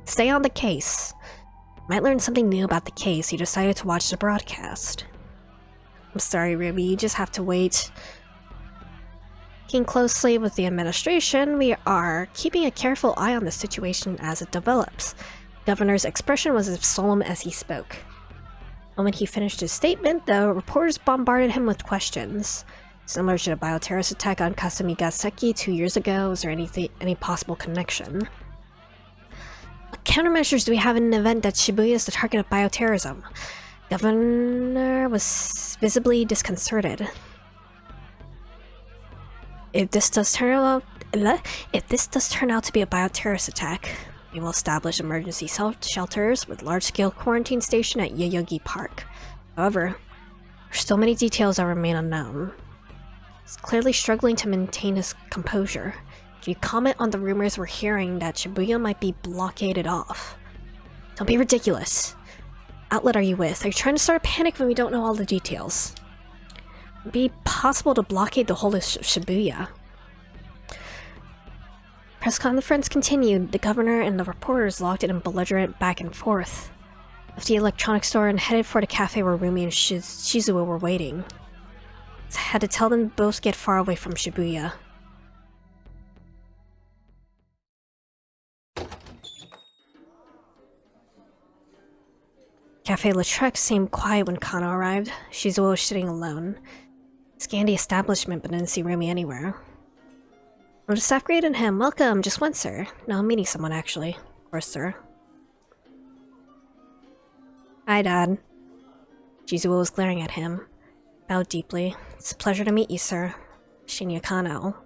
Stay on the case. Might learn something new about the case. He decided to watch the broadcast. I'm sorry, Ruby, you just have to wait. Working closely with the administration, we are keeping a careful eye on the situation as it develops. The governor's expression was as solemn as he spoke. The moment he finished his statement, the reporters bombarded him with questions. Similar to the bioterrorist attack on Kasumi-Gaseki 2 years ago, is there any possible connection? What countermeasures do we have in an event that Shibuya is the target of bioterrorism? The governor was visibly disconcerted. If this does turn out to be a bioterrorist attack, we will establish emergency shelters with large-scale quarantine station at Yoyogi Park. However, there are still many details that remain unknown. He's clearly struggling to maintain his composure. Can you comment on the rumors we're hearing that Shibuya might be blockaded off? Don't be ridiculous. Outlet are you with? Are you trying to start a panic when we don't know all the details? It'd be possible to blockade the whole of Shibuya. Press conference continued. The governor and the reporters locked in belligerent back and forth. Left the electronics store and headed for the cafe where Rumi and Shizuo were waiting. I had to tell them both get far away from Shibuya. Cafe Lautrec seemed quiet when Kano arrived. Shizuo was sitting alone. Scanned the establishment but didn't see Rumi anywhere. Well, the staff greeted him. Welcome, just one, sir. No, I'm meeting someone, actually. Of course, sir. Hi, Dad. Shizuo was glaring at him. Bowed deeply. It's a pleasure to meet you, sir. Shinya Kano.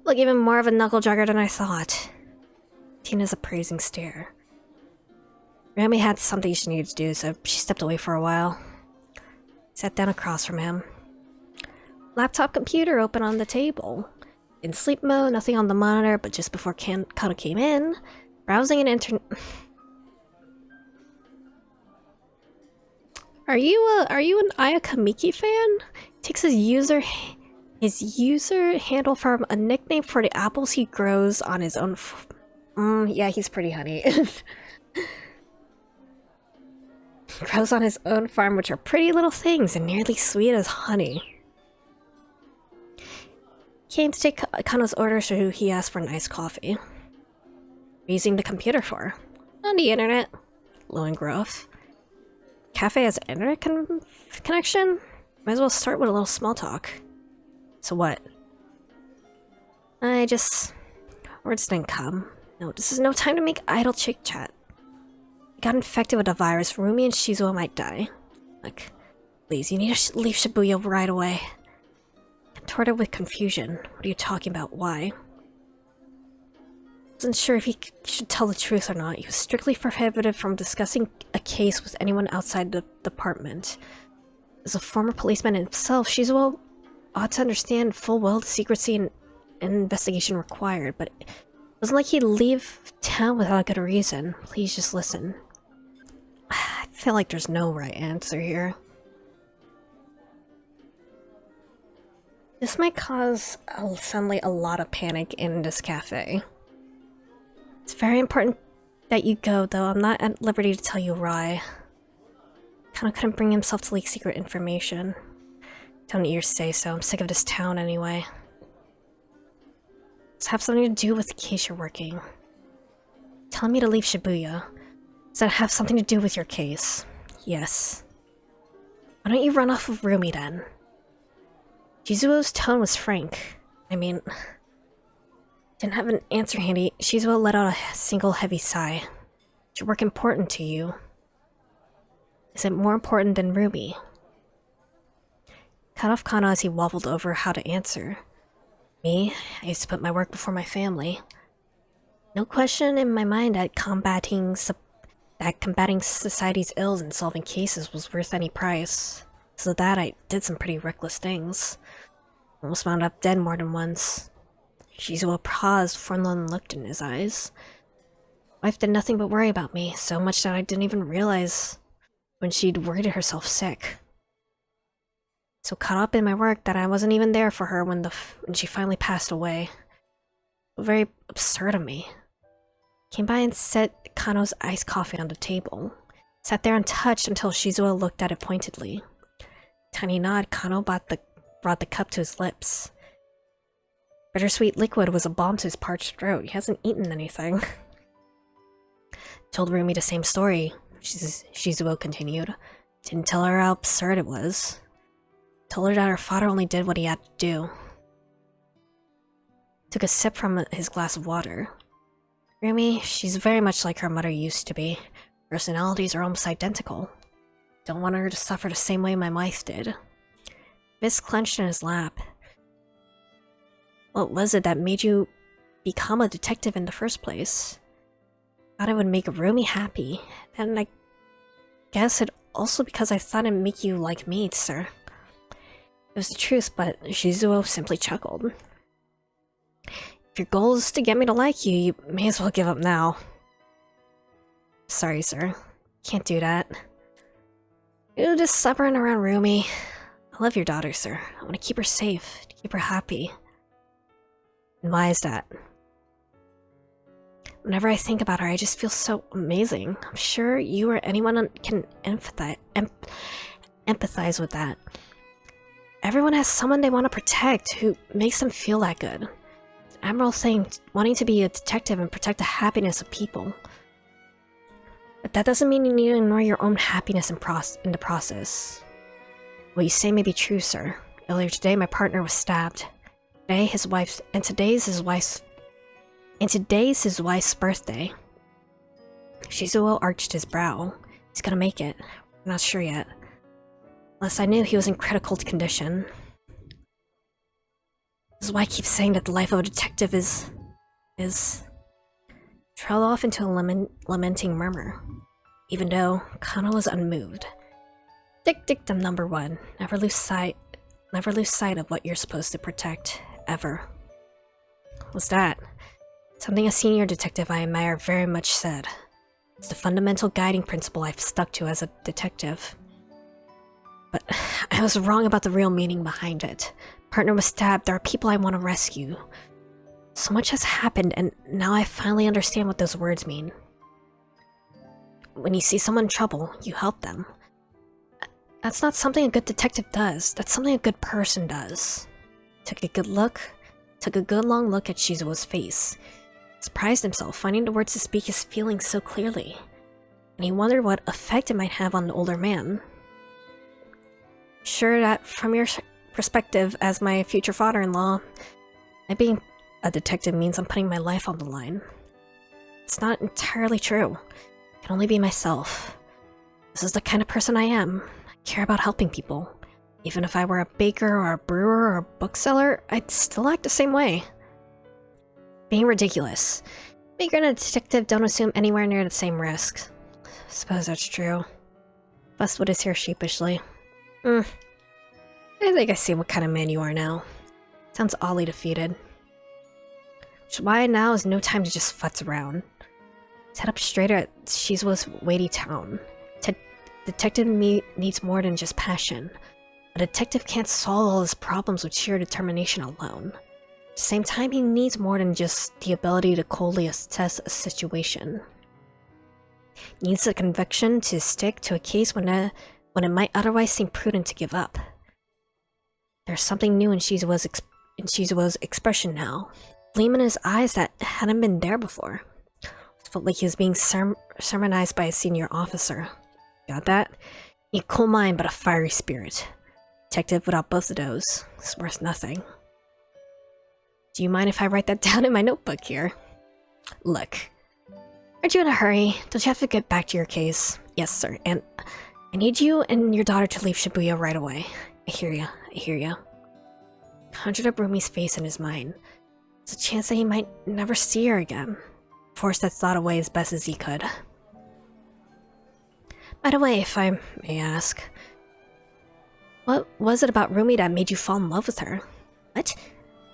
Look, even more of a knuckle-jugger than I thought. Tina's appraising stare. Rami had something she needed to do, so she stepped away for a while. Sat down across from him. Laptop computer open on the table. In sleep mode, nothing on the monitor, but just before Kano came in, browsing an internet. Are you an Ayakamiki fan? Takes his user handle from a nickname for the apples he grows on his own. Yeah, he's pretty honey. Grows on his own farm, which are pretty little things and nearly sweet as honey. Came to take Kano's order, so he asked for an iced coffee. What are you using the computer for? On the internet. Low and gruff. Cafe has an internet connection? Might as well start with a little small talk. So what? Words didn't come. No, this is no time to make idle chit-chat. I got infected with a virus. Rumi and Shizuo might die. Look, please, you need to leave Shibuya right away. Contorted with confusion. What are you talking about? Why? Wasn't sure if he should tell the truth or not. He was strictly prohibited from discussing a case with anyone outside the department. As a former policeman himself, Shizuo ought to understand full well the secrecy and investigation required, but it wasn't like he'd leave town without a good reason. Please just listen. I feel like there's no right answer here. This might cause suddenly a lot of panic in this cafe. It's very important that you go, though I'm not at liberty to tell you why. Kano couldn't bring himself to leak secret information. Don't need your say-so. I'm sick of this town anyway. Does it have something to do with the case you're working? Telling me to leave Shibuya. Does that have something to do with your case? Yes. Why don't you run off with Rumi then? Shizuo's tone was frank. I mean... Didn't have an answer handy. Shizuo let out a single heavy sigh. Is your work important to you? Is it more important than Rumi? Cut off Kano as he wobbled over how to answer. Me? I used to put my work before my family. No question in my mind that combating society's ills and solving cases was worth any price. So that I did some pretty reckless things. Almost wound up dead more than once. Shizuo paused, forlorn looked in his eyes. Wife did nothing but worry about me, so much that I didn't even realize when she'd worried herself sick. So caught up in my work that I wasn't even there for her when she finally passed away. Very absurd of me. Came by and set Kano's iced coffee on the table. Sat there untouched until Shizuo looked at it pointedly. Tiny nod, Kano brought the cup to his lips. Bittersweet liquid was a balm to his parched throat. He hasn't eaten anything. Told Rumi the same story, Shizuo continued. Didn't tell her how absurd it was. Told her that her father only did what he had to do. Took a sip from his glass of water. Rumi, she's very much like her mother used to be. Personalities are almost identical. Don't want her to suffer the same way my wife did. Fist clenched in his lap. What was it that made you become a detective in the first place? Thought it would make Rumi happy, and I guess it also because I thought it'd make you like me, sir. It was the truth, but Shizuo simply chuckled. If your goal is to get me to like you, you may as well give up now. Sorry, sir. Can't do that. You're just suffering around Rumi. I love your daughter, sir. I want to keep her safe, to keep her happy. And why is that? Whenever I think about her, I just feel so amazing. I'm sure you or anyone can empathize with that. Everyone has someone they want to protect who makes them feel that good. It's an admirable thing, wanting to be a detective and protect the happiness of people. But that doesn't mean you need to ignore your own happiness in the process. What you say may be true, sir. Earlier today, my partner was stabbed. Today's his wife's birthday. Shizuo arched his brow. He's gonna make it. We're not sure yet. Unless I knew he was in critical condition. This is why I keep saying that the life of a detective is... trailed off into a lamenting murmur. Even though Kano was unmoved. Dictum number 1. Never lose sight of what you're supposed to protect. Ever. What's that? Something a senior detective I admire very much said. It's the fundamental guiding principle I've stuck to as a detective. But I was wrong about the real meaning behind it. Partner was stabbed, there are people I want to rescue. So much has happened, and now I finally understand what those words mean. When you see someone in trouble, you help them. That's not something a good detective does, that's something a good person does. Took a good long look at Shizuo's face. Surprised himself, finding the words to speak his feelings so clearly. And he wondered what effect it might have on the older man. Sure that from your perspective as my future father-in-law, my being a detective means I'm putting my life on the line. It's not entirely true. I can only be myself. This is the kind of person I am. I care about helping people. Even if I were a baker or a brewer or a bookseller, I'd still act the same way. Being ridiculous. Baker and a detective don't assume anywhere near the same risks. Suppose that's true. Westwood is here sheepishly. I think I see what kind of man you are now. Sounds oddly defeated. Which is why now is no time to just futz around. Head up straight at Shizuo's weighty town. Detective needs more than just passion. A detective can't solve all his problems with sheer determination alone. At the same time, he needs more than just the ability to coldly assess a situation. He needs the conviction to stick to a case when when it might otherwise seem prudent to give up. There's something new in Shizuo's expression now. Gleam in his eyes that hadn't been there before. It felt like he was being sermonized by a senior officer. Got that? A cool mind, but a fiery spirit. Detective without both of those is worth nothing. Do you mind if I write that down in my notebook here? Look. Aren't you in a hurry? Don't you have to get back to your case? Yes, sir. And I need you and your daughter to leave Shibuya right away. I hear ya. I hear ya. Conjured up Rumi's face in his mind. There's a chance that he might never see her again. Forced that thought away as best as he could. By the way, if I may ask, what was it about Rumi that made you fall in love with her? What?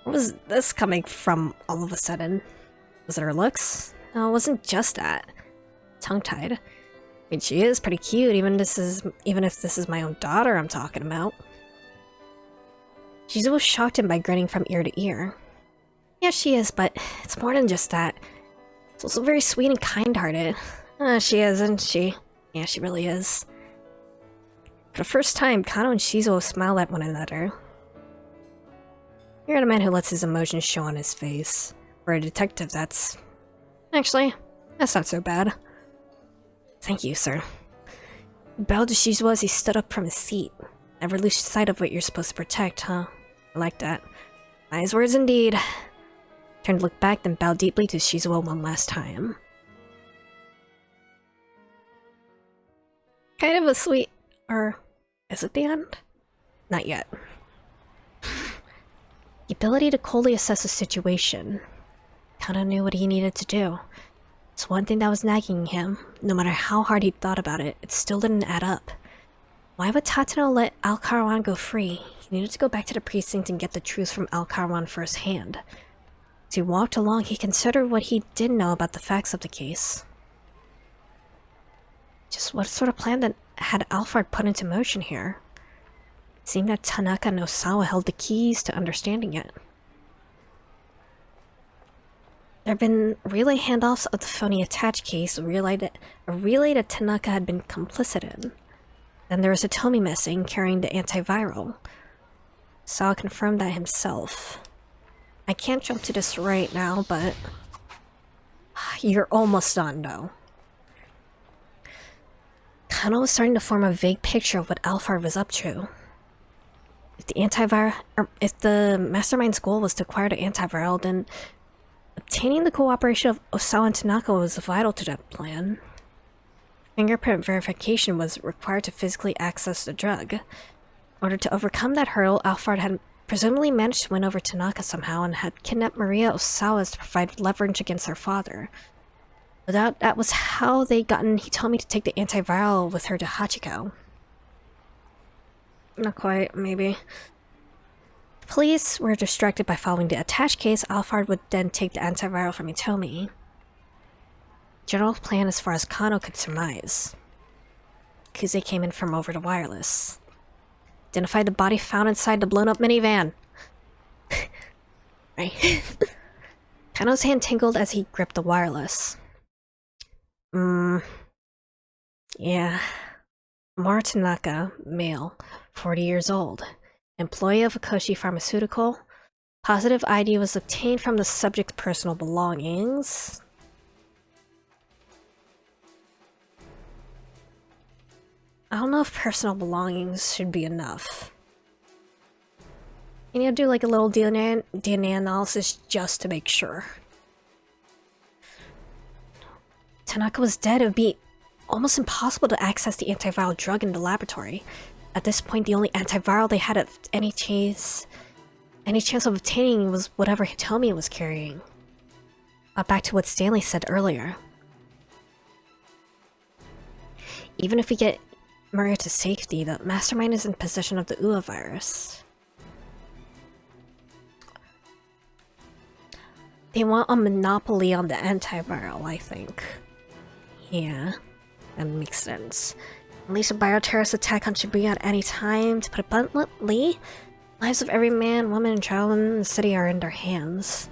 Where was this coming from all of a sudden? Was it her looks? No, it wasn't just that. Tongue-tied. I mean, she is pretty cute, even if this is my own daughter I'm talking about. Shizuo shocked him by grinning from ear to ear. Yeah, she is, but it's more than just that. It's also very sweet and kind-hearted. She is, isn't she? Yeah, she really is. For the first time, Kano and Shizuo smiled at one another. You're the man who lets his emotions show on his face. For a detective, that's... Actually, that's not so bad. Thank you, sir. He bowed to Shizuo as he stood up from his seat. Never lose sight of what you're supposed to protect, huh? I like that. Wise words indeed. Turned to look back, then bowed deeply to Shizuo one last time. Kind of a sweet... or... is it the end? Not yet. The ability to coldly assess a situation. Kinda knew what he needed to do. It's one thing that was nagging him. No matter how hard he thought about it, it still didn't add up. Why would Tatano let Al-Karawan go free? He needed to go back to the precinct and get the truth from Al-Karawan firsthand. As he walked along, he considered what he did know about the facts of the case. Just what sort of plan that had Alphard put into motion here? It seemed that Tanaka and Osawa held the keys to understanding it. There had been relay handoffs of the phony attach case, a relay that Tanaka had been complicit in. Then there was a Tomi missing, carrying the antiviral. Osawa confirmed that himself. I can't jump to this right now, but... You're almost done, though. Kano was starting to form a vague picture of what Alphard was up to. If the mastermind's goal was to acquire the antiviral, then obtaining the cooperation of Osawa and Tanaka was vital to that plan. Fingerprint verification was required to physically access the drug. In order to overcome that hurdle, Alphard had presumably managed to win over Tanaka somehow and had kidnapped Maria Osawa to provide leverage against her father. That was how they gotten Hitomi to take the antiviral with her to Hachiko. Not quite, maybe. The police were distracted by following the attached case. Alphard would then take the antiviral from Hitomi. General plan as far as Kano could surmise. Kuze came in from over the wireless. Identified the body found inside the blown up minivan. Right. Kano's hand tingled as he gripped the wireless. Yeah. Mara Tanaka, male, 40 years old. Employee of Akoshi Pharmaceutical. Positive ID was obtained from the subject's personal belongings. I don't know if personal belongings should be enough. You need to do like a little DNA analysis just to make sure. Tanaka was dead. It would be almost impossible to access the antiviral drug in the laboratory. At this point, the only antiviral they had of any chance of obtaining was whatever Hitomi was carrying. Back to what Stanley said earlier. Even if we get Maria to safety, the mastermind is in possession of the UA virus. They want a monopoly on the antiviral, I think. Yeah, that makes sense. Unleash a bioterrorist attack on Shibuya at any time. To put it bluntly, lives of every man, woman, and child in the city are in their hands.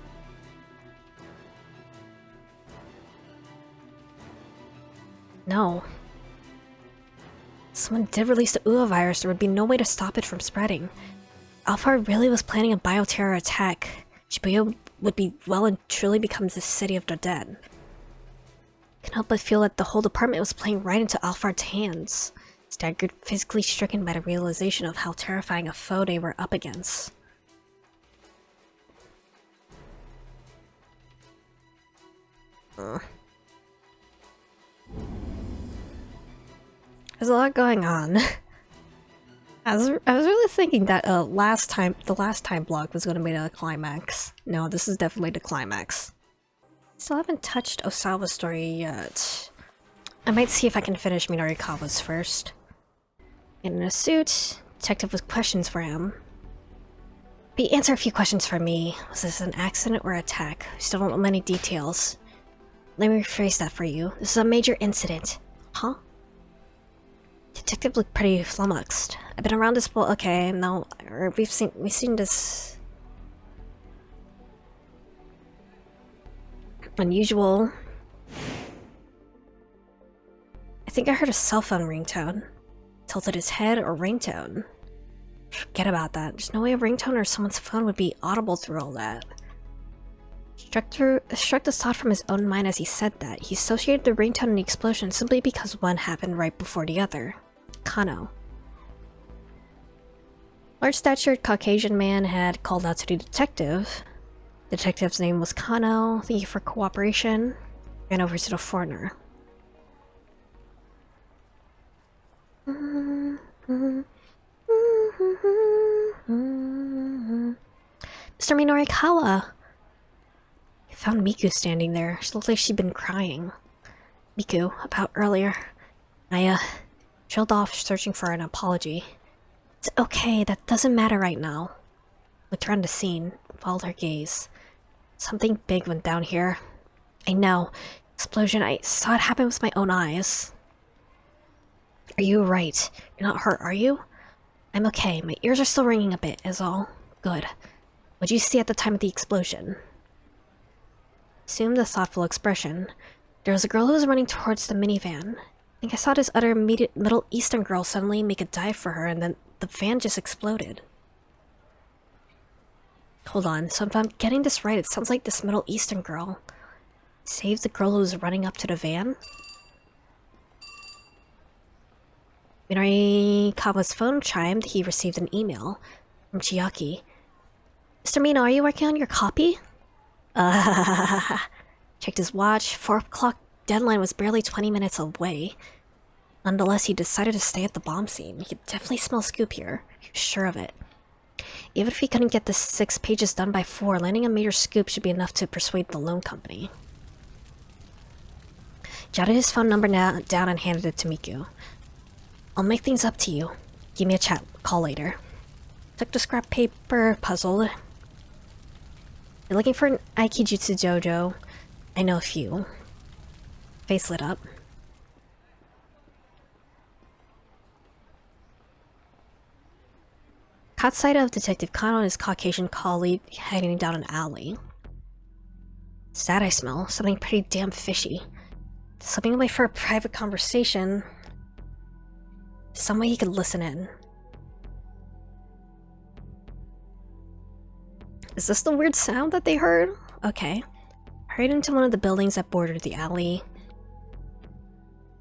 No. Someone did release the UA virus, there would be no way to stop it from spreading. Alphard really was planning a bioterror attack. Shibuya would be well and truly become the city of the dead. I can help but feel that the whole department was playing right into Alphard's hands, staggered, physically stricken by the realization of how terrifying a foe they were up against. There's a lot going on. I was really thinking that the last time block was going to be the climax. No, this is definitely the climax. Still haven't touched Osawa's story yet. I might see if I can finish Minarikawa's first. In a suit, detective with questions for him. But answer a few questions for me. Was this an accident or attack? I still don't know many details. Let me rephrase that for you. This is a major incident. Huh? Detective looked pretty flummoxed. I've been around this okay, no, we've seen this unusual. I think I heard a cell phone ringtone. Tilted his head or ringtone. Forget about that. There's no way a ringtone or someone's phone would be audible through all that. Struck the thought from his own mind as he said that. He associated the ringtone and the explosion simply because one happened right before the other. Kano. Large-statured Caucasian man had called out to the detective. The detective's name was Kano. Thank you for cooperation. Ran over to the foreigner. Mr. Minorikawa! I found Miku standing there. She looked like she'd been crying. Miku, about earlier. I, trailed off searching for an apology. It's okay, that doesn't matter right now. Looked around the scene, followed her gaze. Something big went down here. I know. Explosion, I saw it happen with my own eyes. Are you right? You're not hurt, are you? I'm okay. My ears are still ringing a bit, is all. Good. What'd you see at the time of the explosion? Assumed a thoughtful expression. There was a girl who was running towards the minivan. I think I saw this other Middle Eastern girl suddenly make a dive for her and then the van just exploded. Hold on, so if I'm getting this right, it sounds like this Middle Eastern girl saved the girl who was running up to the van? Minarikawa's phone chimed. He received an email from Chiaki. Mr. Mina, are you working on your copy? Checked his watch. 4 o'clock deadline was barely 20 minutes away. Nonetheless, he decided to stay at the bomb scene. He could definitely smell scoop here. He was sure of it. Even if he couldn't get the 6 pages done by 4, landing a major scoop should be enough to persuade the loan company. Jotted his phone number down and handed it to Miku. I'll make things up to you. Give me a call later. Took the scrap paper, puzzled. You're looking for an Aikijutsu dojo? I know a few. Face lit up. Caught sight of Detective Kano and his Caucasian colleague heading down an alley. It's that I smell. Something pretty damn fishy. Slipping away for a private conversation. Some way he could listen in. Is this the weird sound that they heard? Okay. Hurried into one of the buildings that bordered the alley.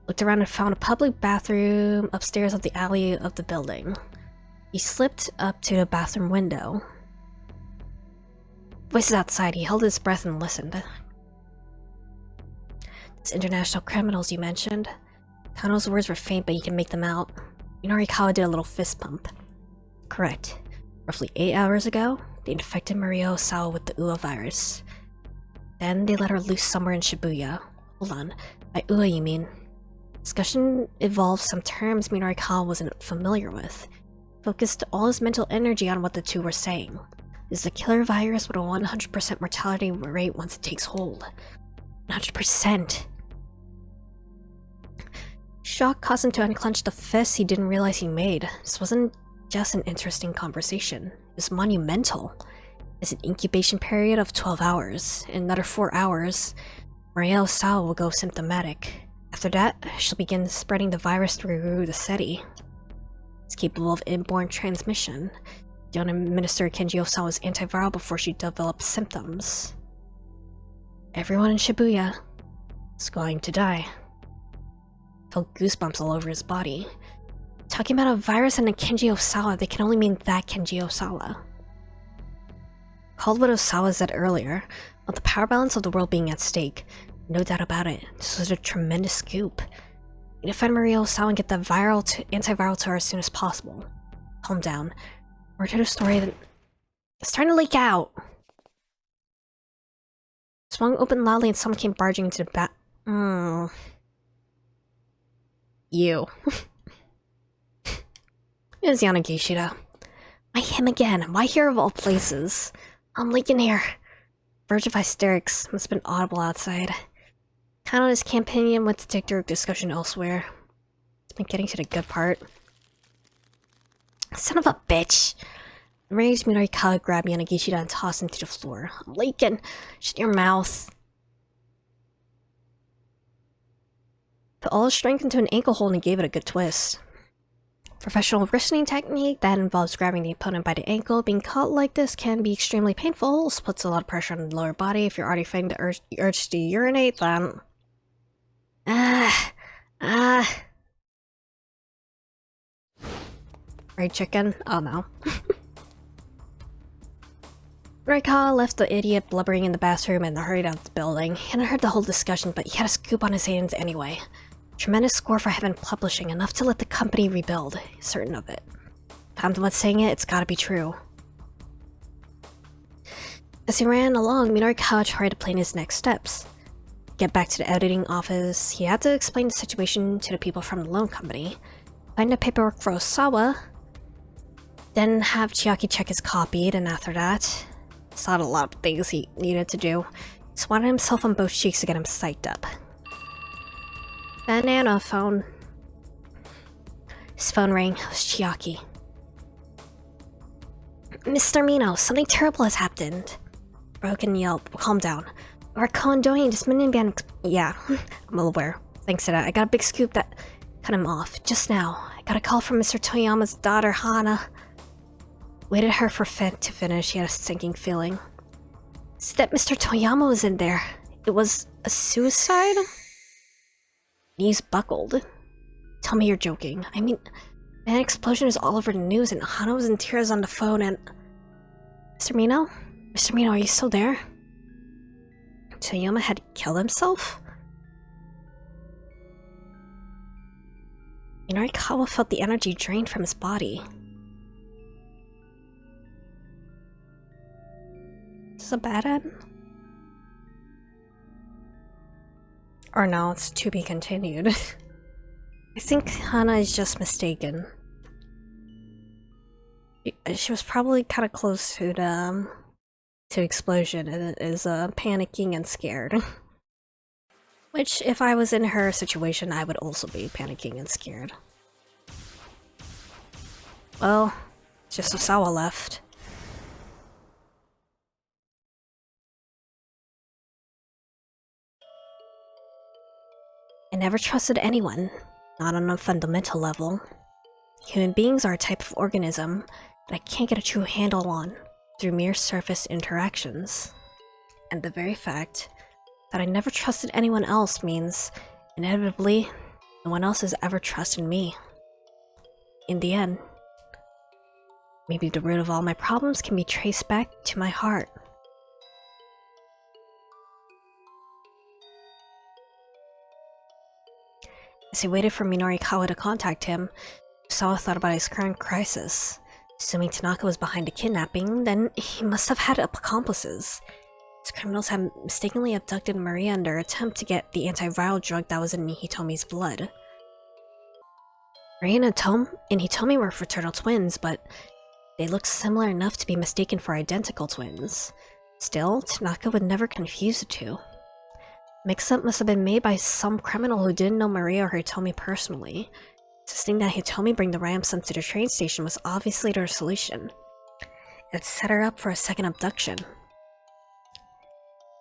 Looked around and found a public bathroom upstairs of the alley of the building. He slipped up to the bathroom window. Voices outside. He held his breath and listened. Those international criminals you mentioned. Kano's words were faint, but you can make them out. Minarikawa did a little fist pump. Correct. Roughly 8 hours ago, they infected Maria Osawa with the UA virus. Then they let her loose somewhere in Shibuya. Hold on. By UA you mean? Discussion involved some terms Minarikawa wasn't familiar with. Focused all his mental energy on what the two were saying. This is a killer virus with a 100% mortality rate once it takes hold. 100%. Shock caused him to unclench the fist he didn't realize he made. This wasn't just an interesting conversation. It was monumental. It's an incubation period of 12 hours. In another 4 hours, Maria Osawa will go symptomatic. After that, she'll begin spreading the virus through the city. It's capable of inborn transmission. Don't administer Kenji Osawa's antiviral before she develops symptoms. Everyone in Shibuya is going to die. Felt goosebumps all over his body. Talking about a virus and a Kenji Osawa, they can only mean that Kenji Osawa. Called what Osawa said earlier, about the power balance of the world being at stake. No doubt about it, this was a tremendous scoop. We need to find Maria Osawa and get the antiviral to her as soon as possible. Calm down. More to the story than... It's starting to leak out! Swung open loudly and someone came barging into the You. It was Yanagishida. Why him again? Why here of all places? I'm leaking here. Verge of hysterics must have been audible outside. Count on his companion went to take their discussion elsewhere. It's been getting to the good part. Son of a bitch! Enraged, Minori grabbed Yanagishida and tossed him to the floor. I'm leaking! Shut your mouth! Put all his strength into an ankle hold and gave it a good twist. Professional wrestling technique that involves grabbing the opponent by the ankle. Being caught like this can be extremely painful. It puts a lot of pressure on the lower body. If you're already feeling the urge to urinate, then... Right, chicken? Oh no. Raikawa left the idiot blubbering in the bathroom and hurried out the building. He hadn't heard the whole discussion, but he had a scoop on his hands anyway. Tremendous score for Heaven Publishing, enough to let the company rebuild. He's certain of it. If I'm the one saying it, it's gotta be true. As he ran along, Minori tried to plan his next steps. Get back to the editing office, he had to explain the situation to the people from the loan company. Find the paperwork for Osawa. Then have Chiaki check his copy, and after that... Saw a lot of things he needed to do. Swatted himself on both cheeks to get him psyched up. Banana phone. His phone rang. It was Chiaki. Mr. Mino, something terrible has happened. Broken yelp. Calm down. We're condoning this minivan. Yeah, I'm well aware. Thanks to that, I got a big scoop that cut him off. Just now, I got a call from Mr. Toyama's daughter, Hana. Waited her for to finish. He had a sinking feeling. It's that Mr. Toyama was in there. It was a suicide? Knees buckled. Tell me you're joking. I mean, an explosion is all over the news and Hana was in tears on the phone and... Mr. Mino? Mr. Mino, are you still there? Toyama had killed himself? Minori felt the energy drained from his body. Is this a bad end? Or no, it's to be continued. I think Hana is just mistaken. She was probably kind of close to the explosion and is panicking and scared. Which, if I was in her situation, I would also be panicking and scared. Well, just Osawa left. I never trusted anyone, not on a fundamental level. Human beings are a type of organism that I can't get a true handle on through mere surface interactions. And the very fact that I never trusted anyone else means, inevitably, no one else has ever trusted me. In the end, maybe the root of all my problems can be traced back to my heart. As he waited for Minori to contact him, Osawa thought about his current crisis. Assuming Tanaka was behind the kidnapping, then he must have had accomplices. These criminals had mistakenly abducted Maria in their attempt to get the antiviral drug that was in Hitomi's blood. Maria and Hitomi were fraternal twins, but they looked similar enough to be mistaken for identical twins. Still, Tanaka would never confuse the two. Mix-up must have been made by some criminal who didn't know Maria or Hitomi personally. Insisting that Hitomi bring the ransom to the train station was obviously their solution. It set her up for a second abduction.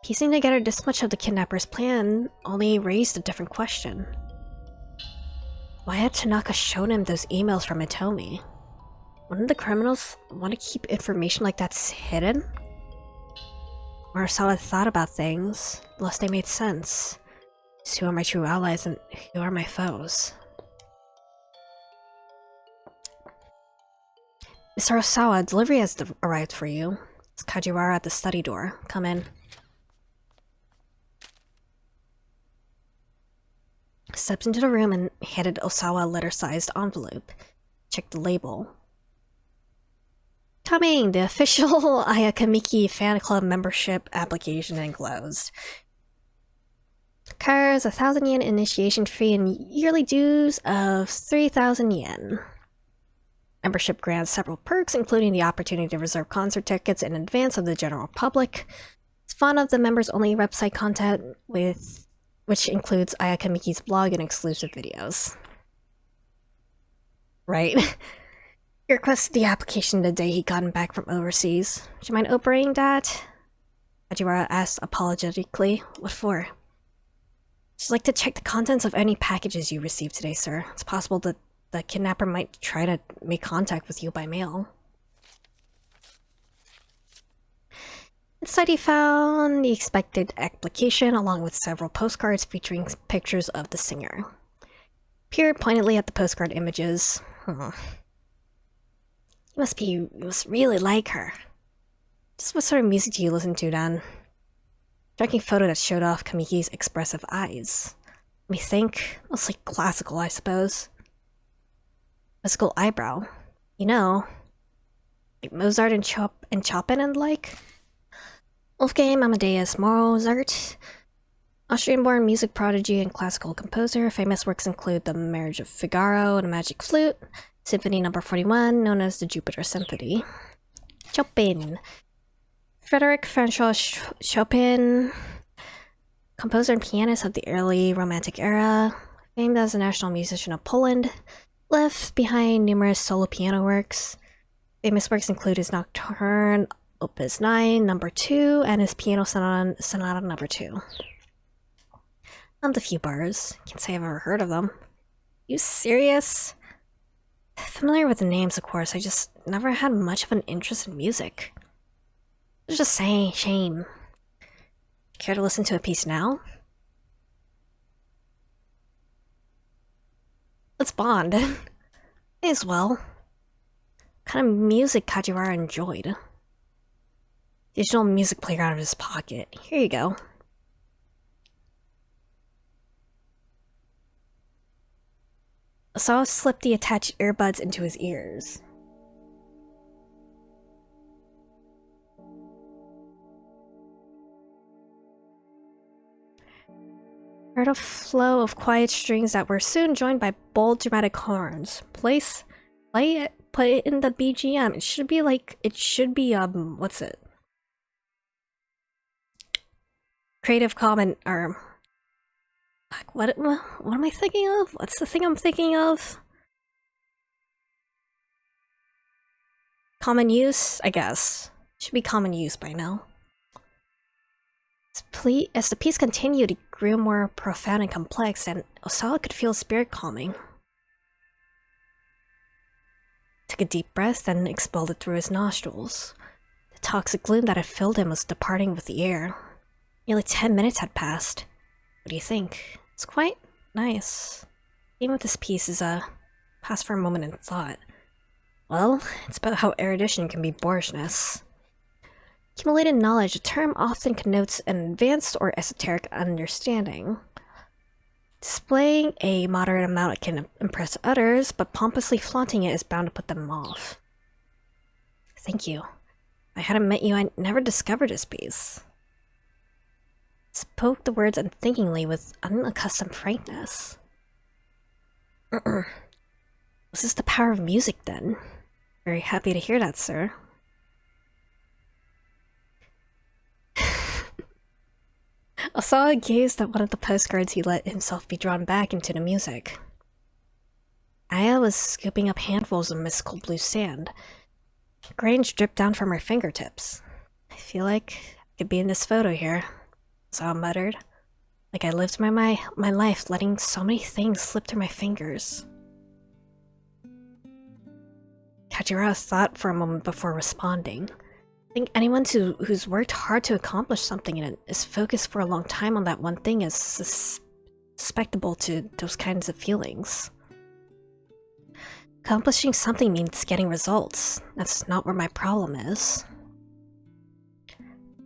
Piecing together this much of the kidnapper's plan only raised a different question. Why had Tanaka shown him those emails from Itomi? Wouldn't the criminals want to keep information like that hidden? Murasawa thought about things, unless they made sense. Just who are my true allies and who are my foes? Mr. Osawa, delivery has arrived for you. It's Kajiwara at the study door. Come in. Stepped into the room and handed Osawa a letter-sized envelope. Checked the label. Coming! The official Ayakamiki fan club membership application enclosed. Requires 1,000 yen initiation fee and yearly dues of 3,000 yen. Membership grants several perks, including the opportunity to reserve concert tickets in advance of the general public. It's fun of the members-only website content, which includes Ayakamiki's blog and exclusive videos. Right. He requested the application the day he'd gotten back from overseas. Would you mind operating that? Kajiwara asked apologetically. What for? Just like to check the contents of any packages you received today, sir. It's possible that the kidnapper might try to make contact with you by mail. Inside he found the expected application along with several postcards featuring pictures of the singer. Peered pointedly at the postcard images. You must really like her. Just what sort of music do you listen to, then? Striking photo that showed off Kamiki's expressive eyes. Let me think. Mostly classical, I suppose. Musical eyebrow. You know, like Mozart and Chopin and like. Wolfgang Amadeus Mozart. Austrian-born music prodigy and classical composer. Famous works include The Marriage of Figaro and The Magic Flute. Symphony No. 41, known as the Jupiter Symphony. Chopin. Frederick Francois Chopin, composer and pianist of the early Romantic era, famed as a national musician of Poland, left behind numerous solo piano works. Famous works include his Nocturne, Opus 9, No. 2, and his Piano Sonata No. 2. Not a few bars. Can't say I've ever heard of them. You serious? Familiar with the names, of course, I just never had much of an interest in music. It's just saying, shame. Care to listen to a piece now? Let's bond. May as well. What kind of music Kajiwara enjoyed? Digital music player out of his pocket. Here you go. Osawa slipped the attached earbuds into his ears. Heard a flow of quiet strings that were soon joined by bold dramatic horns. Play it, put it in the BGM. It should be what's it? Creative Commons, or what am I thinking of? What's the thing I'm thinking of? Common use, I guess. Should be common use by now. As the piece continued, it grew more profound and complex, and Osawa could feel spirit calming. Took a deep breath, then expelled it through his nostrils. The toxic gloom that had filled him was departing with the air. Nearly 10 minutes had passed. What do you think? It's quite nice. Even with this piece is a pause for a moment in thought. Well, it's about how erudition can be boorishness. Accumulated knowledge, a term often connotes an advanced or esoteric understanding. Displaying a moderate amount can impress others, but pompously flaunting it is bound to put them off. Thank you. If I hadn't met you, I'd never discovered this piece. Spoke the words unthinkingly with unaccustomed frankness. Was this the power of music, then? Very happy to hear that, sir. Osawa gazed at one of the postcards. He let himself be drawn back into the music. Aya was scooping up handfuls of mystical blue sand. Grains dripped down from her fingertips. I feel like I could be in this photo here, Osawa muttered. Like I lived my life letting so many things slip through my fingers. Kajira thought for a moment before responding. I think anyone who's worked hard to accomplish something and is focused for a long time on that one thing is susceptible to those kinds of feelings. Accomplishing something means getting results. That's not where my problem is.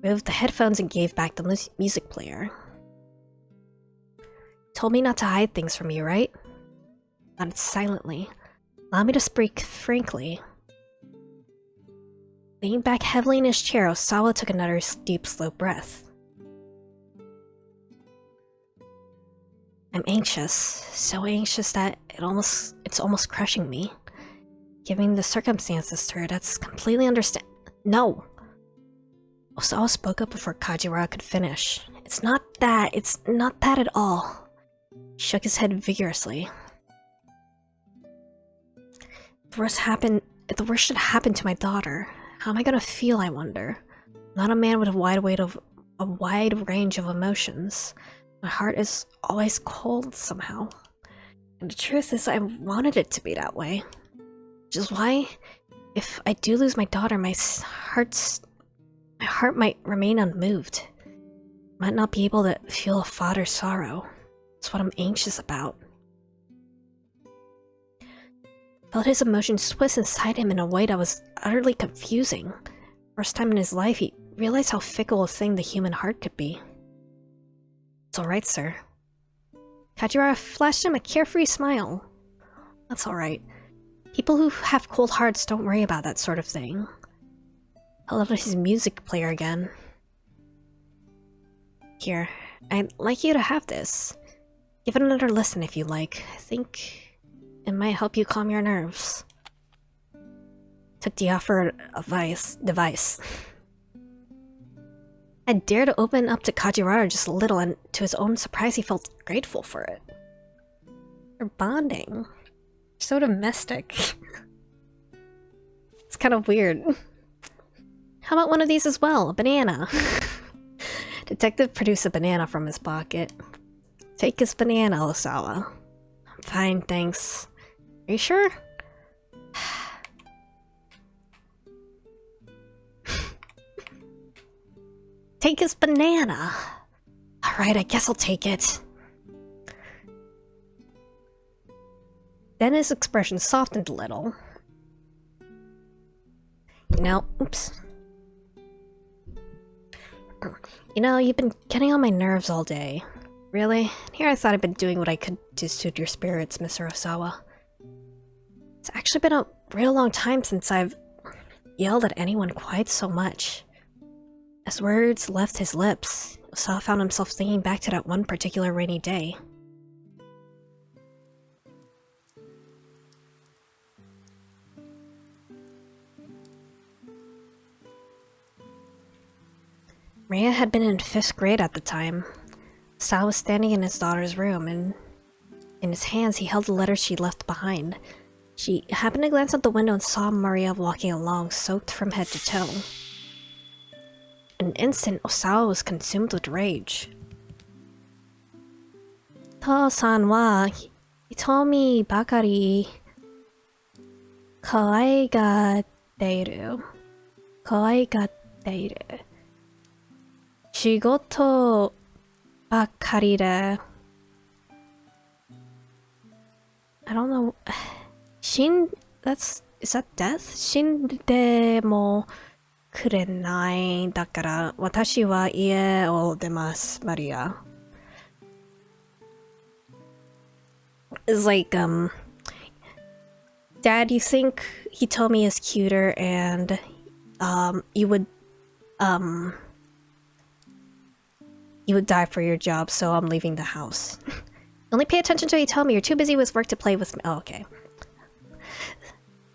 Removed the headphones and gave back the music player. Told me not to hide things from you, right? Nodded silently. Allow me to speak frankly. Leaning back heavily in his chair, Osawa took another deep, slow breath. I'm anxious, so anxious that it's almost crushing me. Given the circumstances to her, that's completely No! Osawa spoke up before Kajiwara could finish. It's not that at all. He shook his head vigorously. If the worst should happen to my daughter, how am I gonna feel, I wonder? I'm not a man with a wide range of emotions. My heart is always cold somehow. And the truth is, I wanted it to be that way. Which is why, if I do lose my daughter, my heart might remain unmoved. I might not be able to feel a father's sorrow. That's what I'm anxious about. Felt his emotions twist inside him in a way that was utterly confusing. First time in his life, he realized how fickle a thing the human heart could be. It's alright, sir. Kajiwara flashed him a carefree smile. That's alright. People who have cold hearts don't worry about that sort of thing. Held up his music player again. Here, I'd like you to have this. Give it another listen if you like. I think it might help you calm your nerves. Took the offered device. I dared to open up to Kajiwara just a little, and to his own surprise he felt grateful for it. They're bonding. So domestic. It's kind of weird. How about one of these as well? A banana. Detective produced a banana from his pocket. Take his banana, Osawa. I'm fine, thanks. Are you sure? Take his banana! Alright, I guess I'll take it. Then his expression softened a little. Oops. You know, you've been getting on my nerves all day. Really? Here I thought I'd been doing what I could to soothe your spirits, Mr. Osawa. It's actually been a real long time since I've yelled at anyone quite so much. As words left his lips, Osawa found himself thinking back to that one particular rainy day. Maria had been in 5th grade at the time. Osawa was standing in his daughter's room, and in his hands he held the letters she left behind. She happened to glance out the window and saw Maria walking along, soaked from head to toe. In an instant, Osawa was consumed with rage. To-san wa hitomi bakari kawaigateiru. Kawaigateiru. Shigoto bakari de. I don't know. Is that death? Shinde mo kurenai dakara watashi wa ie o demasu, Maria. It's like, Dad, you think Hitomi is cuter and, you would die for your job, so I'm leaving the house. Only pay attention to Hitomi, you're too busy with work to play with me. Oh, okay.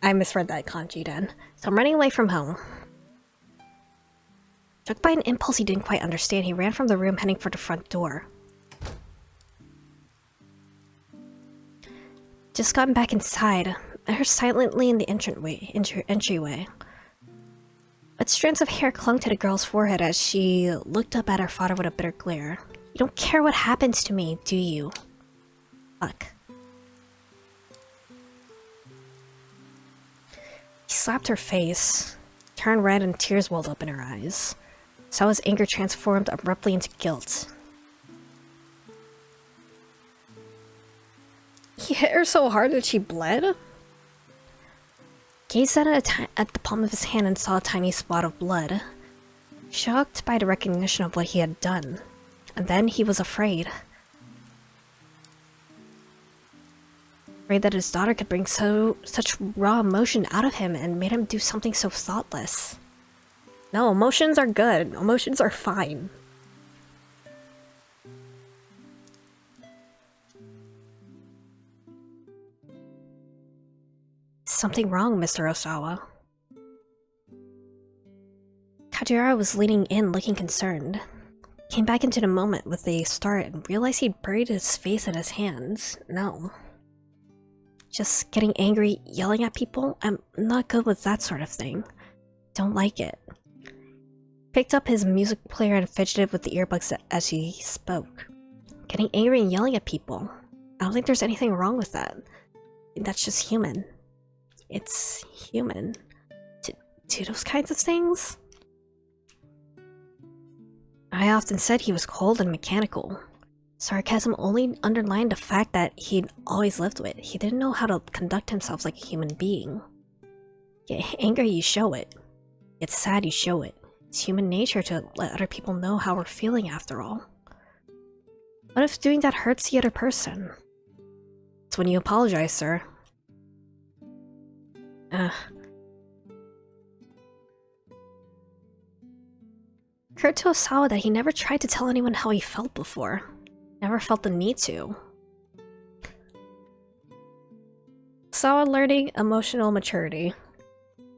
I misread that kanji then. So I'm running away from home. Struck by an impulse he didn't quite understand, he ran from the room heading for the front door. Just gotten back inside, I heard silently in the entryway. But strands of hair clung to the girl's forehead as she looked up at her father with a bitter glare. You don't care what happens to me, do you? Fuck. He slapped her face, turned red, and tears welled up in her eyes. Sawa's anger transformed abruptly into guilt. He hit her so hard that she bled? Gazed at the palm of his hand and saw a tiny spot of blood. Shocked by the recognition of what he had done. And then he was afraid. Afraid that his daughter could bring such raw emotion out of him and made him do something so thoughtless. No, emotions are good. Emotions are fine. Something wrong, Mr. Osawa. Kajiura was leaning in, looking concerned. Came back into the moment with a start and realized he'd buried his face in his hands. No. Just getting angry, yelling at people? I'm not good with that sort of thing. Don't like it. Picked up his music player and fidgeted with the earbuds as he spoke. Getting angry and yelling at people. I don't think there's anything wrong with that. That's just human. It's human. To do those kinds of things? I often said he was cold and mechanical. Sarcasm only underlined the fact that he'd always lived with. He didn't know how to conduct himself like a human being. Get angry, you show it. Get sad, you show it. It's human nature to let other people know how we're feeling after all. What if doing that hurts the other person? It's when you apologize, sir. Occurred to Osawa that he never tried to tell anyone how he felt before. Never felt the need to. Osawa learning emotional maturity.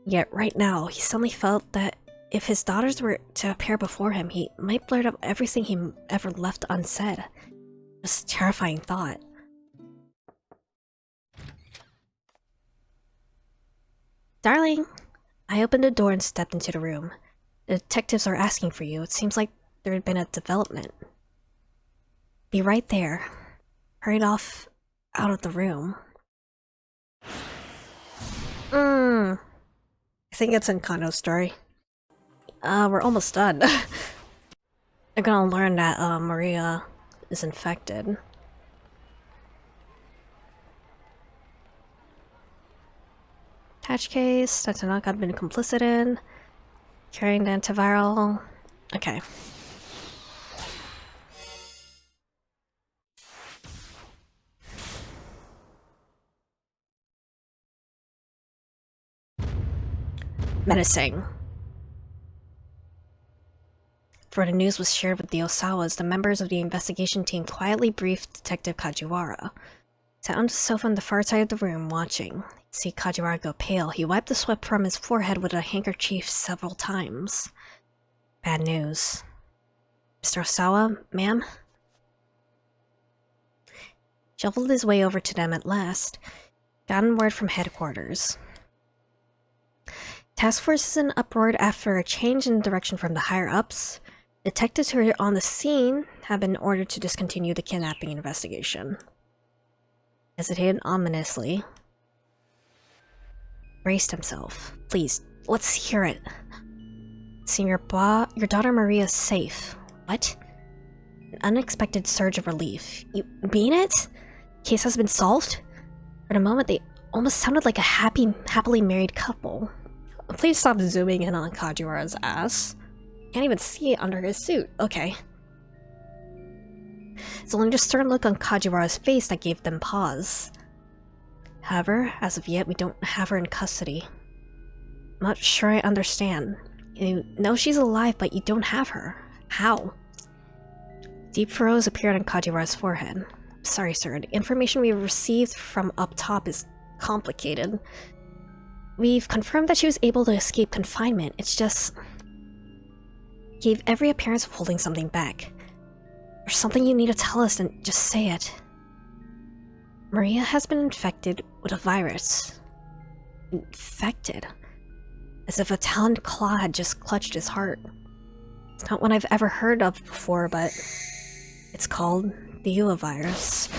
Yet right now, he suddenly felt that if his daughters were to appear before him, he might blurt out everything he ever left unsaid. Just a terrifying thought. Darling, I opened the door and stepped into the room. The detectives are asking for you. It seems like there had been a development. Be right there. Hurried off out of the room. I think it's in Kanno's story. We're almost done. They're gonna learn that Maria is infected. Patch case that Tanaka had been complicit in. Carrying the antiviral. Okay. Menacing. Before the news was shared with the Osawas, the members of the investigation team quietly briefed Detective Kajiwara. Sat on the sofa on the far side of the room, watching. See Kajiwara go pale. He wiped the sweat from his forehead with a handkerchief several times. Bad news. Mr. Osawa, ma'am? Shuffled his way over to them at last. Gotten word from headquarters. Task Force is in uproar after a change in direction from the higher-ups. Detectives who are on the scene have been ordered to discontinue the kidnapping investigation. Hesitated ominously. Braced himself. Please, let's hear it. Senior Ba, your daughter Maria is safe. What? An unexpected surge of relief. You mean it? Case has been solved? For a moment, they almost sounded like a happily married couple. Please stop zooming in on Kajiwara's ass. Can't even see it under his suit. Okay. It's only the stern look on Kajiwara's face that gave them pause. However, as of yet, we don't have her in custody. I'm not sure I understand. You know she's alive, but you don't have her. How? Deep furrows appeared on Kajiwara's forehead. Sorry, sir. The information we received from up top is complicated. We've confirmed that she was able to escape confinement. It's just... gave every appearance of holding something back. There's something you need to tell us, then just say it. Maria has been infected with a virus. Infected? As if a taloned claw had just clutched his heart. It's not one I've ever heard of before, but... It's called the Ua virus.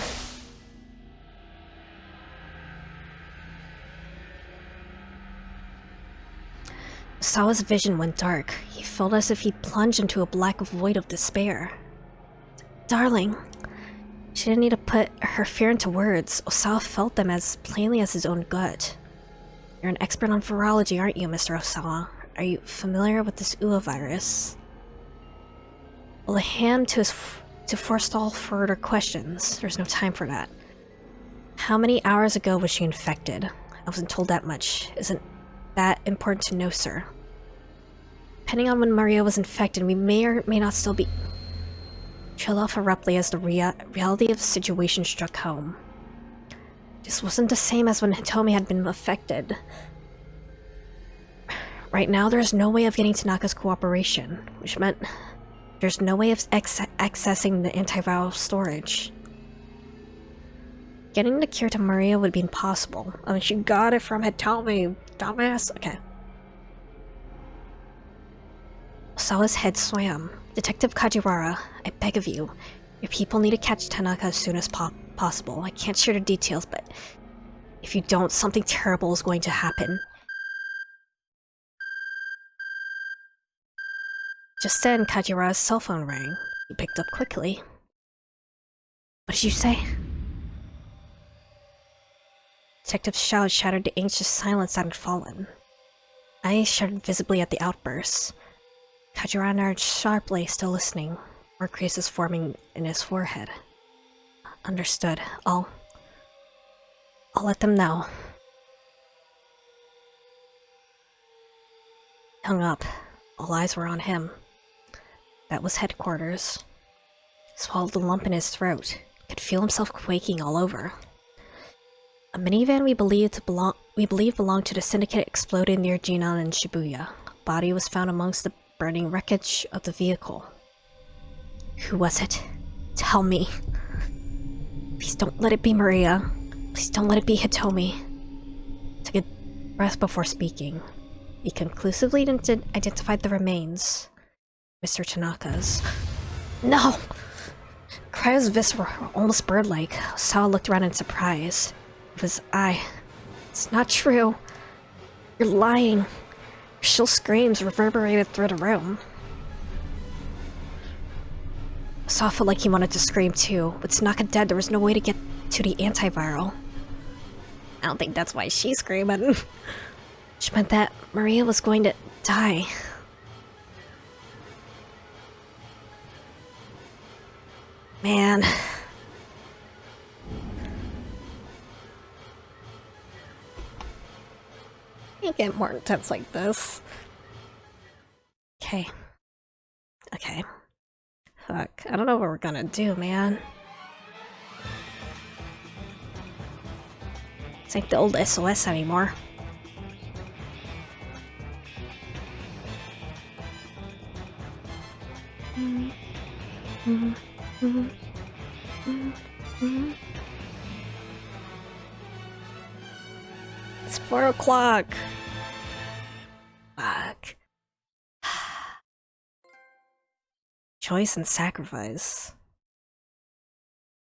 Osawa's vision went dark. He felt as if he'd plunged into a black void of despair. Darling. She didn't need to put her fear into words. Osawa felt them as plainly as his own gut. You're an expert on virology, aren't you, Mr. Osawa? Are you familiar with this Ua virus? Well, a hand to forestall further questions. There's no time for that. How many hours ago was she infected? I wasn't told that much. Isn't that important to know, sir? Depending on when Maria was infected, we may or may not still be... Trailed off abruptly as the reality of the situation struck home. This wasn't the same as when Hitomi had been affected. Right now, there's no way of getting Tanaka's cooperation, which meant there's no way of accessing the antiviral storage. Getting the cure to Maria would be impossible. I mean, she got it from Hitomi, dumbass. Okay. Osawa's head swam. Detective Kajiwara, I beg of you. Your people need to catch Tanaka as soon as possible. I can't share the details, but if you don't, something terrible is going to happen. Just then, Kajiwara's cell phone rang. He picked up quickly. What did you say? Detective's shout shattered the anxious silence that had fallen. Eyes shuddered visibly at the outburst. Kajiwara nodded sharply, still listening. More creases forming in his forehead. Understood. I'll let them know. He hung up. All eyes were on him. That was headquarters. He swallowed the lump in his throat. He could feel himself quaking all over. A minivan we believe belonged to the syndicate exploded near Jinan and Shibuya. A body was found amongst the burning wreckage of the vehicle. Who was it? Tell me. Please don't let it be Maria. Please don't let it be Hitomi. Took a breath before speaking. He conclusively identified the remains. Mr. Tanaka's. No! Cryo's viscera were almost bird-like. Osawa looked around in surprise. It was I. It's not true. You're lying. Your shrill screams reverberated through the room. Osawa felt like he wanted to scream too. With Tanaka dead, there was no way to get to the antiviral. I don't think that's why she's screaming. Which meant that Maria was going to die. Man. Can't get more intense like this. Okay. Okay. Fuck. I don't know what we're gonna do, man. It's like the old SOS anymore. It's 4 o'clock. Fuck. Choice and sacrifice.